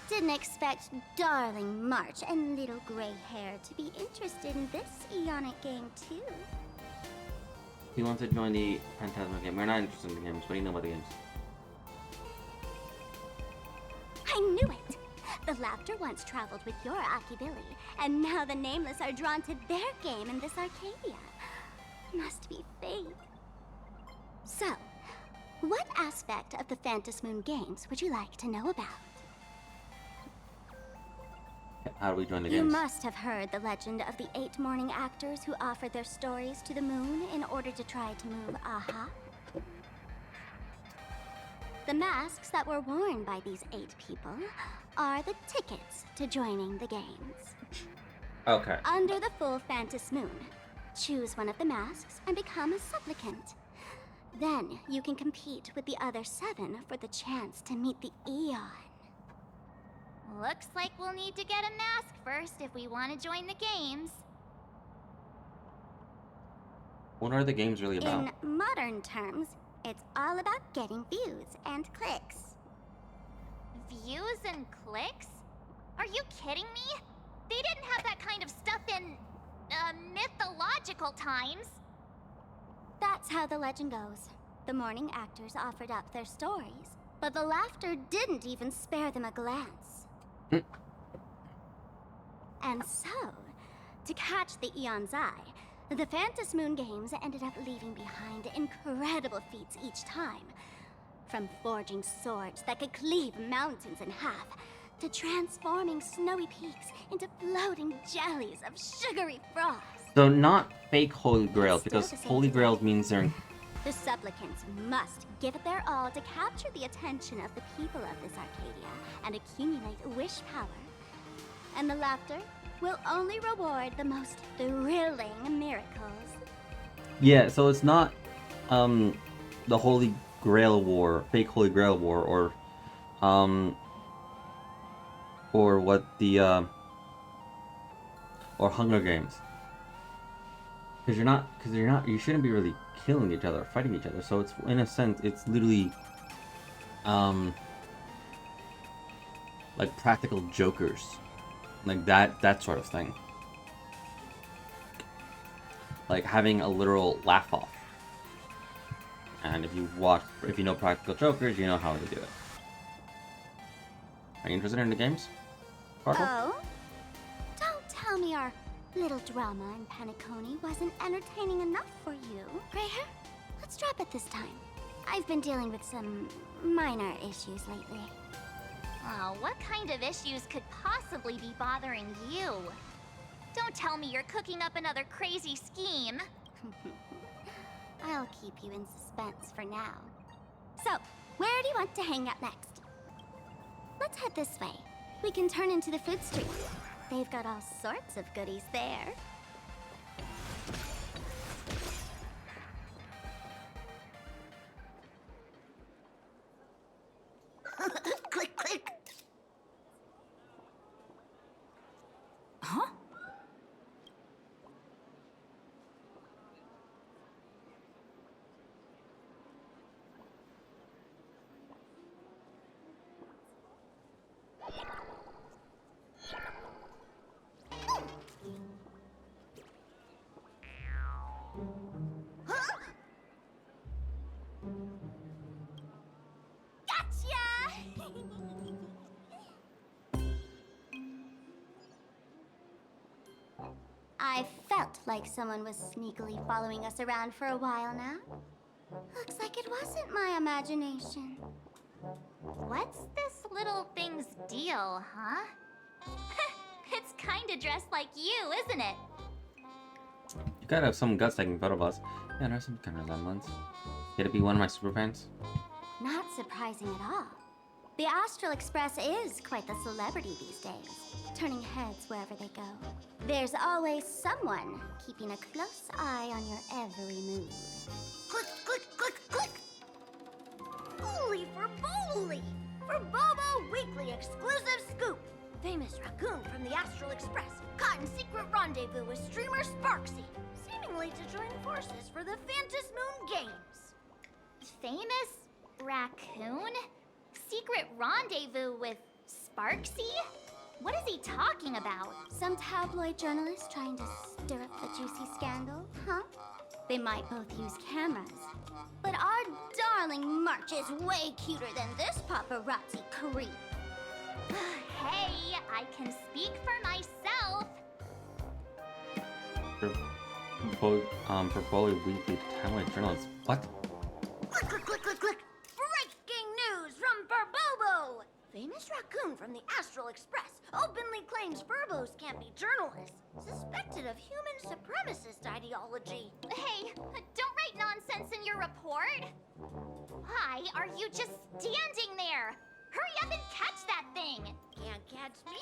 [SPEAKER 2] Didn't expect darling March and little gray hair to be interested in this Eonic game too.
[SPEAKER 1] He wants to join the Phantasma game. We're not interested in the games. What do you know about the games?
[SPEAKER 2] I knew it! The Laughter once traveled with your Akibilly, and now the Nameless are drawn to their game in this Arcadia. Must be fate. So, what aspect of the Phantom Moon Games would you like to know about?
[SPEAKER 1] How do we join the
[SPEAKER 2] You
[SPEAKER 1] games?
[SPEAKER 2] must have heard the legend of the 8 morning actors who offered their stories to the moon in order to try to move Aha. The masks that were worn by these 8 people are the tickets to joining the games.
[SPEAKER 1] Okay.
[SPEAKER 2] Under the full Phantom Moon, choose one of the masks and become a supplicant. Then you can compete with the other 7 for the chance to meet the Eon.
[SPEAKER 13] Looks like we'll need to get a mask first if we want to join the games.
[SPEAKER 1] What are the games really about?
[SPEAKER 2] In modern terms, it's all about getting views and clicks.
[SPEAKER 13] Views and clicks? Are you kidding me? They didn't have that kind of stuff in, mythological times.
[SPEAKER 2] That's how the legend goes. The morning actors offered up their stories, but the Laughter didn't even spare them a glance. And so, to catch the Eon's eye, the Phantom Moon Games ended up leaving behind incredible feats each time. From forging swords that could cleave mountains in half, to transforming snowy peaks into floating jellies of sugary frost.
[SPEAKER 1] So not fake Holy Grails, because
[SPEAKER 2] Still the same
[SPEAKER 1] Holy
[SPEAKER 2] thing.
[SPEAKER 1] Grails means they're...
[SPEAKER 2] The supplicants must give it their all to capture the attention of the people of this Arcadia and accumulate wish power. And the Laughter will only reward the most thrilling miracles.
[SPEAKER 1] Yeah, so it's not the Holy Grail War, fake Holy Grail War, or what the or Hunger Games. Because you shouldn't be really killing each other, fighting each other. So it's, in a sense, it's literally like practical jokers, like that sort of thing. Like having a literal laugh off. And if you know practical jokers, you know how to do it. Are you interested in the games, Sparkle?
[SPEAKER 2] Oh? Don't tell me our little drama in Penacony wasn't entertaining enough for you. Gray hair, let's drop it this time. I've been dealing with some minor issues lately.
[SPEAKER 13] Oh, what kind of issues could possibly be bothering you? Don't tell me you're cooking up another crazy scheme.
[SPEAKER 2] I'll keep you in suspense for now. So, where do you want to hang out next? Let's head this way. We can turn into the food street. They've got all sorts of goodies there.
[SPEAKER 11] Click, click.
[SPEAKER 2] Huh? I felt like someone was sneakily following us around for a while now. Looks like it wasn't my imagination.
[SPEAKER 13] What's this little thing's deal, huh? It's kinda dressed like you, isn't it?
[SPEAKER 1] You gotta have some guts taking photo of us. Yeah, there's some kind of resemblance. Could it be one of my super fans?
[SPEAKER 2] Not surprising at all. The Astral Express is quite the celebrity these days, turning heads wherever they go. There's always someone keeping a close eye on your every move. Click, click, click, click! Holy for Bowly! For Bobo Weekly exclusive scoop! Famous raccoon from the Astral Express caught in secret rendezvous with streamer Sparksy, seemingly to join forces for the Phantus Moon Games.
[SPEAKER 13] Famous raccoon? Secret rendezvous with Sparksy? What is he talking about?
[SPEAKER 2] Some tabloid journalist trying to stir up the juicy scandal, huh? They might both use cameras. But our darling March is way cuter than this paparazzi creep.
[SPEAKER 13] Hey, I can speak for myself.
[SPEAKER 1] For Bully Weekly tabloid journalists. What?
[SPEAKER 2] Click, click, click, click, click! Breaking news from Furbobo! Famous raccoon from the Astral Express openly claims Furbos can't be journalists, suspected of human supremacist ideology.
[SPEAKER 13] Hey, don't write nonsense in your report. Why are you just standing there? Hurry up and catch that thing!
[SPEAKER 2] Can't catch me!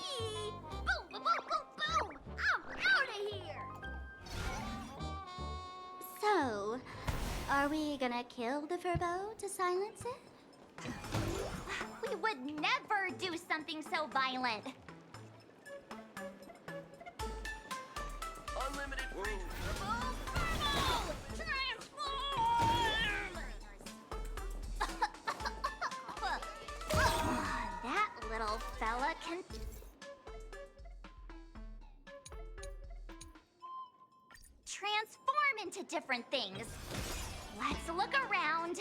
[SPEAKER 2] Boom, boom, boom, boom, boom! I'm out of here! So, are we gonna kill the Furbo to silence it?
[SPEAKER 13] We would never do something so violent.
[SPEAKER 8] Unlimited free.
[SPEAKER 13] That little fella can... transform into different things. Let's look around.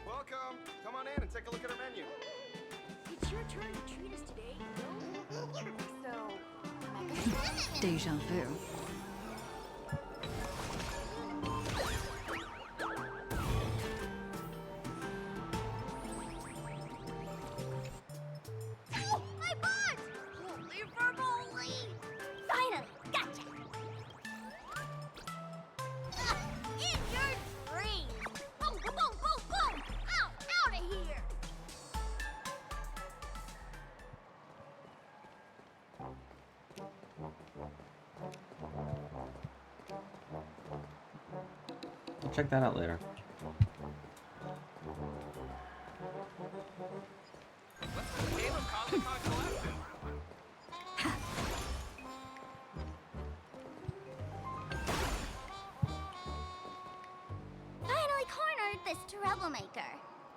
[SPEAKER 8] Welcome. Come on in and take a look at our menu.
[SPEAKER 20] It's your turn to treat us today. So,
[SPEAKER 19] Deja vu.
[SPEAKER 2] Oh, my butt! Holy Furboly! Finally, gotcha! In your dreams! Boom, boom, boom, boom, boom! Out of here!
[SPEAKER 1] I'll check that out later.
[SPEAKER 2] Finally cornered this troublemaker.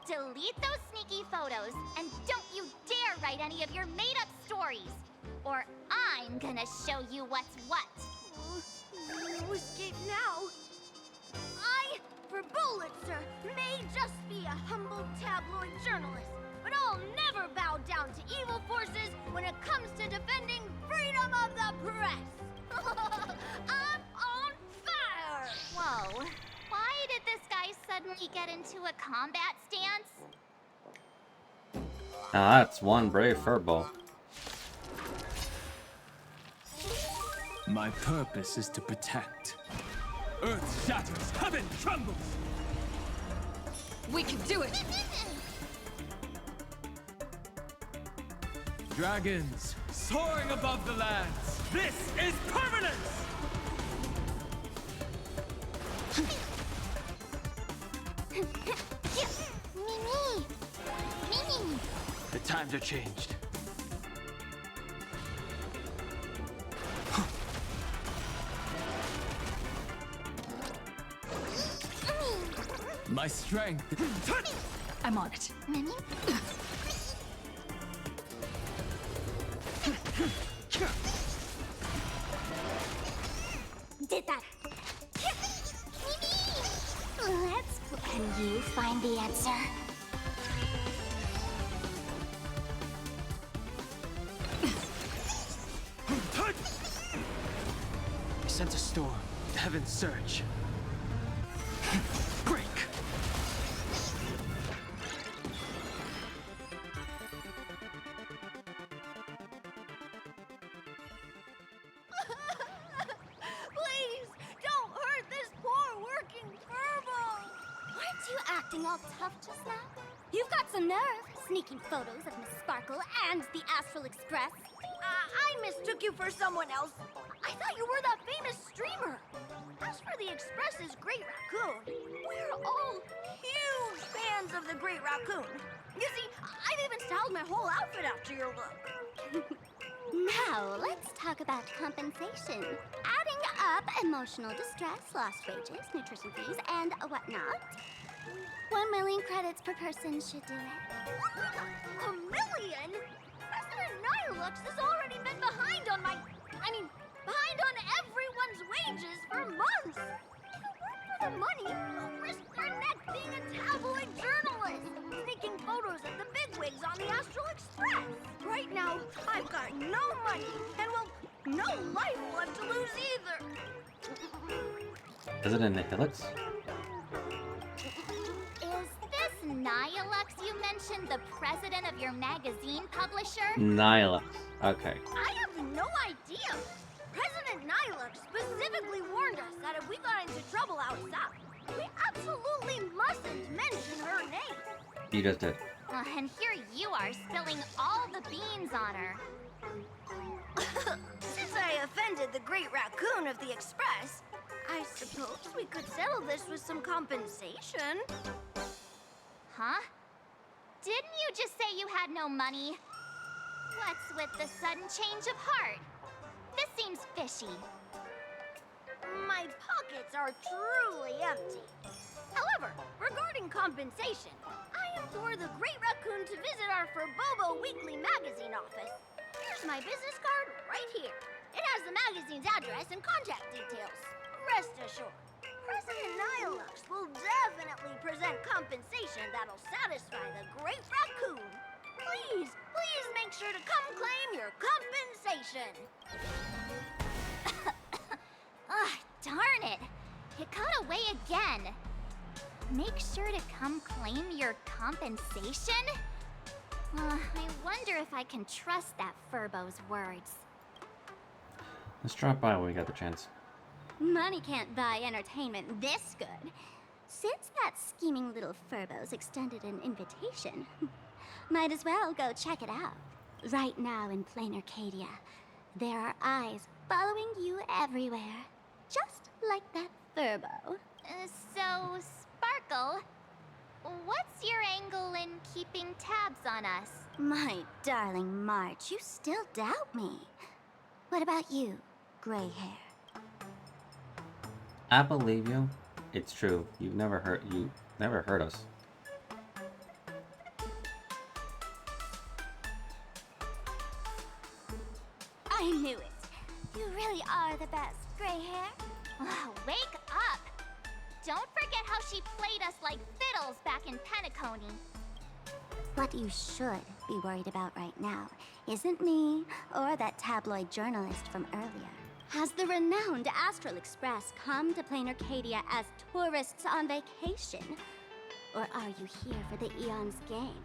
[SPEAKER 13] Delete those sneaky photos, and don't you dare write any of your made-up stories, or I'm gonna show you what's what.
[SPEAKER 20] no escape now.
[SPEAKER 2] I, for Bullitzer, may just be a humble tabloid journalist, but I'll never bow down to evil forces when it comes to defending freedom of the press. I'm on fire!
[SPEAKER 13] Whoa. Why did this guy suddenly get into a combat stance?
[SPEAKER 1] Now that's one brave Furbo.
[SPEAKER 9] My purpose is to protect. Earth shatters, heaven trembles!
[SPEAKER 19] We can do it!
[SPEAKER 9] Dragons, soaring above the lands! This is permanence!
[SPEAKER 2] Mimi! Mimi!
[SPEAKER 9] The times are changed. My strength.
[SPEAKER 19] I'm on it.
[SPEAKER 2] Mimi? Did that. Mimi! Let's... Can you find the answer?
[SPEAKER 9] I sense a storm. The heavens surge. Break!
[SPEAKER 4] you acting all tough just now? You've got some nerve, sneaking photos of Miss Sparkle and the Astral Express.
[SPEAKER 10] I mistook you for someone else. I thought you were that famous streamer. As for the Express's Great Raccoon, we're all huge fans of the Great Raccoon. You see, I've even styled my whole outfit after your look.
[SPEAKER 4] Now, let's talk about compensation. Adding up emotional distress, lost wages, nutrition fees, and whatnot. 1 million credits per person should do it.
[SPEAKER 10] $1 million? President Nihilux has already been behind on behind on everyone's wages for months. If it weren't for the money, you'll risk your neck being a tabloid journalist, sneaking photos of the bigwigs on the Astral Express. Right now, I've got no money, and well, no life left to lose either.
[SPEAKER 1] Is it in the Helix?
[SPEAKER 13] Is this Nihilux you mentioned the president of your magazine publisher?
[SPEAKER 1] Nihilux. Okay.
[SPEAKER 10] I have no idea. President Nihilux specifically warned us that if we got into trouble out south, we absolutely mustn't mention her name.
[SPEAKER 1] You just did.
[SPEAKER 13] And here you are spilling all the beans on her.
[SPEAKER 10] Since I offended the Great Raccoon of the Express, I suppose we could settle this with some compensation.
[SPEAKER 13] Huh? Didn't you just say you had no money? What's with the sudden change of heart? This seems fishy.
[SPEAKER 10] My pockets are truly empty. However, regarding compensation, I implore the Great Raccoon to visit our Furbobo Weekly magazine office. Here's my business card right here. It has the magazine's address and contact details. Rest assured, President Nihilux will definitely present compensation that'll satisfy the Great Raccoon. Please, please make sure to come claim your compensation.
[SPEAKER 13] Ugh, darn it. It got away again. Make sure to come claim your compensation? I wonder if I can trust that Furbo's words.
[SPEAKER 1] Let's drop by when we got the chance.
[SPEAKER 4] Money can't buy entertainment this good. Since that scheming little Furbo's extended an invitation, might as well go check it out. Right now in Planarcadia, there are eyes following you everywhere. Just like that Furbo.
[SPEAKER 13] So, Sparkle, what's your angle in keeping tabs on us?
[SPEAKER 4] My darling March, you still doubt me. What about you, gray hair?
[SPEAKER 1] I believe you. It's true. You never hurt us.
[SPEAKER 4] I knew it. You really are the best, gray hair.
[SPEAKER 13] Wake up! Don't forget how she played us like fiddles back in Penacony.
[SPEAKER 4] What you should be worried about right now isn't me or that tabloid journalist from earlier. Has the renowned Astral Express come to Planarcadia as tourists on vacation? Or are you here for the Eon's game,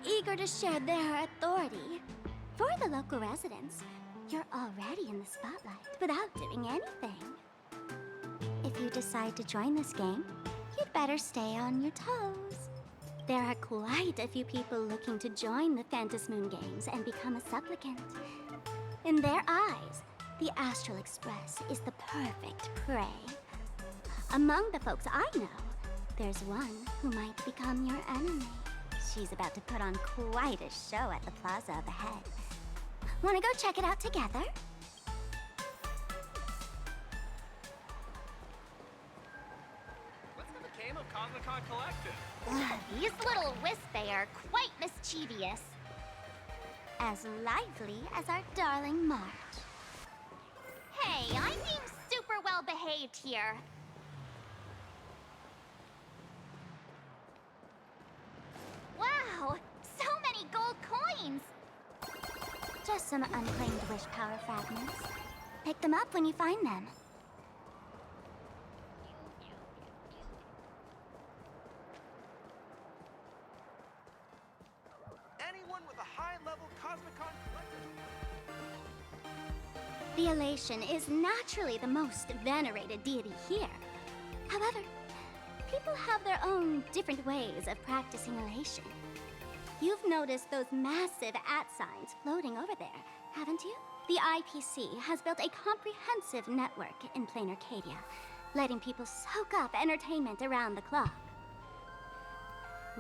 [SPEAKER 4] eager to share their authority? For the local residents, you're already in the spotlight without doing anything. If you decide to join this game, you'd better stay on your toes. There are quite a few people looking to join the Phantasmoon Games and become a supplicant. In their eyes, the Astral Express is the perfect prey. Among the folks I know, there's one who might become your enemy. She's about to put on quite a show at the plaza up ahead. Wanna go check it out together?
[SPEAKER 23] What's the game of Cosmicon Collective?
[SPEAKER 13] These little Wispay are quite mischievous.
[SPEAKER 4] As lively as our darling March.
[SPEAKER 13] Hey, I'm being super well behaved here. Wow, so many gold coins!
[SPEAKER 4] Just some unclaimed wish power fragments. Pick them up when you find them.
[SPEAKER 23] Anyone with a high-level Cosmicon Collective?
[SPEAKER 4] The elation is naturally the most venerated deity here. However,
[SPEAKER 10] People have their own different ways of practicing elation. You've noticed those massive @signs floating over there, haven't you? The IPC has built a comprehensive network in Planarcadia, letting people soak up entertainment around the clock.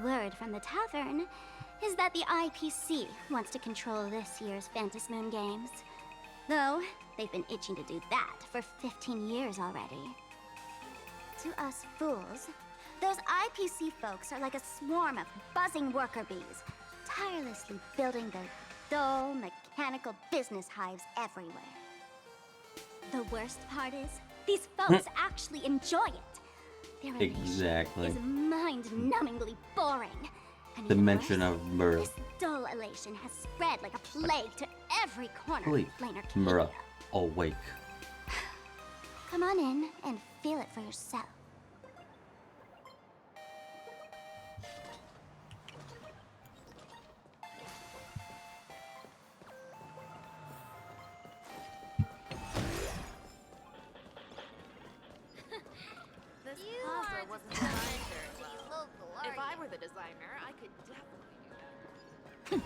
[SPEAKER 10] Word from the tavern is that the IPC wants to control this year's Phantasmoon Games. Though, they've been itching to do that for 15 years already. To us fools, those IPC folks are like a swarm of buzzing worker bees, tirelessly building their dull, mechanical business hives everywhere. The worst part is, these folks actually enjoy it. Their
[SPEAKER 1] Exactly.
[SPEAKER 10] elation is mind-numbingly boring. And
[SPEAKER 1] The
[SPEAKER 10] even
[SPEAKER 1] mention
[SPEAKER 10] worse,
[SPEAKER 1] of Mura.
[SPEAKER 10] this dull elation has spread like a plague to every corner
[SPEAKER 1] Please,
[SPEAKER 10] of Planarcadia.
[SPEAKER 1] Mura, awake.
[SPEAKER 10] Come on in and feel it for yourself.
[SPEAKER 3] This plaza wasn't designed very well. If I were the designer, I could definitely do that.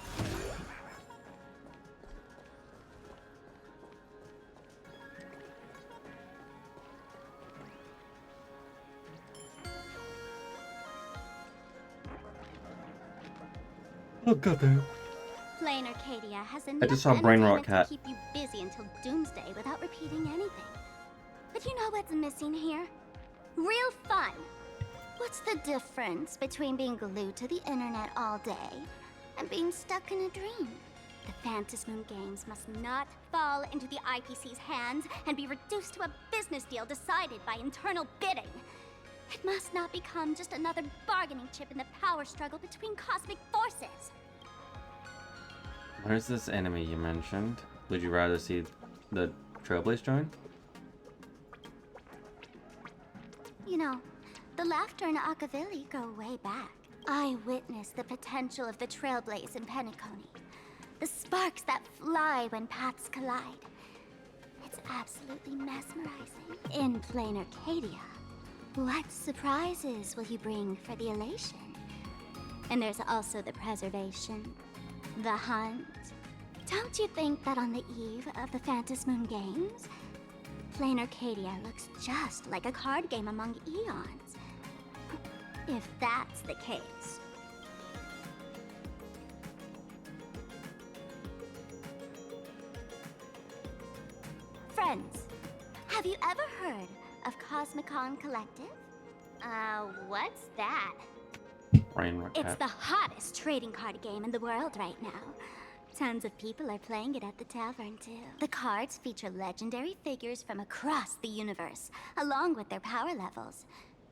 [SPEAKER 1] Oh goddamn.
[SPEAKER 10] Planarcadia has enough
[SPEAKER 1] just saw Brain Rot
[SPEAKER 10] entertainment
[SPEAKER 1] Cat.
[SPEAKER 10] to keep you busy until doomsday without repeating anything. But you know what's missing here? Real fun! What's the difference between being glued to the internet all day and being stuck in a dream? The Phantasmoon Games must not fall into the IPC's hands and be reduced to a business deal decided by internal bidding. It must not become just another bargaining chip in the power struggle between cosmic forces.
[SPEAKER 1] Where's this enemy you mentioned? Would you rather see the Trailblaze join?
[SPEAKER 10] You know, the laughter in Akavili go way back. I witnessed the potential of the Trailblaze in Penacony. The sparks that fly when paths collide. It's absolutely mesmerizing. In Planarcadia, what surprises will you bring for the elation? And there's also the preservation, the hunt. Don't you think that on the eve of the Phantasmoon Games, Planarcadia looks just like a card game among eons? If that's the case. Friends, have you ever heard of Cosmicon Collective?
[SPEAKER 13] What's that?
[SPEAKER 1] Brain Rot
[SPEAKER 10] It's
[SPEAKER 1] Cat.
[SPEAKER 10] the hottest trading card game in the world right now. Tons of people are playing it at the tavern, too. The cards feature legendary figures from across the universe, along with their power levels.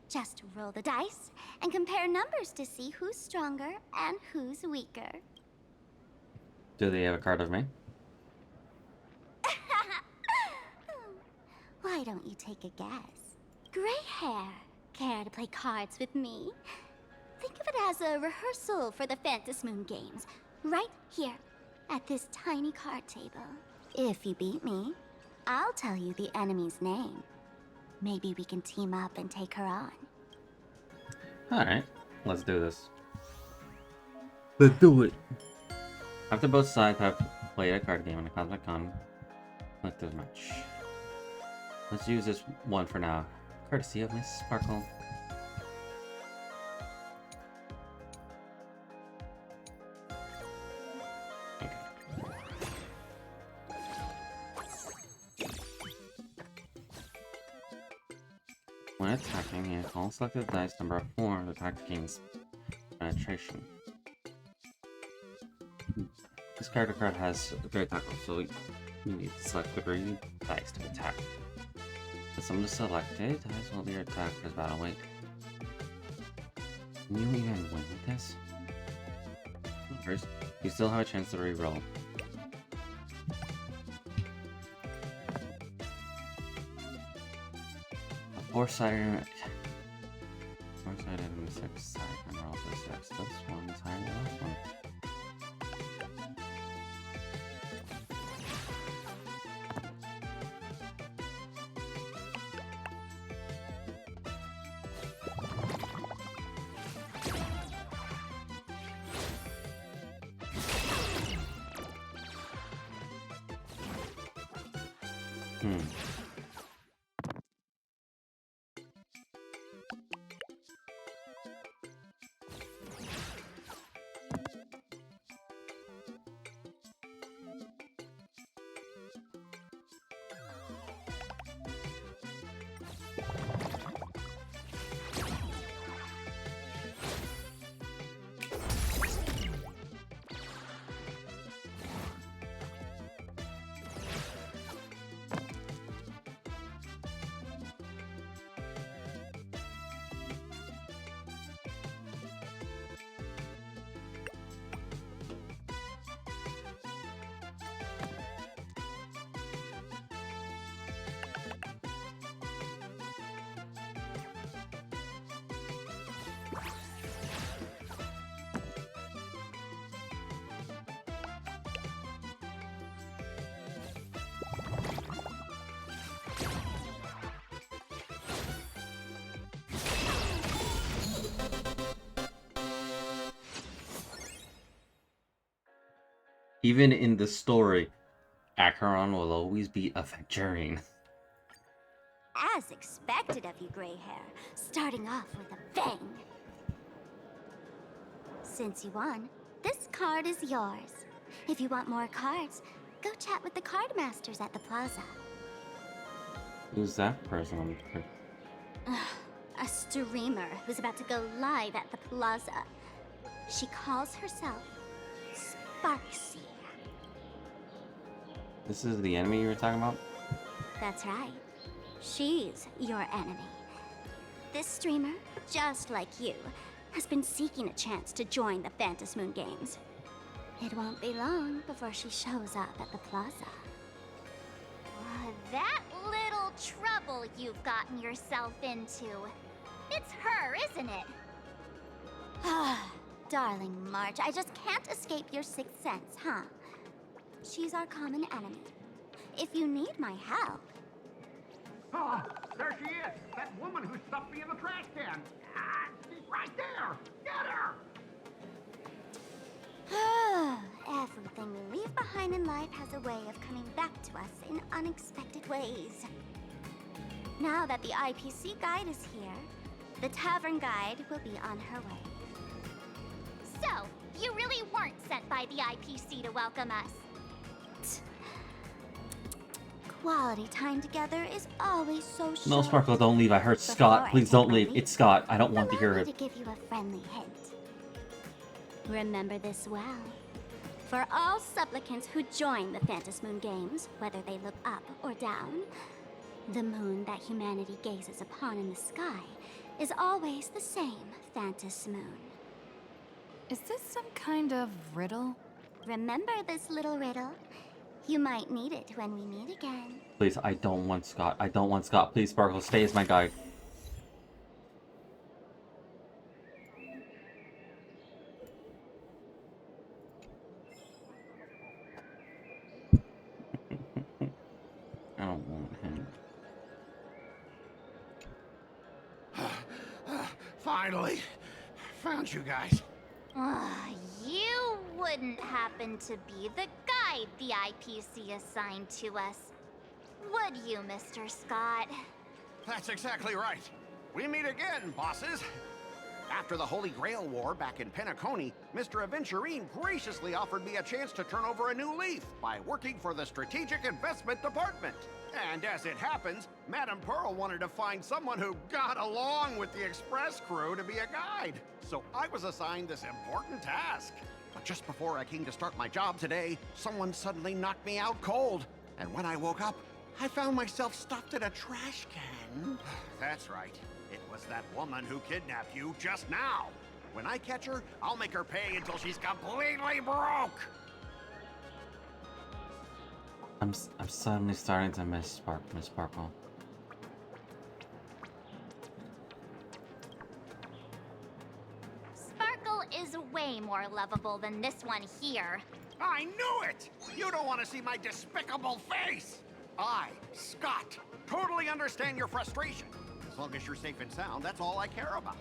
[SPEAKER 10] Just roll the dice and compare numbers to see who's stronger and who's weaker.
[SPEAKER 1] Do they have a card of me?
[SPEAKER 10] Why don't you take a guess? Gray hair. Care to play cards with me? Think of it as a rehearsal for the Phantasmoon Games, right here, at this tiny card table. If you beat me, I'll tell you the enemy's name. Maybe we can team up and take her on.
[SPEAKER 1] Alright, let's do this. Let's do it! After both sides have played a card game in a Cosmic Con collective match. Let's use this one for now, courtesy of Miss Sparkle. When attacking, you call selected dice number 4 to attack gains penetration. This character card has a great tackle, so you need to select the green dice to attack. The sum is selected, dice will be your attacker's battle weight. Can you even win with this? First, you still have a chance to re-roll. Four-sided enemy 6-sided and roll to 6. This one's higher than this one. Even in the story, Acheron will always be a Vecturian.
[SPEAKER 2] As expected of you, gray hair, starting off with a bang. Since you won, this card is yours. If you want more cards, go chat with the card masters at the plaza.
[SPEAKER 1] Who's that person?
[SPEAKER 2] A streamer who's about to go live at the plaza. She calls herself Sparksy.
[SPEAKER 1] This is the enemy you were talking about?
[SPEAKER 2] That's right. She's your enemy. This streamer, just like you, has been seeking a chance to join the Phantasmoon Games. It won't be long before she shows up at the plaza.
[SPEAKER 13] That little trouble you've gotten yourself into. It's her, isn't it?
[SPEAKER 2] Darling March, I just can't escape your sixth sense, huh? She's our common enemy. If you need my help...
[SPEAKER 5] Oh, there she is! That woman who stuffed me in the trash can! Ah, she's right there! Get her!
[SPEAKER 2] Everything we leave behind in life has a way of coming back to us in unexpected ways. Now that the IPC guide is here, the tavern guide will be on her way.
[SPEAKER 13] So, you really weren't sent by the IPC to welcome us.
[SPEAKER 2] Quality time together is always so short.
[SPEAKER 1] No, Sparkle, don't leave. I heard Scott. Please don't leave. It's Scott. I don't want to hear
[SPEAKER 2] Allow
[SPEAKER 1] it.
[SPEAKER 2] me to give you a friendly hint. Remember this well. For all supplicants who join the Phantasmoon Games, whether they look up or down, the moon that humanity gazes upon in the sky is always the same Phantasmoon.
[SPEAKER 3] Is this some kind of riddle?
[SPEAKER 2] Remember this little riddle? You might need it when we meet again.
[SPEAKER 1] Please, I don't want Scott. I don't want Scott. Please, Sparkle, stay as my guide. I don't want him.
[SPEAKER 5] Finally, found you guys.
[SPEAKER 13] You wouldn't happen to be the guide the IPC assigned to us, would you, Mr. Scott?
[SPEAKER 5] That's exactly right. We meet again, bosses. After the Holy Grail War back in Penacony, Mr. Aventurine graciously offered me a chance to turn over a new leaf by working for the Strategic Investment Department. And as it happens, Madame Pearl wanted to find someone who got along with the Express crew to be a guide. So I was assigned this important task. But just before I came to start my job today, someone suddenly knocked me out cold. And when I woke up, I found myself stuffed in a trash can. That's right. It was that woman who kidnapped you just now. When I catch her, I'll make her pay until she's completely broke.
[SPEAKER 1] I'm suddenly starting to miss Sparkle.
[SPEAKER 13] Sparkle is way more lovable than this one here.
[SPEAKER 5] I knew it! You don't want to see my despicable face! I, Scott, totally understand your frustration. As long as you're safe and sound, that's all I care about.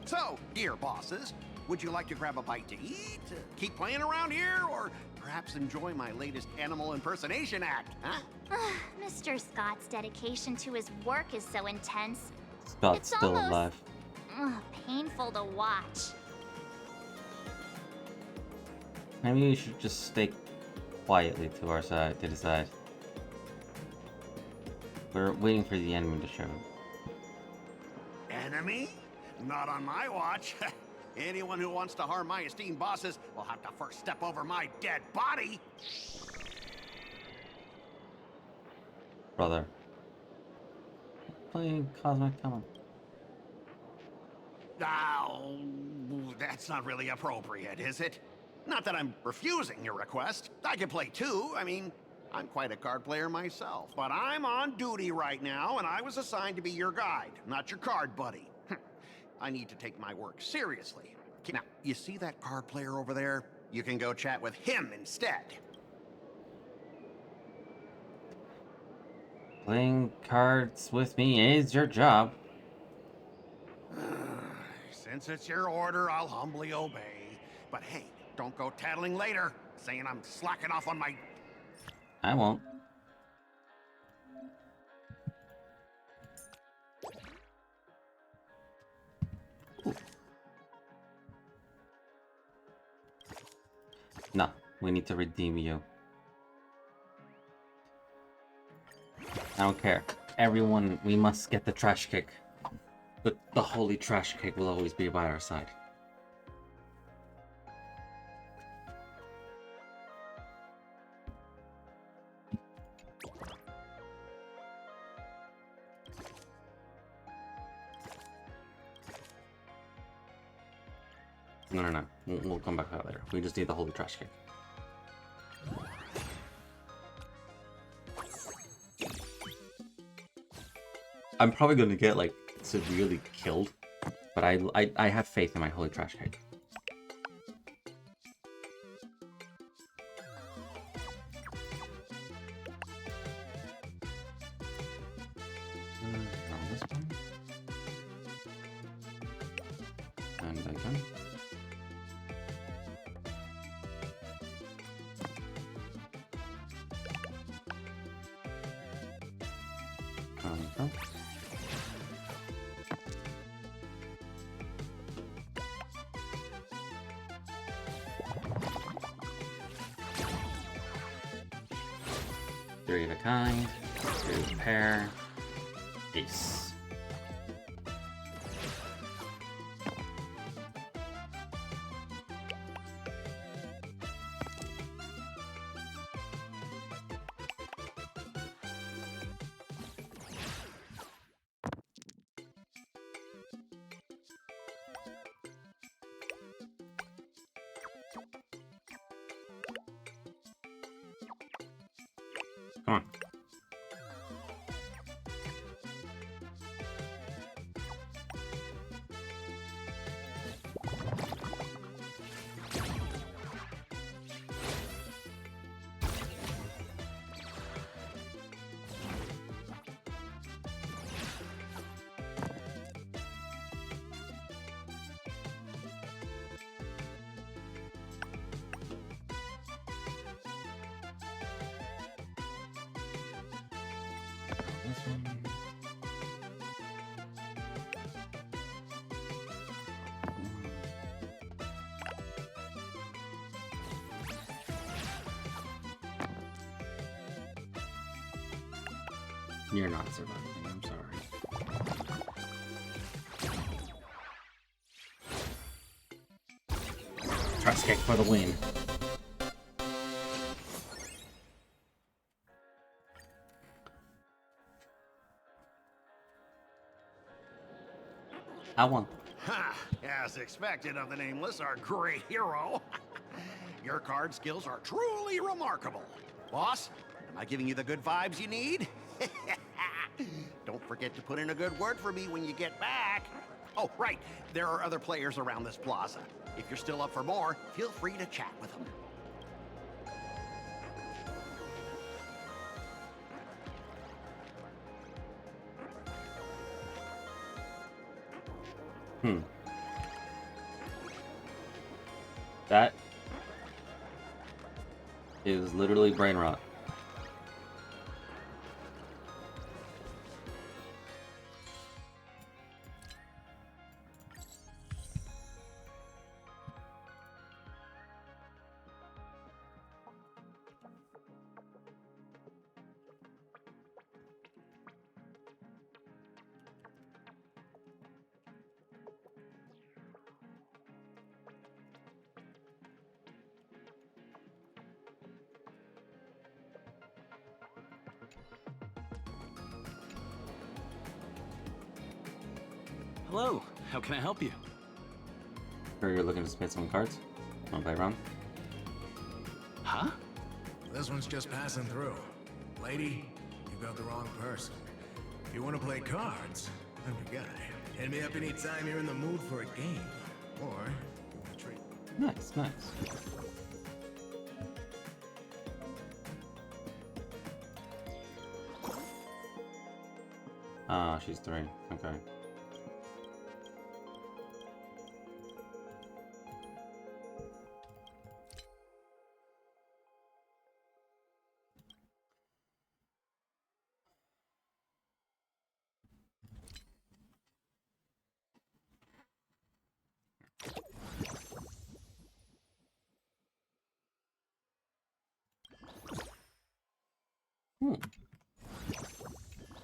[SPEAKER 5] So, dear bosses, Would you like to grab a bite to eat, keep playing around here, or perhaps enjoy my latest animal impersonation act, huh?
[SPEAKER 13] Mr. Scott's dedication to his work is so intense.
[SPEAKER 1] Scott's
[SPEAKER 13] It's
[SPEAKER 1] still
[SPEAKER 13] almost,
[SPEAKER 1] alive.
[SPEAKER 13] painful to watch.
[SPEAKER 1] Maybe we should just stay quietly to our side, to the side. We're waiting for the enemy to show.
[SPEAKER 5] Enemy? Not on my watch. Anyone who wants to harm my esteemed bosses will have to first step over my dead body.
[SPEAKER 1] Brother. Playing Cosmic Common.
[SPEAKER 5] Oh, that's not really appropriate, is it? Not that I'm refusing your request. I can play too. I mean, I'm quite a card player myself. But I'm on duty right now, and I was assigned to be your guide, not your card buddy. I need to take my work seriously. Now, you see that card player over there? You can go chat with him instead.
[SPEAKER 1] Playing cards with me is your job.
[SPEAKER 5] Since it's your order, I'll humbly obey. But hey, don't go tattling later, saying I'm slacking off on my...
[SPEAKER 1] I won't. Ooh. No, we need to redeem you. I don't care. Everyone, we must get the trash kick. But the holy trash kick will always be by our side. No. We'll come back to that later. We just need the holy trash kick. I'm probably gonna get, like, severely killed, but I have faith in my holy trash kick. This one. And again. Okay. Three of a kind, three of a pair, ace. Come on. This one. You're not surviving, I'm sorry. Trash kick for the win. I won.
[SPEAKER 5] Ha! As expected of the Nameless, our great hero. Your card skills are truly remarkable. Boss, am I giving you the good vibes you need? Don't forget to put in a good word for me when you get back. Oh, right. There are other players around this plaza. If you're still up for more, feel free to chat with them.
[SPEAKER 1] That is literally brain rot.
[SPEAKER 12] Hello, how can I help you?
[SPEAKER 1] Sure, you're looking to spit some cards? Wanna play around?
[SPEAKER 12] Huh?
[SPEAKER 14] This one's just passing through. Lady, you got the wrong person. If you want to play cards, I'm your guy. Hit me up anytime you're in the mood for a game. Or, you want to trade.
[SPEAKER 1] Nice, nice. Ah, she's 3. Okay.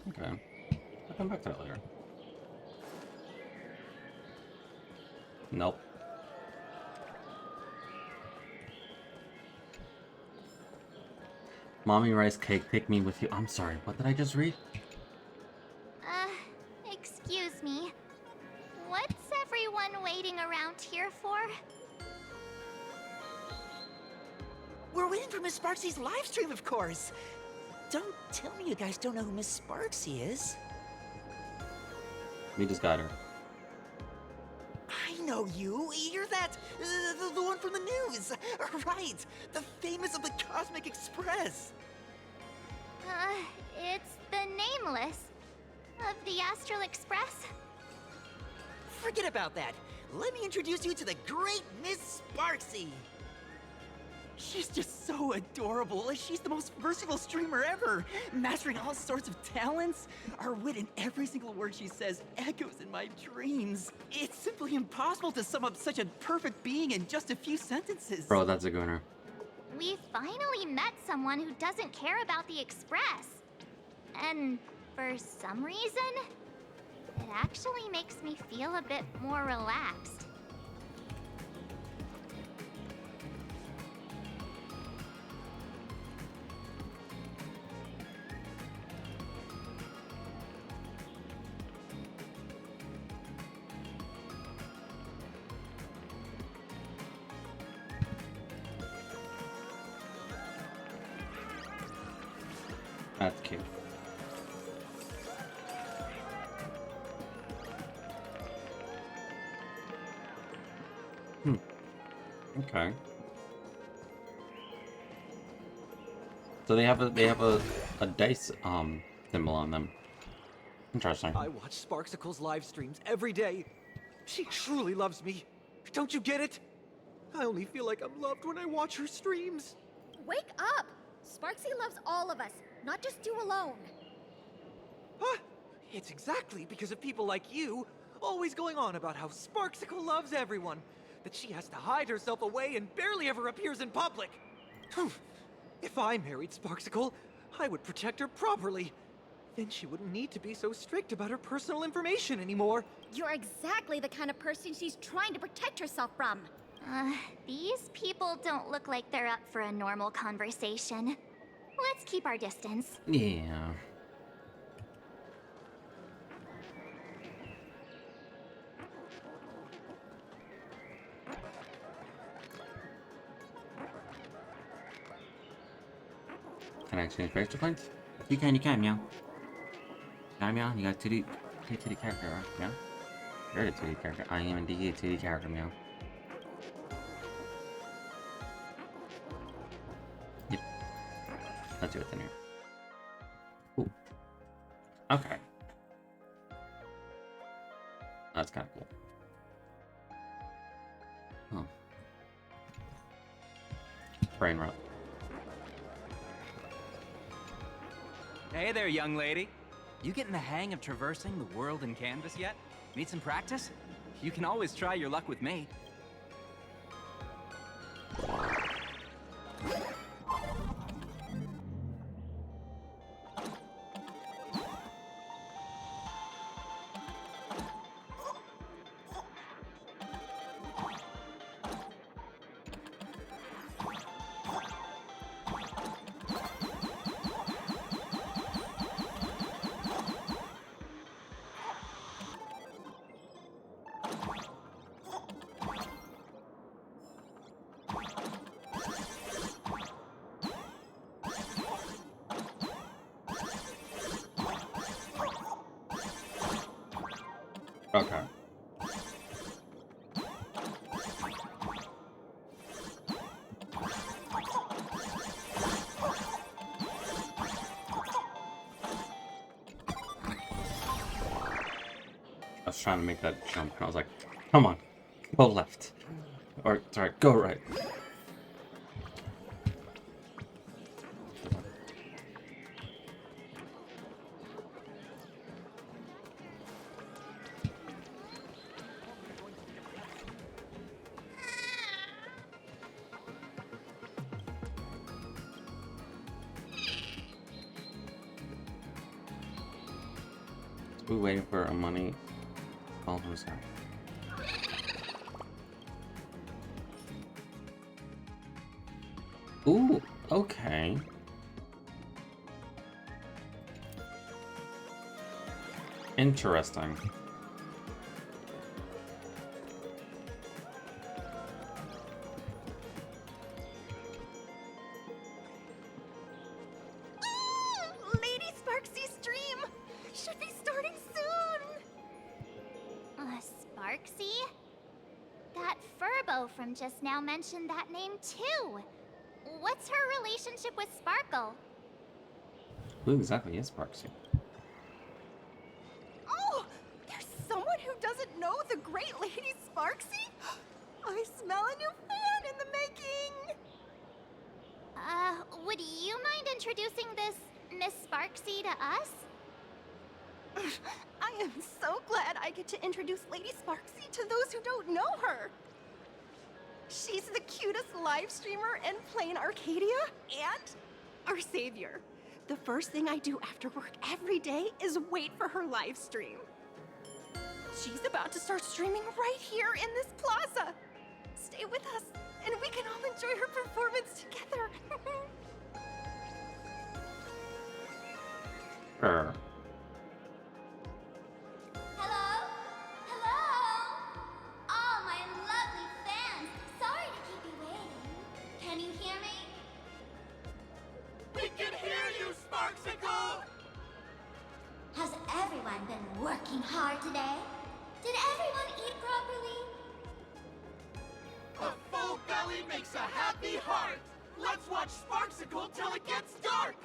[SPEAKER 1] Okay. I'll come back to that later. Nope. Mommy rice cake, take me with you. I'm sorry, what did I just read?
[SPEAKER 13] Excuse me. What's everyone waiting around here for?
[SPEAKER 16] We're waiting for Miss Sparksy's live stream, of course. Don't tell me you guys don't know who Miss Sparksy is.
[SPEAKER 1] We just got her.
[SPEAKER 16] I know you. You're that, the one from the news. Right, the famous of the Cosmic Express.
[SPEAKER 13] It's the Nameless of the Astral Express.
[SPEAKER 16] Forget about that. Let me introduce you to the great Miss Sparksy. She's just so adorable. She's the most versatile streamer ever, mastering all sorts of talents. Her wit in every single word she says echoes in my dreams. It's simply impossible to sum up such a perfect being in just a few sentences.
[SPEAKER 1] Bro, that's a gooner.
[SPEAKER 13] We finally met someone who doesn't care about the Express. And for some reason, it actually makes me feel a bit more relaxed.
[SPEAKER 1] That's cute. Okay. So they have a dice symbol on them. Interesting.
[SPEAKER 24] I watch Sparksicle's live streams every day. She truly loves me. Don't you get it? I only feel like I'm loved when I watch her streams.
[SPEAKER 10] Wake up! Sparksy loves all of us, not just you alone.
[SPEAKER 24] Huh? It's exactly because of people like you always going on about how Sparksicle loves everyone that she has to hide herself away and barely ever appears in public. If I married Sparksicle, I would protect her properly. Then she wouldn't need to be so strict about her personal information anymore.
[SPEAKER 10] You're exactly the kind of person she's trying to protect herself from.
[SPEAKER 13] These people don't look like they're up for a normal conversation. Let's keep our distance.
[SPEAKER 1] Yeah. Can I exchange extra points? You can, meow. Yeah, meow. You got 2D character, right? Yeah? You're the 2D character. I am indeed a 2D character, meow. Yep. Let's see what's in here. Ooh. Okay. That's kind of cool. Brain rot.
[SPEAKER 9] Hey there, young lady. You getting the hang of traversing the world in canvas yet? Need some practice? You can always try your luck with me.
[SPEAKER 1] Okay. I was trying to make that jump, and I was like, come on, go left. Or, sorry, go right. We're waiting for a money call from Scott. Ooh, okay. Interesting.
[SPEAKER 4] Lady Sparksy's stream should be starting soon.
[SPEAKER 13] Sparksy? That Furbo from just now mentioned that name too. What's her relationship with Sparkle?
[SPEAKER 1] Who exactly is Sparksy?
[SPEAKER 4] Oh, there's someone who doesn't know the great Lady Sparksy? I smell a new fan in the making.
[SPEAKER 13] Would you mind introducing this Miss Sparksy to us?
[SPEAKER 4] I am so glad I get to introduce Lady Sparksy to those who don't know her. She's the cutest live streamer in Planarcadia and our savior. The first thing I do after work every day is wait for her live stream. She's about to start streaming right here in this plaza. Stay with us, and we can all enjoy her performance together.
[SPEAKER 2] Hello? Hello? All my lovely fans, sorry to keep you waiting. Can you hear me?
[SPEAKER 23] We can hear you, Sparksicle!
[SPEAKER 2] Has everyone been working hard today? Did everyone eat properly?
[SPEAKER 23] A full belly makes a happy heart! Let's watch Sparksicle till it gets dark!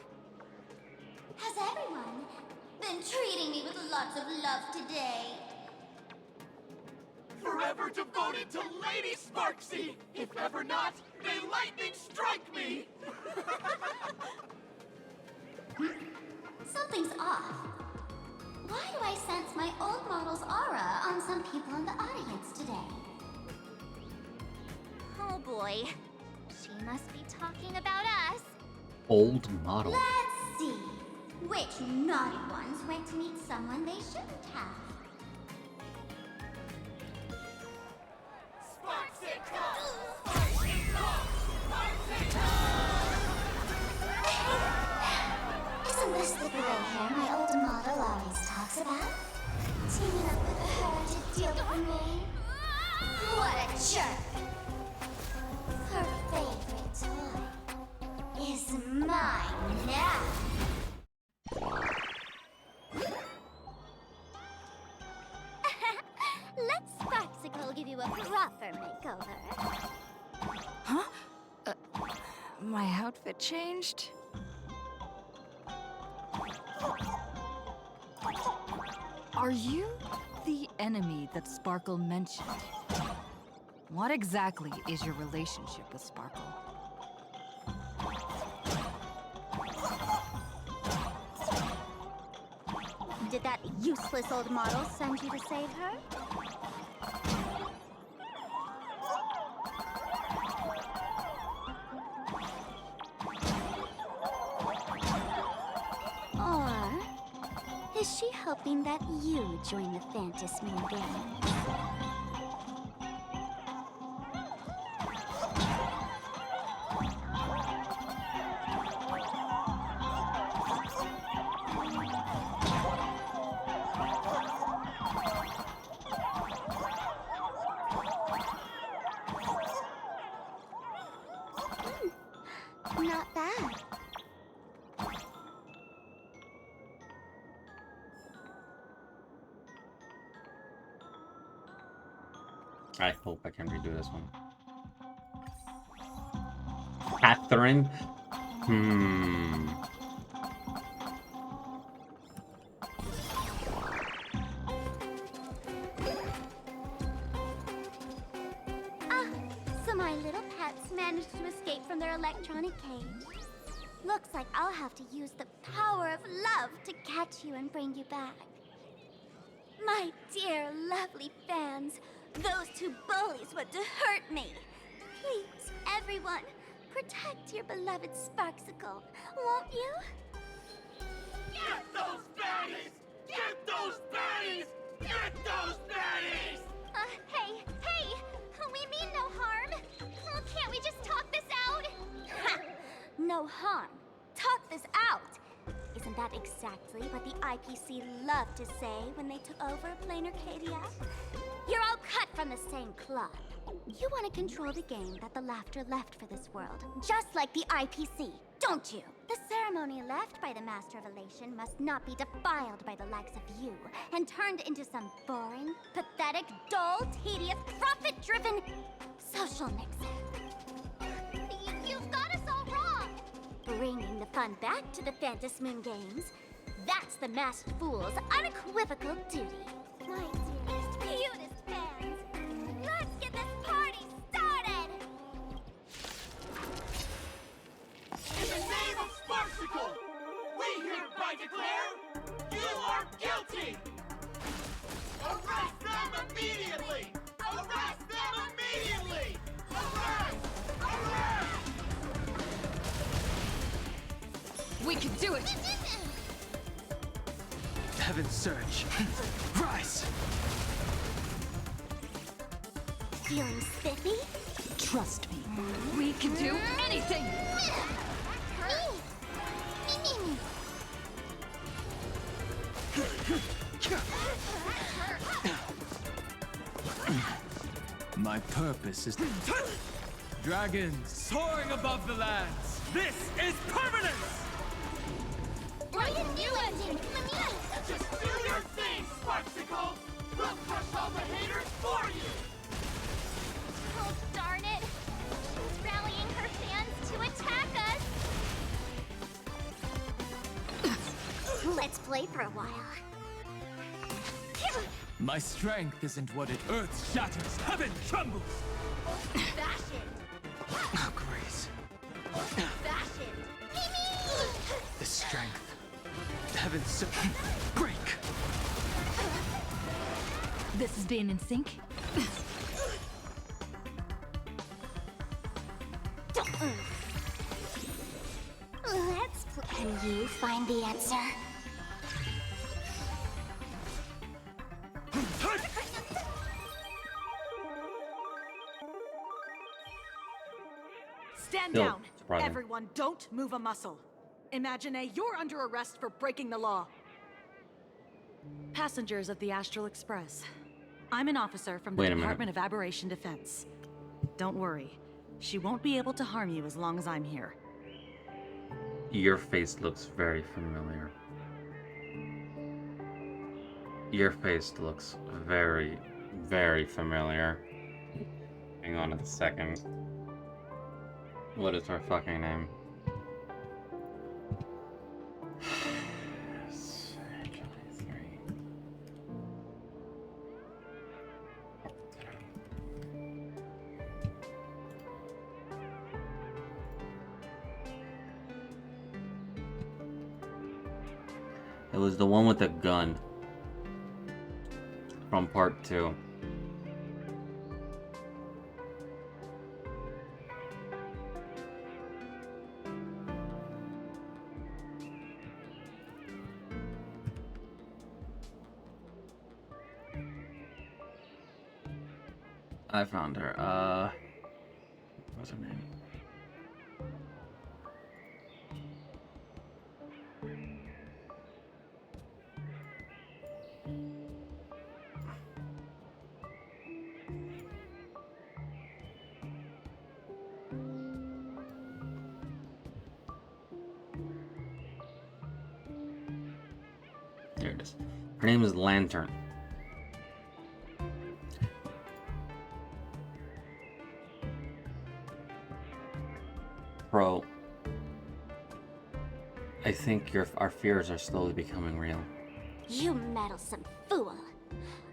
[SPEAKER 2] Has everyone been treating me with lots of love today?
[SPEAKER 23] Forever devoted to Lady Sparksy! If ever not, may lightning strike me!
[SPEAKER 2] Something's off. Why do I sense my old model's aura on some people in the audience today?
[SPEAKER 13] Oh boy. She must be talking about us.
[SPEAKER 1] Old model.
[SPEAKER 2] Let's see. Which naughty ones went to meet someone they shouldn't have? Isn't this the gray hair my old model always talks about? Teaming up with her to deal with me? What a jerk! Her favorite toy is mine now.
[SPEAKER 13] Let Sparksicle give you a proper makeover.
[SPEAKER 19] Huh? My outfit changed? Are you the enemy that Sparkle mentioned? What exactly is your relationship with Sparkle?
[SPEAKER 4] did that useless old model send you to save her? Or is she hoping that you join the Phantasmoon Games? Not bad.
[SPEAKER 1] I hope I can redo this one. Catherine?
[SPEAKER 4] So my little pets managed to escape from their electronic cage. Looks like I'll have to use the power of love to catch you and bring you back. My dear, lovely fans, those two bullies want to hurt me. Please, everyone, protect your beloved Sparksicle, won't you?
[SPEAKER 23] Get those baddies! Get those baddies! Get those baddies!
[SPEAKER 4] Hey! We mean no harm! Can't we just talk this out? Ha! No harm. Talk this out! Isn't that exactly what the IPC loved to say when they took over Planarcadia? You're all cut from the same cloth. You want to control the game that the Laughter left for this world, just like the IPC, don't you? The ceremony left by the Master of Elation must not be defiled by the likes of you and turned into some boring, pathetic, dull, tedious, profit-driven social mix. You've got us all wrong! Bringing the fun back to the Phantasmoon Games, that's the Masked Fool's unequivocal duty. My dearest, cutest fans, let's get this party started!
[SPEAKER 23] In the name of Sparksicle, we hereby declare you are guilty! Arrest them immediately! Arrest them immediately! Arrest! Arrest!
[SPEAKER 19] We can do it!
[SPEAKER 9] Heaven's Surge. Rise!
[SPEAKER 4] Feeling spiffy?
[SPEAKER 19] Trust me, we can do anything!
[SPEAKER 9] My purpose is... Dragons soaring above the lands! This is permanence!
[SPEAKER 4] Write a new ending!
[SPEAKER 23] Just do your thing, Sparksicle! We'll crush all the haters for you!
[SPEAKER 4] Oh, darn it! She's rallying her fans to attack us! Let's play for a while.
[SPEAKER 9] My strength isn't what it earth shatters, heaven trembles!
[SPEAKER 10] Fashion!
[SPEAKER 9] Oh, Grace.
[SPEAKER 10] Fashion!
[SPEAKER 9] The strength. Heaven's Surge. Break!
[SPEAKER 19] This is being in sync?
[SPEAKER 4] Let's play. Can you find the answer?
[SPEAKER 20] Stand
[SPEAKER 1] No,
[SPEAKER 20] down.
[SPEAKER 1] surprising.
[SPEAKER 20] Everyone, don't move a muscle. Imagine you're under arrest for breaking the law. Passengers of the Astral Express. I'm an officer from the
[SPEAKER 1] Wait a minute.
[SPEAKER 20] Department of Aberration Defense. Don't worry. She won't be able to harm you as long as I'm here.
[SPEAKER 1] Your face looks very familiar. Your face looks very, very familiar. Hang on a second. What is her fucking name? It was the one with the gun. From part 2. I found her. What's her name? There it is. Her name is Lantern. Bro, I think our fears are slowly becoming real.
[SPEAKER 10] You meddlesome fool.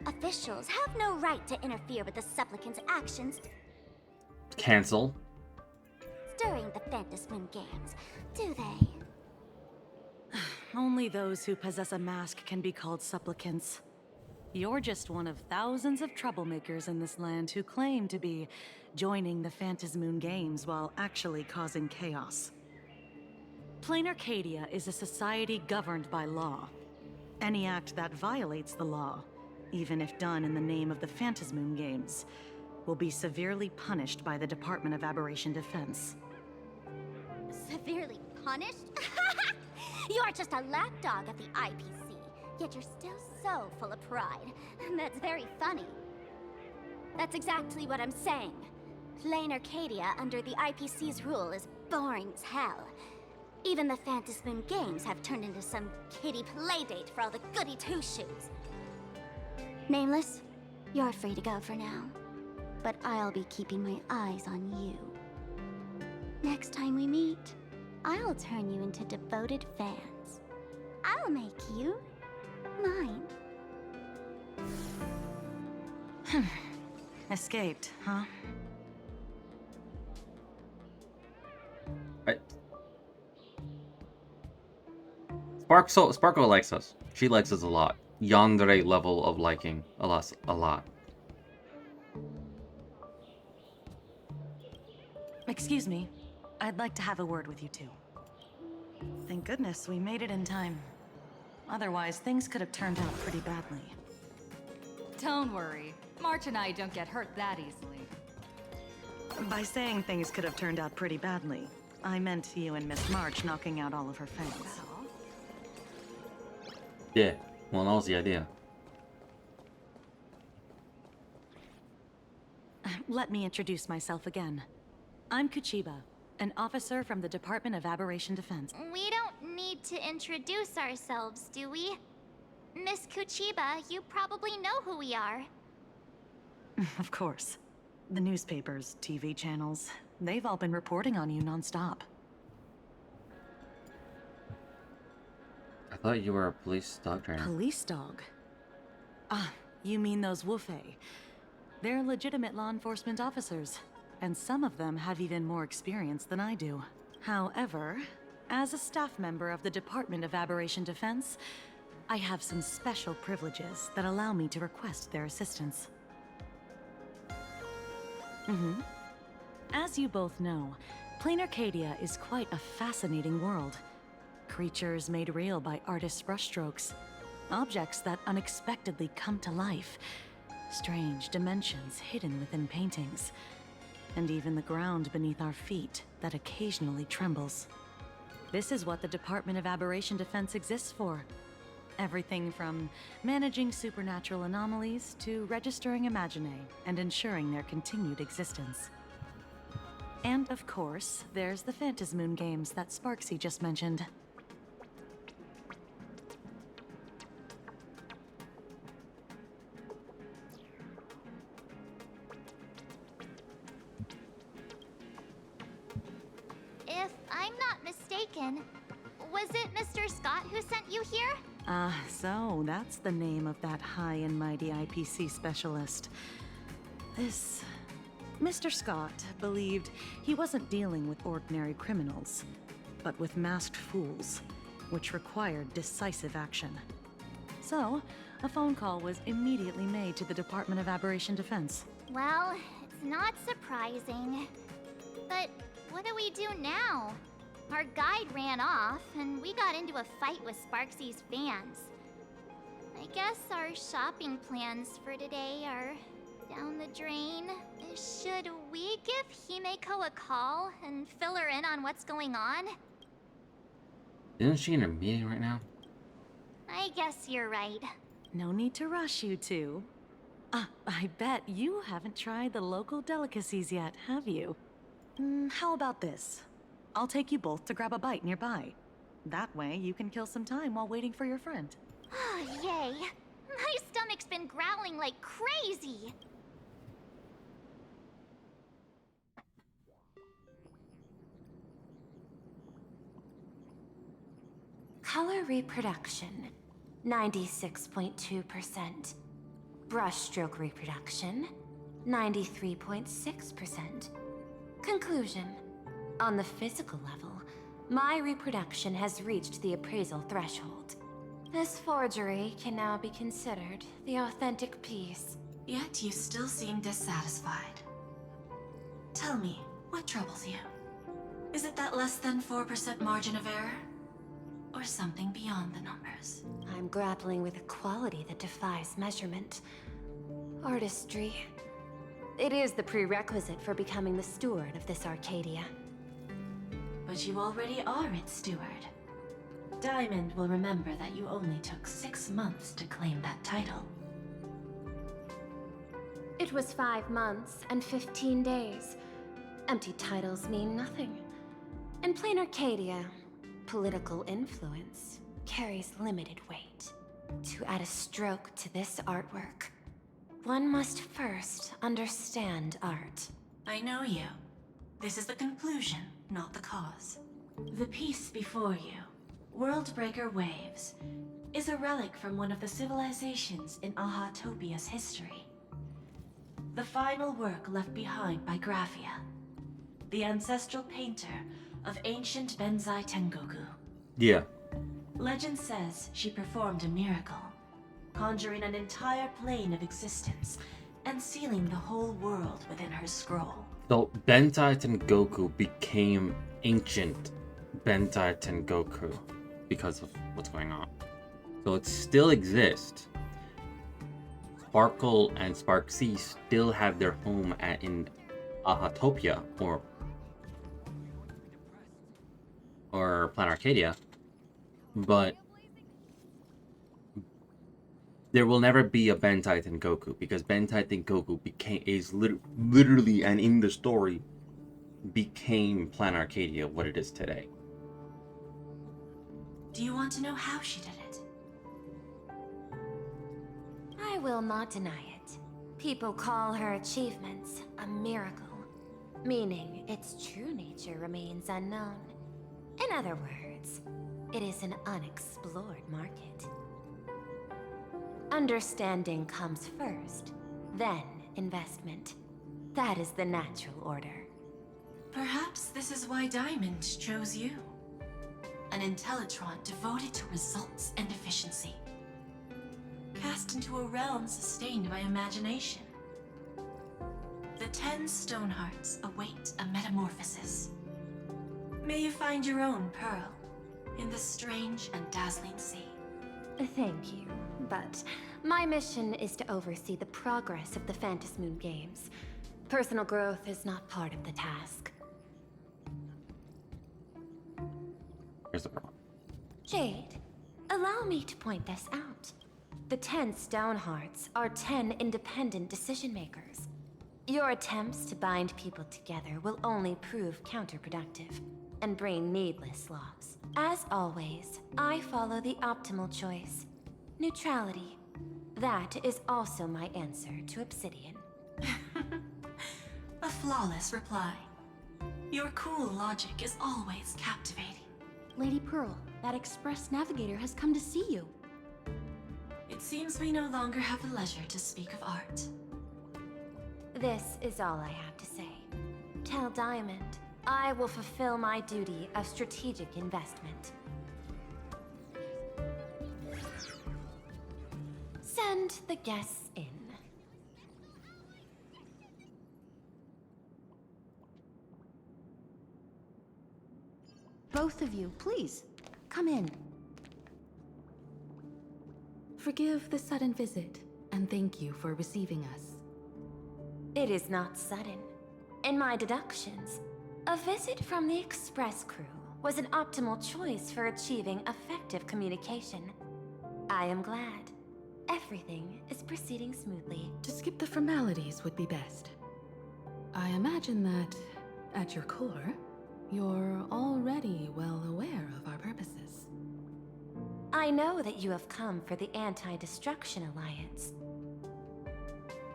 [SPEAKER 10] Officials have no right to interfere with the supplicant's actions
[SPEAKER 1] Cancel.
[SPEAKER 10] during the Phantasmoon Games, do they?
[SPEAKER 6] Only those who possess a mask can be called supplicants. You're just one of thousands of troublemakers in this land who claim to be joining the Phantasmoon Games while actually causing chaos. Planarcadia is a society governed by law. Any act that violates the law, even if done in the name of the Phantasmoon Games, will be severely punished by the Department of Aberration Defense.
[SPEAKER 10] Severely punished? You're just a lapdog of the IPC, yet you're still so full of pride. That's very funny. That's exactly what I'm saying. Planarcadia under the IPC's rule is boring as hell. Even the Phantasmoon Games have turned into some kiddie playdate for all the goody two-shoes. Nameless, you're free to go for now. But I'll be keeping my eyes on you. Next time we meet, I'll turn you into devoted fans. I'll make you mine.
[SPEAKER 6] Escaped, huh?
[SPEAKER 1] Right. Sparkle likes us. She likes us a lot. Yandere level of liking. A lot.
[SPEAKER 6] Excuse me. I'd like to have a word with you two. Thank goodness we made it in time. Otherwise, things could have turned out pretty badly.
[SPEAKER 19] Don't worry. March and I don't get hurt that easily.
[SPEAKER 6] By saying things could have turned out pretty badly, I meant you and Miss March knocking out all of her fangs.
[SPEAKER 1] Yeah, well, that was the idea.
[SPEAKER 6] Let me introduce myself again. I'm Kuchiba, an officer from the Department of Aberration Defense.
[SPEAKER 13] We don't need to introduce ourselves, do we? Miss Kuchiba, you probably know who we are.
[SPEAKER 6] Of course. The newspapers, TV channels, they've all been reporting on you nonstop.
[SPEAKER 1] I thought you were a police dog trainer.
[SPEAKER 6] Police dog? Ah, you mean those Wufei. They're legitimate law enforcement officers, and some of them have even more experience than I do. However, as a staff member of the Department of Aberration Defense, I have some special privileges that allow me to request their assistance. As you both know, Planarcadia is quite a fascinating world. Creatures made real by artists' brushstrokes. Objects that unexpectedly come to life. Strange dimensions hidden within paintings. And even the ground beneath our feet that occasionally trembles. This is what the Department of Aberration Defense exists for. Everything from managing supernatural anomalies to registering Imaginae and ensuring their continued existence. And of course, there's the Phantasmoon Games that Sparksy just mentioned.
[SPEAKER 13] If I'm not mistaken, was it Mr. Scott who sent you here?
[SPEAKER 6] So that's the name of that high and mighty IPC specialist. This... Mr. Scott believed he wasn't dealing with ordinary criminals, but with masked fools. which required decisive action. So, a phone call was immediately made to the Department of Aberration Defense.
[SPEAKER 13] Well, it's not surprising. But what do we do now? Our guide ran off, and we got into a fight with Sparksy's fans. I guess our shopping plans for today are down the drain. Should we give Himeko a call and fill her in on what's going on?
[SPEAKER 1] Isn't she in a meeting right now?
[SPEAKER 13] I guess you're right.
[SPEAKER 6] No need to rush, you two. I bet you haven't tried the local delicacies yet, have you? How about this? I'll take you both to grab a bite nearby. That way, you can kill some time while waiting for your friend.
[SPEAKER 13] Oh, yay. My stomach's been growling like crazy.
[SPEAKER 11] Color reproduction, 96.2%. Brushstroke reproduction, 93.6%. Conclusion. On the physical level, my reproduction has reached the appraisal threshold. This forgery can now be considered the authentic piece.
[SPEAKER 7] Yet you still seem dissatisfied. Tell me, what troubles you? Is it that less than 4% margin of error? Or something beyond the numbers?
[SPEAKER 11] I'm grappling with a quality that defies measurement. Artistry. It is the prerequisite for becoming the steward of this Arcadia.
[SPEAKER 7] But you already are its steward. Diamond will remember that you only took 6 months to claim that title.
[SPEAKER 11] It was 5 months and 15 days. Empty titles mean nothing. In Planarcadia, political influence carries limited weight. To add a stroke to this artwork, one must first understand art.
[SPEAKER 7] I know you. This is the conclusion, not the cause. The piece before you, Worldbreaker Waves, is a relic from one of the civilizations in Ahatopia's history. The final work left behind by Graphia, the ancestral painter of ancient Benzai Tengoku.
[SPEAKER 1] Yeah.
[SPEAKER 7] Legend says she performed a miracle, conjuring an entire plane of existence and sealing the whole world within her scroll.
[SPEAKER 1] So Benzai Tengoku became ancient Benzai Tengoku because of what's going on. So it still exists. Sparkle and Sparksea still have their home in Ahatopia or Planarcadia, but there will never be a Benzai Tengoku because Benzai Tengoku is literally and in the story became Planarcadia what it is today.
[SPEAKER 7] Do you want to know how she did it?
[SPEAKER 11] I will not deny it. People call her achievements a miracle, meaning its true nature remains unknown. In other words, it is an unexplored market. Understanding comes first, then investment. That is the natural order.
[SPEAKER 7] Perhaps this is why Diamond chose you. An Intellitron devoted to results and efficiency. Cast into a realm sustained by imagination. The 10 Stonehearts await a metamorphosis. May you find your own pearl in this strange and dazzling sea.
[SPEAKER 11] Thank you, but my mission is to oversee the progress of the Phantasmoon Games. Personal growth is not part of the task.
[SPEAKER 1] Here's the problem.
[SPEAKER 11] Jade, allow me to point this out. The 10 Stonehearts are 10 independent decision-makers. Your attempts to bind people together will only prove counterproductive and bring needless loss. As always, I follow the optimal choice. Neutrality. That is also my answer to Obsidian.
[SPEAKER 7] A flawless reply. Your cool logic is always captivating.
[SPEAKER 4] Lady Pearl, that Express Navigator has come to see you.
[SPEAKER 7] It seems we no longer have the leisure to speak of art.
[SPEAKER 11] This is all I have to say. Tell Diamond, I will fulfill my duty of strategic investment. and the guests in.
[SPEAKER 4] Both of you, please, come in. Forgive the sudden visit, and thank you for receiving us.
[SPEAKER 11] It is not sudden. In my deductions, a visit from the Express crew was an optimal choice for achieving effective communication. I am glad. Everything is proceeding smoothly.
[SPEAKER 4] To skip the formalities would be best. I imagine that, at your core, you're already well aware of our purposes.
[SPEAKER 11] I know that you have come for the Anti-Destruction Alliance.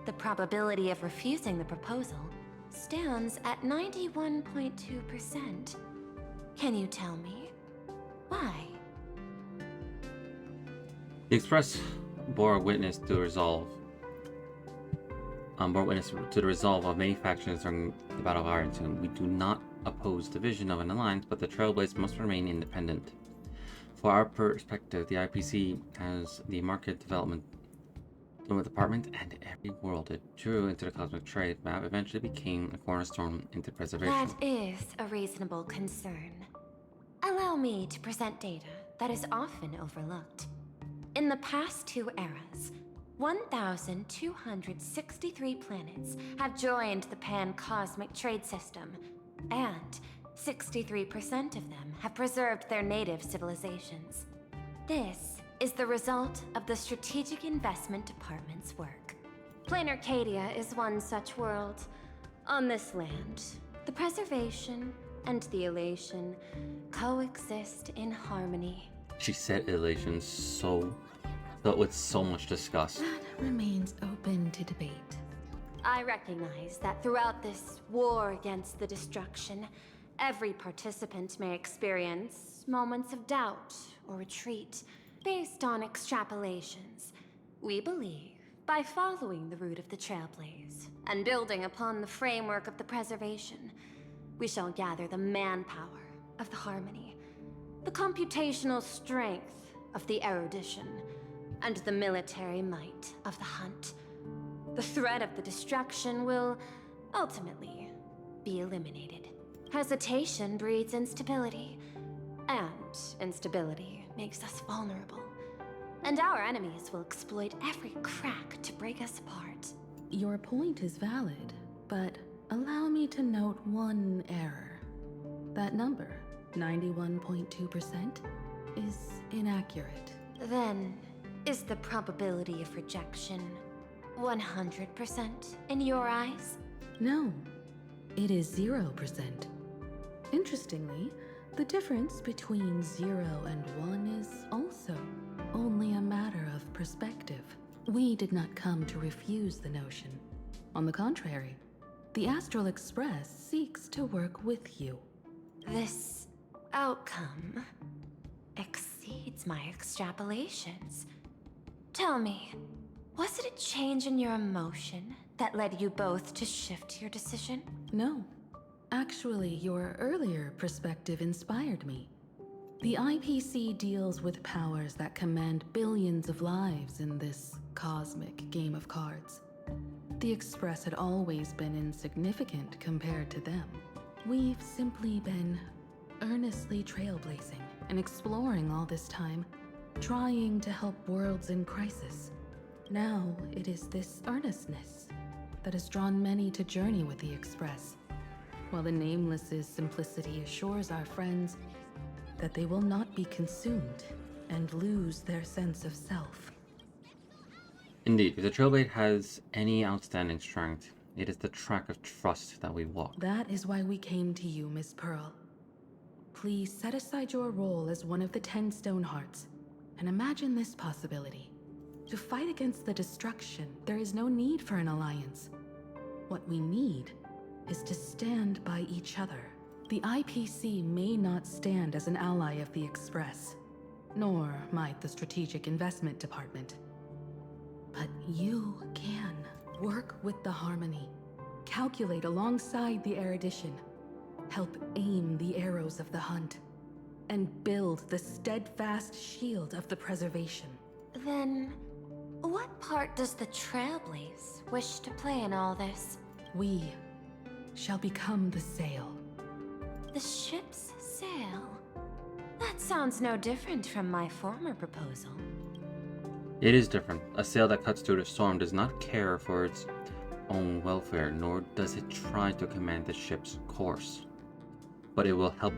[SPEAKER 11] The probability of refusing the proposal stands at 91.2%. Can you tell me why?
[SPEAKER 1] The Express bore witness to the resolve of many factions during the Battle of Ironton. We do not oppose division of an alliance, but the Trailblades must remain independent. For our perspective, the IPC has the market development department, and every world it drew into the cosmic trade map eventually became a cornerstone into preservation.
[SPEAKER 11] That is a reasonable concern. Allow me to present data that is often overlooked. In the past 2 eras, 1,263 planets have joined the pan-cosmic trade system, and 63% of them have preserved their native civilizations. This is the result of the Strategic Investment Department's work. Planarcadia is one such world. On this land, the preservation and the elation coexist in harmony.
[SPEAKER 1] She said elation but with so much disgust.
[SPEAKER 4] That remains open to debate.
[SPEAKER 11] I recognize that throughout this war against the destruction, every participant may experience moments of doubt or retreat based on extrapolations. We believe, by following the route of the Trailblaze and building upon the framework of the preservation, we shall gather the manpower of the harmony, the computational strength of the erudition, and the military might of the hunt. The threat of the destruction will, ultimately, be eliminated. Hesitation breeds instability, and instability makes us vulnerable. And our enemies will exploit every crack to break us apart.
[SPEAKER 4] Your point is valid, but allow me to note one error. That number, 91.2%, is inaccurate.
[SPEAKER 11] Then, is the probability of rejection 100% in your eyes?
[SPEAKER 4] No, it is 0%. Interestingly, the difference between 0 and 1 is also only a matter of perspective. We did not come to refuse the notion. On the contrary, the Astral Express seeks to work with you.
[SPEAKER 11] This outcome exceeds my extrapolations. Tell me, was it a change in your emotion that led you both to shift your decision?
[SPEAKER 4] No. Actually, your earlier perspective inspired me. The IPC deals with powers that command billions of lives in this cosmic game of cards. The Express had always been insignificant compared to them. We've simply been earnestly trailblazing and exploring all this time, trying to help worlds in crisis. Now it is this earnestness that has drawn many to journey with the Express, while the Nameless's simplicity assures our friends that they will not be consumed and lose their sense of self.
[SPEAKER 1] Indeed, if the Trailblade has any outstanding strength, it is the track of trust that we walk.
[SPEAKER 4] That is why we came to you, Miss Pearl. Please set aside your role as one of the 10 Stonehearts, and imagine this possibility. To fight against the destruction, there is no need for an alliance. What we need is to stand by each other. The IPC may not stand as an ally of the Express, nor might the Strategic Investment Department. But you can work with the Harmony, calculate alongside the erudition, help aim the arrows of the hunt, and build the steadfast shield of the preservation.
[SPEAKER 11] Then, What part does the Trailblaze wish to play in all this?
[SPEAKER 15] We shall become the sail.
[SPEAKER 11] The ship's sail? That sounds no different from my former proposal.
[SPEAKER 1] It is different. A sail that cuts through the storm does not care for its own welfare, nor does it try to command the ship's course. But it will help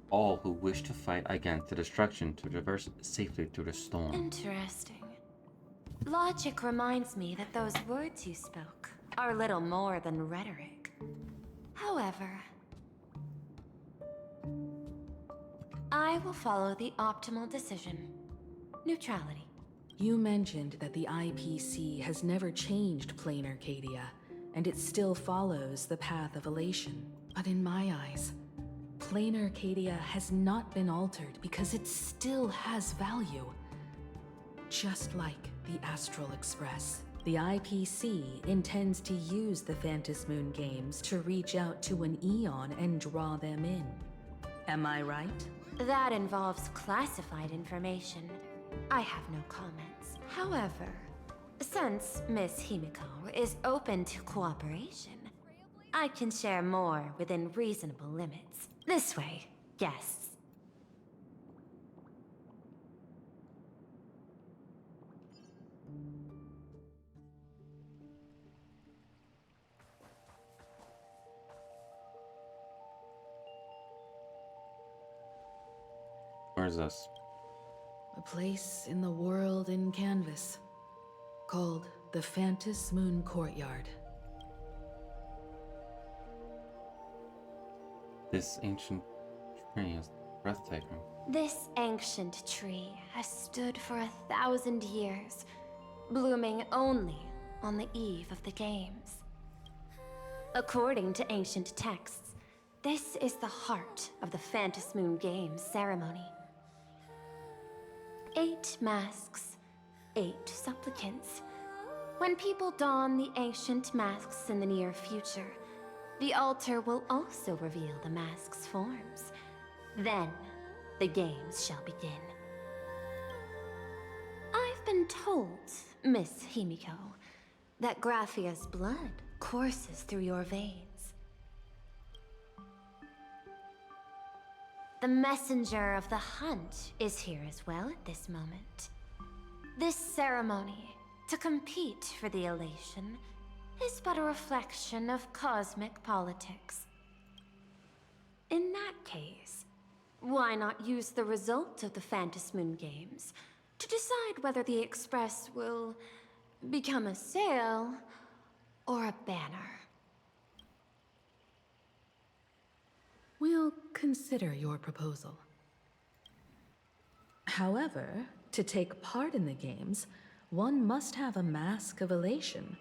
[SPEAKER 1] all who wish to fight against the destruction to traverse safely through the storm.
[SPEAKER 11] Interesting. Logic reminds me that those words you spoke are little more than rhetoric. However, I will follow the optimal decision. Neutrality.
[SPEAKER 15] You mentioned that the IPC has never changed Planarcadia, and it still follows the path of elation. But in my eyes, Planarcadia has not been altered because it still has value. Just like the Astral Express, the IPC intends to use the Phantom Moon games to reach out to an Eon and draw them in. Am I right?
[SPEAKER 11] That involves classified information. I have no comments. However, since Miss Himiko is open to cooperation, I can share more within reasonable limits. This way, guests.
[SPEAKER 1] Where's this?
[SPEAKER 15] A place in the world in canvas, called the Phantom Moon Courtyard.
[SPEAKER 1] This ancient tree is breathtaking.
[SPEAKER 11] This ancient tree has stood for 1,000 years, blooming only on the eve of the games. According to ancient texts, this is the heart of the Phantom Moon Games ceremony. 8 masks, 8 supplicants. When people don the ancient masks in the near future, the altar will also reveal the mask's forms. Then, the games shall begin. I've been told, Miss Himiko, that Graphia's blood courses through your veins. The messenger of the hunt is here as well at this moment. This ceremony, to compete for the elation, is but a reflection of cosmic politics. In that case, why not use the result of the Phantom Moon Games to decide whether the Express will become a sail or a banner?
[SPEAKER 15] We'll consider your proposal. However, to take part in the games, one must have a mask of elation.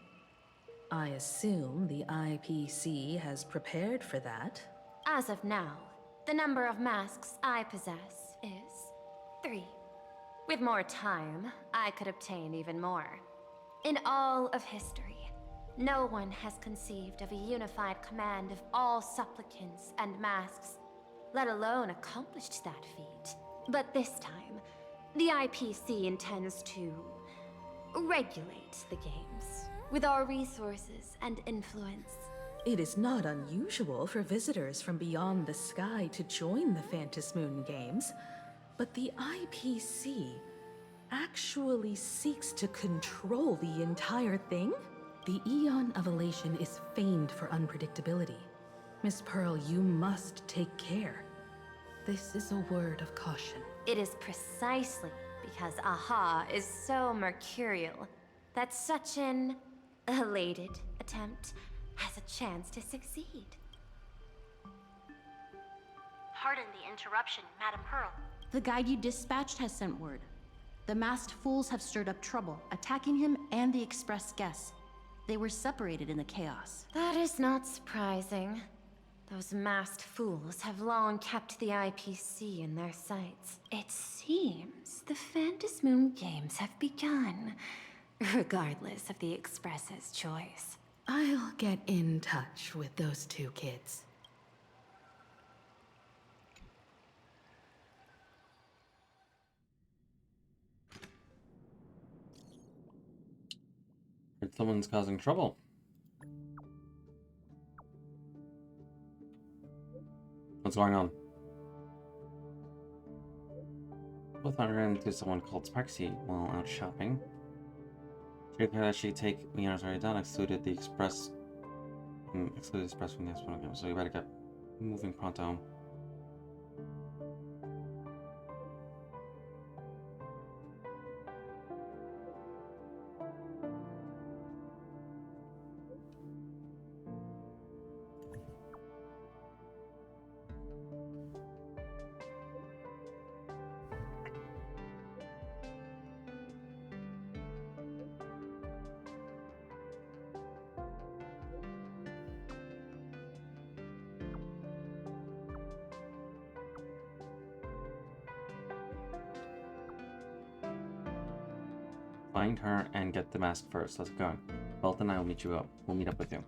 [SPEAKER 15] I assume the IPC has prepared for that.
[SPEAKER 11] As of now, the number of masks I possess is 3. With more time, I could obtain even more. In all of history, no one has conceived of a unified command of all supplicants and masks, let alone accomplished that feat. But this time, the IPC intends to regulate the games with our resources and influence.
[SPEAKER 15] It is not unusual for visitors from beyond the sky to join the Phantom Moon Games, but the IPC actually seeks to control the entire thing? The Eon of Elation is famed for unpredictability. Miss Pearl, you must take care. This is a word of caution.
[SPEAKER 11] It is precisely because Aha is so mercurial that such an elated attempt has a chance to succeed.
[SPEAKER 18] Pardon the interruption, Madam Pearl.
[SPEAKER 21] The guide you dispatched has sent word. The masked fools have stirred up trouble, attacking him and the Express guests. They were separated in the chaos.
[SPEAKER 11] That is not surprising. Those masked fools have long kept the IPC in their sights. It seems the Phantom Moon Games have begun, regardless of the Express's choice.
[SPEAKER 15] I'll get in touch with those 2 kids.
[SPEAKER 1] Someone's causing trouble. What's going on? Both ran into someone called Sparksy while out shopping. She declared that she'd take Leon's already done, excluded the express from the expo game, so you better get moving pronto. Find her and get the mask first. Let's go. Both and I will meet you up. We'll meet up with you.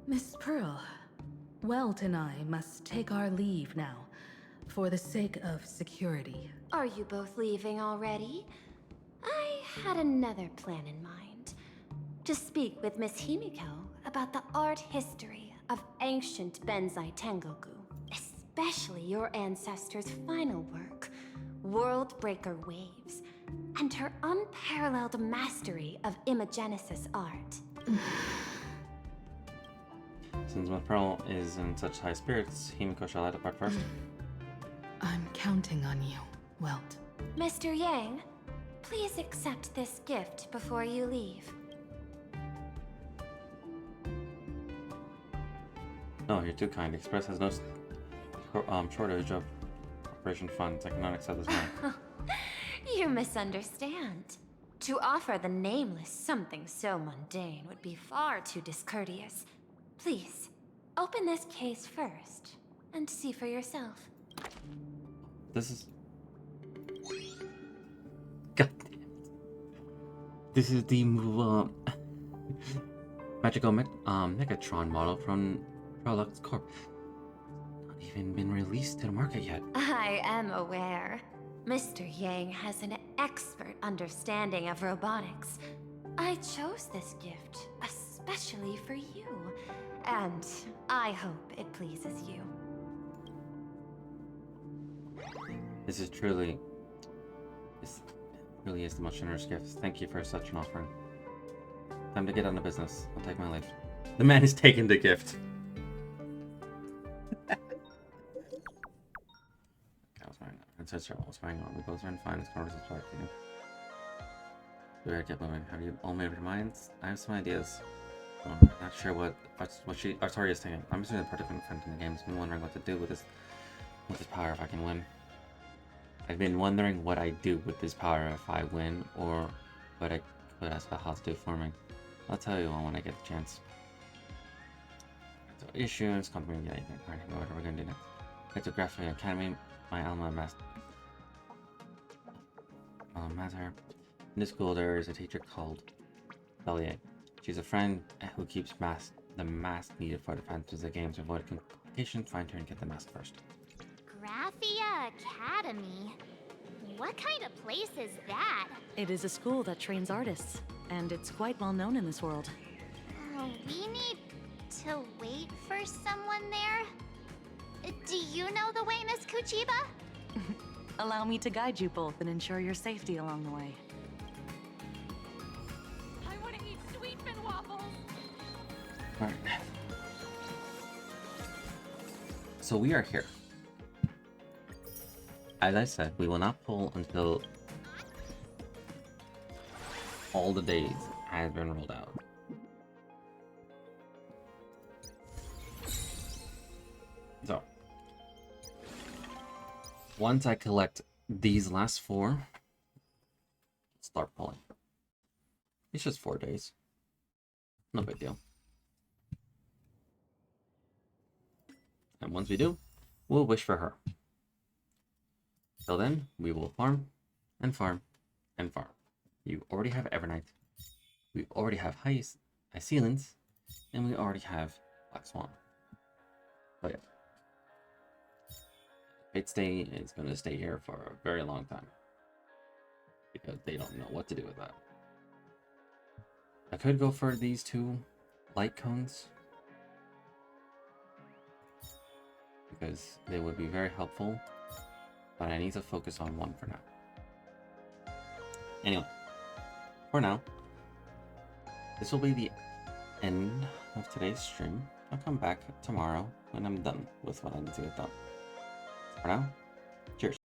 [SPEAKER 15] Miss Pearl, Welt and I must take our leave now, for the sake of security.
[SPEAKER 11] Are you both leaving already? I had another plan in mind. To speak with Miss Himiko about the art history of ancient Benzai Tengoku, especially your ancestors' final work, World Breaker Waves, and her unparalleled mastery of imagenesis art.
[SPEAKER 1] Since Miss Pearl is in such high spirits, Himiko shall I depart first?
[SPEAKER 15] I'm counting on you, Welt.
[SPEAKER 11] Mr. Yang, please accept this gift before you leave.
[SPEAKER 1] No, you're too kind. Express has no shortage of operation funds. I cannot accept this money.
[SPEAKER 11] You misunderstand. To offer the Nameless something so mundane would be far too discourteous. Please, open this case first, and see for yourself.
[SPEAKER 1] This is... God damn it. This is the Magical Megatron model from Prolux Corp. Not even been released to the market yet.
[SPEAKER 11] I am aware. Mr. Yang has an expert understanding of robotics. I chose this gift especially for you, and I hope it pleases you.
[SPEAKER 1] This really is the most generous gift. Thank you for such an offering. Time to get on to business. I'll take my leave. The man is taking the gift. What's going on? We both are in fine. It's going to start. We better get moving. Have you all made up your minds? I have some ideas. I'm not sure what Artoria's thinking. I'm assuming a particular friend in the game has been wondering what to do with this power if I can win. I've been wondering what I do with this power if I win, or what I could ask Valhalla to do for me. I'll tell you all when I get the chance. So issues, company, anything. Alright, what are we gonna do next? Cryptography Academy, my alma mater. In the school there is a teacher called Bellier. She's a friend who keeps the mask needed for the Fantasy games to avoid complications. Find her and get the mask first.
[SPEAKER 13] Graphia Academy? What kind of place is that?
[SPEAKER 6] It is a school that trains artists, and it's quite well known in this world.
[SPEAKER 13] We need to wait for someone there? Do you know the way, Miss Kuchiba?
[SPEAKER 6] Allow me to guide you both and ensure your safety along the way.
[SPEAKER 4] I want to eat sweetman waffles.
[SPEAKER 1] Alright. So we are here. As I said, we will not pull until all the days has been rolled out. So, once I collect these last 4, start pulling. It's just 4 days. No big deal. And once we do, we'll wish for her. Till then, we will farm, and farm, and farm. You already have Evernight. We already have High Ceilings, and we already have Black Swan. Oh yeah. Fate Stay is going to stay here for a very long time. Because they don't know what to do with that. I could go for these two light cones, because they would be very helpful, but I need to focus on one for now. Anyway, for now, this will be the end of today's stream. I'll come back tomorrow when I'm done with what I need to get done. For now, cheers.